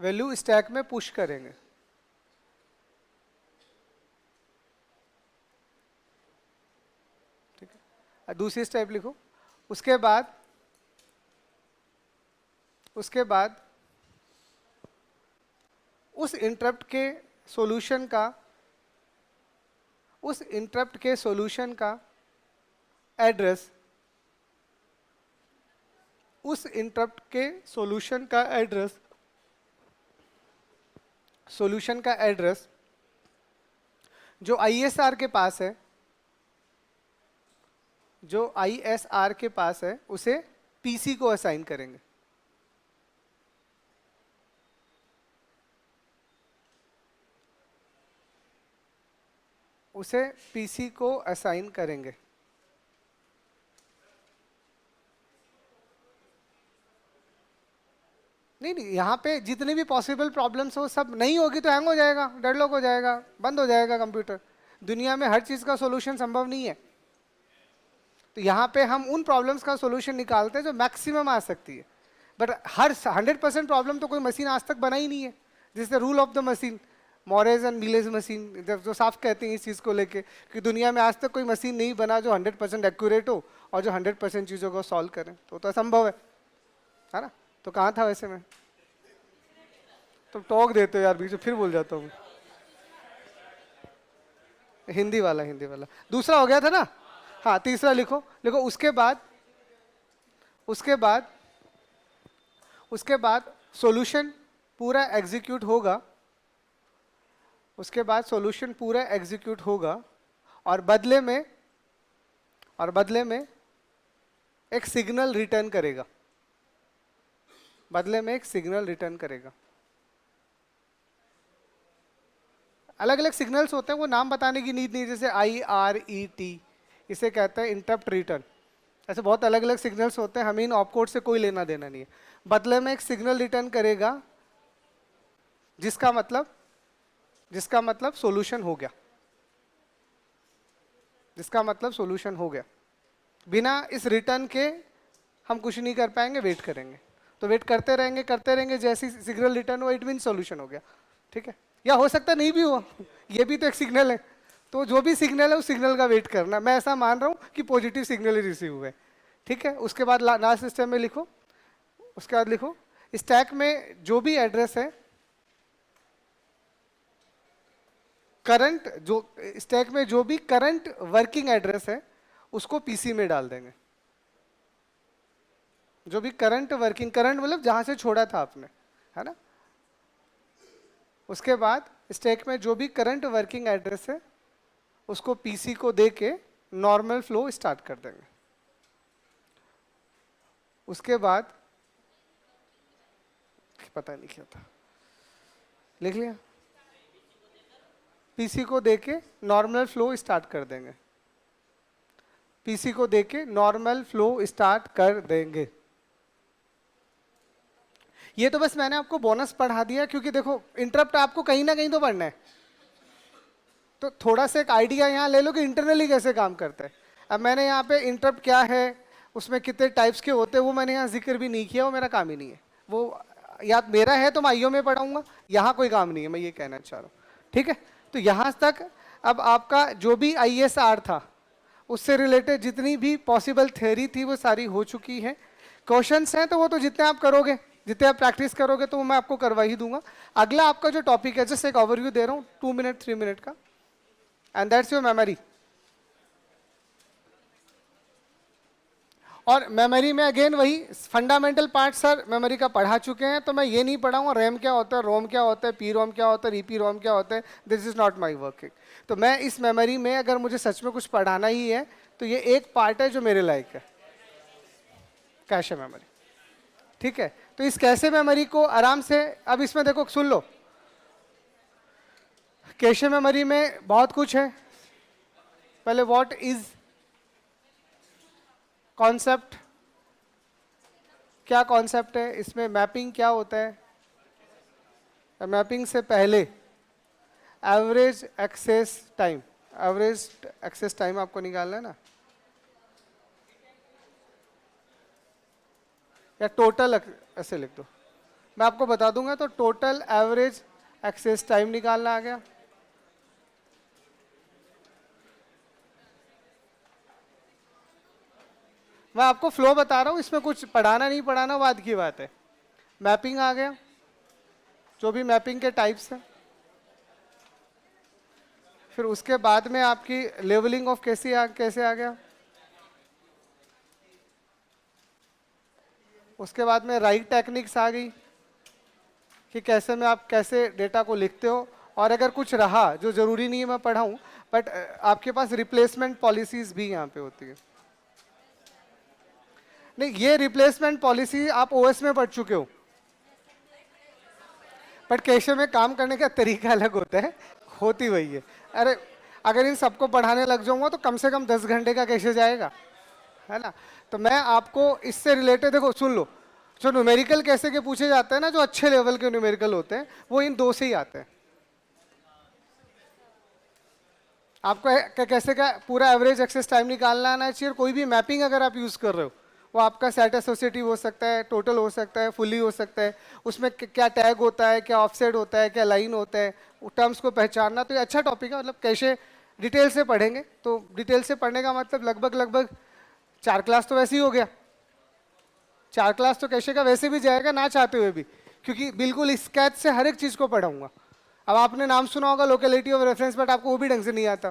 वैल्यू स्टैक में पुश करेंगे। ठीक है, दूसरी स्टेप लिखो, उसके बाद उस इंटरप्ट के सॉल्यूशन का एड्रेस, जो ISR के पास है, उसे पीसी को असाइन करेंगे। उसे पीसी को असाइन करेंगे। नहीं नहीं, यहाँ पे जितनी भी पॉसिबल प्रॉब्लम्स हो सब नहीं होगी तो हैंग हो जाएगा, डेडलॉक हो जाएगा, बंद हो जाएगा कंप्यूटर। दुनिया में हर चीज़ का सोल्यूशन संभव नहीं है। तो यहाँ पे हम उन प्रॉब्लम्स का सोल्यूशन निकालते हैं जो मैक्सिमम आ सकती है। बट हर 100% प्रॉब्लम तो कोई मशीन आज तक बना ही नहीं है। This the rule of the machine, Moore's and Mealy's machine जो साफ कहते हैं इस चीज़ को लेके कि दुनिया में आज तक कोई मशीन नहीं बना जो 100% एक्यूरेट हो और जो 100% चीज़ों को सॉल्व करें। तो असंभव है ना। तो कहाँ था वैसे मैं? तो टॉक देते हो यार बीच में, फिर बोल जाता हूँ। हिंदी वाला, हिंदी वाला दूसरा हो गया था ना। हाँ, तीसरा लिखो, लिखो उसके बाद, उसके बाद, उसके बाद सॉल्यूशन पूरा एग्जीक्यूट होगा। उसके बाद सॉल्यूशन पूरा एग्जीक्यूट होगा और बदले में, और बदले में एक सिग्नल रिटर्न करेगा। बदले में एक सिग्नल रिटर्न करेगा। अलग अलग सिग्नल्स होते हैं, वो नाम बताने की नीड नहीं, जैसे IRET इसे कहते हैं इंटरप्ट रिटर्न। ऐसे बहुत अलग अलग सिग्नल्स होते हैं, हमें इन ऑपकोड से कोई लेना देना नहीं है। बदले में एक सिग्नल रिटर्न करेगा जिसका मतलब सॉल्यूशन हो गया, जिसका मतलब सॉल्यूशन हो गया। बिना इस रिटर्न के हम कुछ नहीं कर पाएंगे, वेट करेंगे। तो वेट करते रहेंगे, जैसे सिग्नल रिटर्न हो इट मीन सॉल्यूशन हो गया। ठीक है, या हो सकता नहीं भी हो, ये भी तो एक सिग्नल है। तो जो भी सिग्नल है उस सिग्नल का वेट करना। मैं ऐसा मान रहा हूँ कि पॉजिटिव सिग्नल ही रिसीव हुए। ठीक है, उसके बाद लास्ट सिस्टम में लिखो, उसके बाद लिखो स्टैक में जो भी एड्रेस है करंट, जो स्टैक में जो भी करंट वर्किंग एड्रेस है उसको पीसी में डाल देंगे। जो भी करंट वर्किंग, करंट मतलब जहां से छोड़ा था आपने, है ना। उसके बाद स्टैक में जो भी करंट वर्किंग एड्रेस है उसको पीसी को दे के नॉर्मल फ्लो स्टार्ट कर देंगे। उसके बाद पता नहीं क्या था, लिख लिया, पीसी को देके नॉर्मल फ्लो स्टार्ट कर देंगे। पीसी को देके नॉर्मल फ्लो स्टार्ट कर देंगे। ये तो बस मैंने आपको बोनस पढ़ा दिया, क्योंकि देखो इंटरप्ट आपको कहीं ना कहीं तो पढ़ना है। तो थोड़ा सा एक आइडिया यहाँ ले लो कि इंटरनली कैसे काम करता है। अब मैंने यहाँ पे इंटरप्ट क्या है, उसमें कितने टाइप्स के होते हैं, वो मैंने यहाँ जिक्र भी नहीं किया, वो मेरा काम ही नहीं है। वो या मेरा है तो मैं आईओ में पढ़ाऊंगा, यहाँ कोई काम नहीं है, मैं ये कहना चाह रहा हूँ। ठीक है, तो यहाँ तक अब आपका जो भी ISR था उससे रिलेटेड जितनी भी पॉसिबल थ्योरी थी वो सारी हो चुकी है। क्वेश्चंस हैं तो वो तो जितने आप करोगे, जितने आप प्रैक्टिस करोगे तो मैं आपको करवा ही दूंगा। अगला आपका जो टॉपिक है, जस्ट एक ओवरव्यू दे रहा हूँ 2 मिनट 3 मिनट का, एंड दैट्स योर मेमोरी। और मेमोरी में अगेन वही फंडामेंटल पार्ट सर मेमोरी का पढ़ा चुके हैं, तो मैं ये नहीं पढ़ाऊंगा रैम क्या होता है, रोम क्या होता है, पी रोम क्या होता है, ईपी रोम क्या होता है। This is not my working. तो मैं इस मेमोरी में अगर मुझे सच में कुछ पढ़ाना ही है तो ये एक पार्ट है जो मेरे लायक है, कैशे मेमोरी। ठीक है, तो इस कैशे मेमोरी को आराम से, अब इसमें देखो सुन लो, कैशे मेमोरी में बहुत कुछ है। पहले व्हाट इज कॉन्सेप्ट, क्या कॉन्सेप्ट है इसमें, मैपिंग क्या होता है। मैपिंग से पहले average access time, average access time आपको निकालना है ना, या टोटल ऐसे लिख दो, मैं आपको बता दूंगा। तो टोटल एवरेज एक्सेस टाइम निकालना आ गया। मैं आपको फ्लो बता रहा हूँ, इसमें कुछ पढ़ाना नहीं पढ़ाना बाद की बात है। मैपिंग आ गया, जो भी मैपिंग के टाइप्स हैं। फिर उसके बाद में आपकी लेवलिंग ऑफ कैसे आ गया। उसके बाद में राइट टेक्निक्स आ गई कि कैसे में आप कैसे डेटा को लिखते हो, और अगर कुछ रहा जो जरूरी नहीं है मैं पढ़ाऊं, बट आपके पास रिप्लेसमेंट पॉलिसीज भी यहाँ पे होती है। नहीं, ये रिप्लेसमेंट पॉलिसी आप ओएस में पढ़ चुके हो, बट कैशे में काम करने का तरीका अलग होता है, होती वही है। अरे अगर इन सबको पढ़ाने लग जाऊंगा तो कम से कम 10 घंटे का कैसे जाएगा, है ना। तो मैं आपको इससे रिलेटेड, देखो सुन लो, जो न्यूमेरिकल कैसे के पूछे जाते हैं ना, जो अच्छे लेवल के न्यूमेरिकल होते हैं वो इन दो से ही आते हैं। आपको कैसे का पूरा एवरेज एक्सेस टाइम निकालना आना चाहिए। कोई भी मैपिंग अगर आप यूज कर रहे हो, वो आपका सेट एसोसिएटिव हो सकता है, टोटल हो सकता है, फुली हो सकता है, उसमें क्या टैग होता है, क्या ऑफसेट होता है, क्या लाइन होता है, टर्म्स को पहचानना। तो ये अच्छा टॉपिक है, मतलब कैसे डिटेल से पढ़ेंगे। तो डिटेल से पढ़ने का मतलब लगभग लगभग 4 क्लास तो वैसे ही हो गया। 4 क्लास तो कैसे का वैसे भी जाएगा ना चाहते हुए भी, क्योंकि बिल्कुल स्केच से हर एक चीज को पढ़ाऊंगा। अब आपने नाम सुना होगा लोकेलिटी ऑफ रेफरेंस, बट आपको वो भी ढंग से नहीं आता,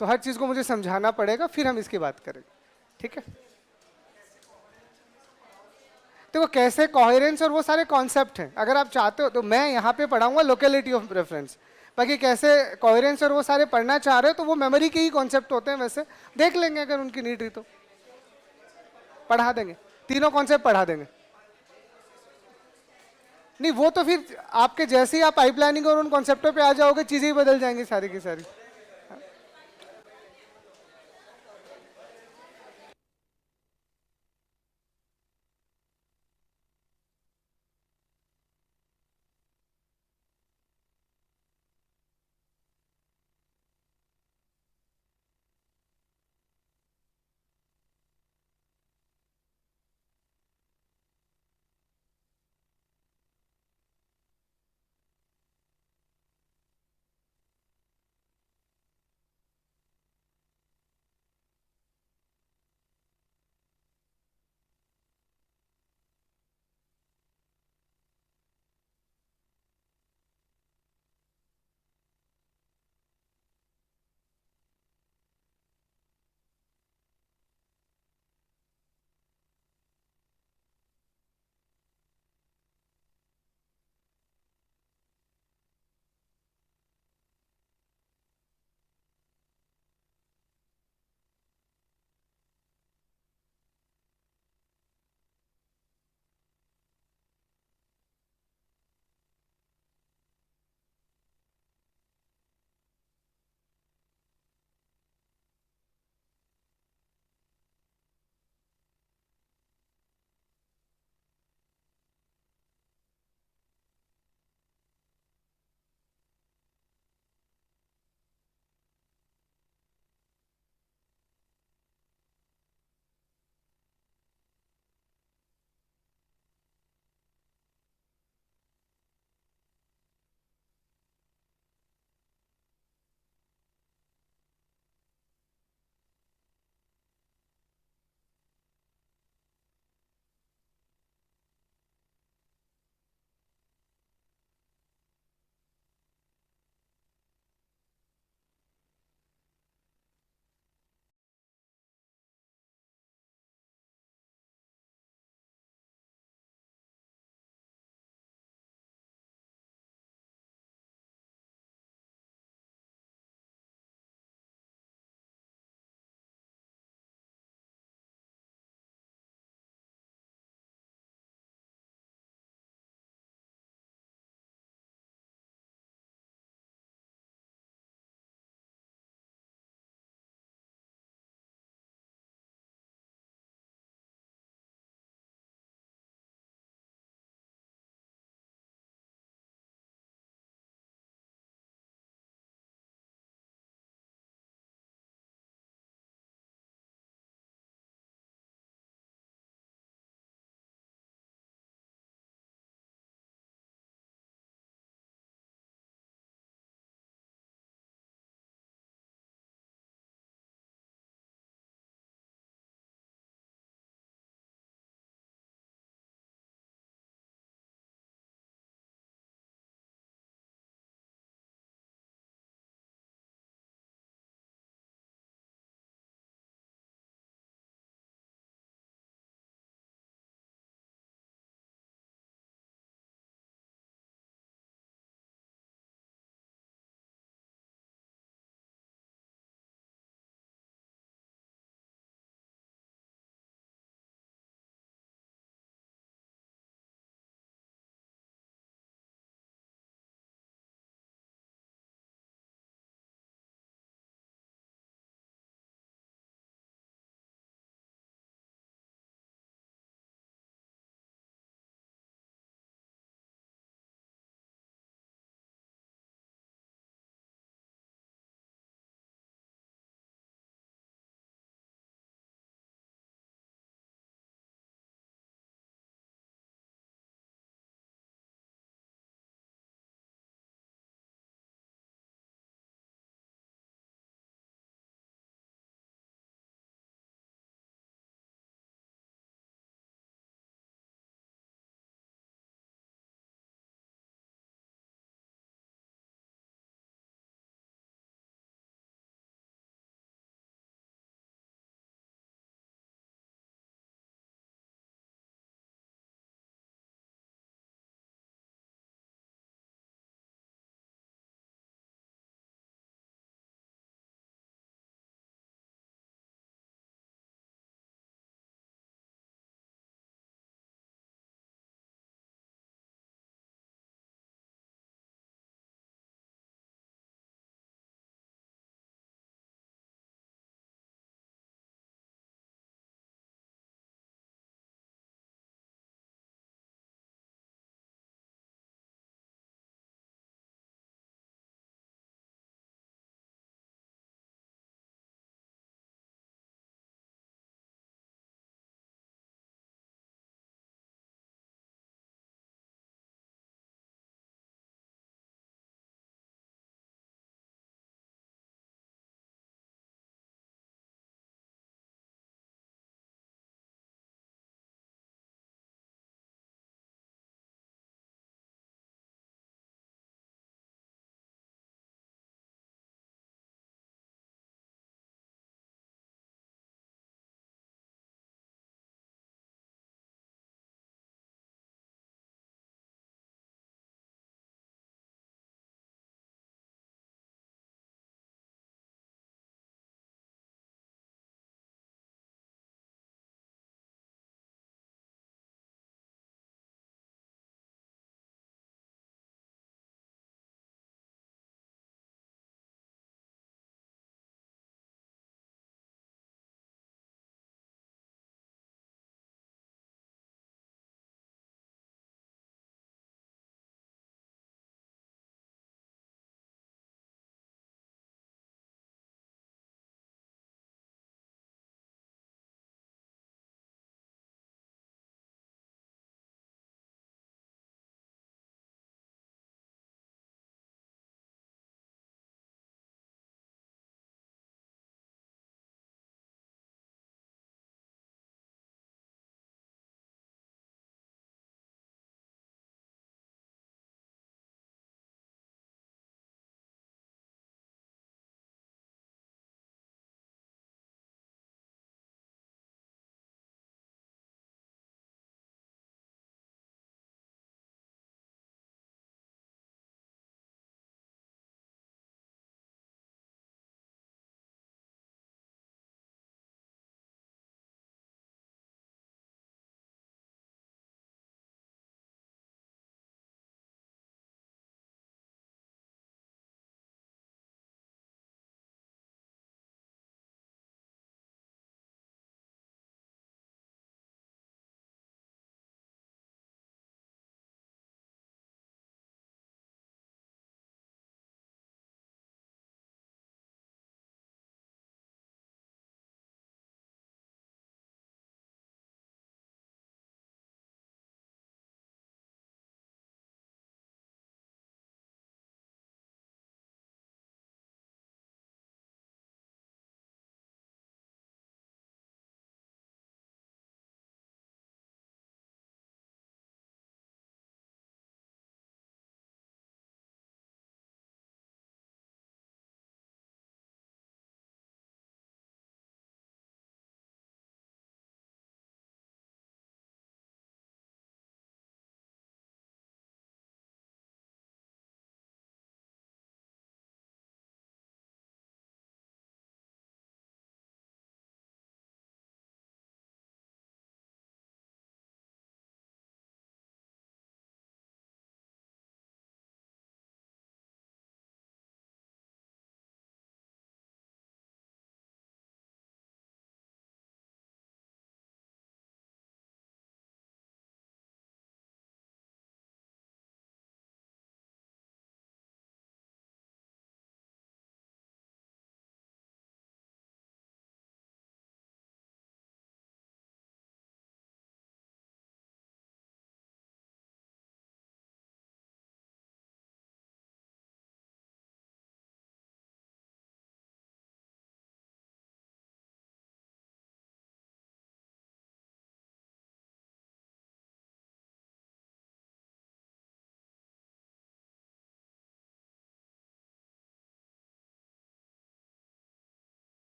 तो हर चीज को मुझे समझाना पड़ेगा, फिर हम इसकी बात करेंगे, ठीक है। तो कैसे कोहेरेंस और वो सारे कॉन्सेप्ट हैं, अगर आप चाहते हो तो मैं यहाँ पे पढ़ाऊंगा लोकेलिटी ऑफ रेफरेंस। बाकी कैसे कोहेरेंस और वो सारे पढ़ना चाह रहे हो तो वो मेमोरी के ही कॉन्सेप्ट होते हैं, वैसे देख लेंगे, अगर उनकी नीड रही तो पढ़ा देंगे, तीनों कॉन्सेप्ट पढ़ा देंगे। नहीं वो तो फिर आपके जैसे ही आप पाइपलाइनिंग और उन कॉन्सेप्टों पे आ जाओगे, चीजें ही बदल जाएंगी सारी की सारी।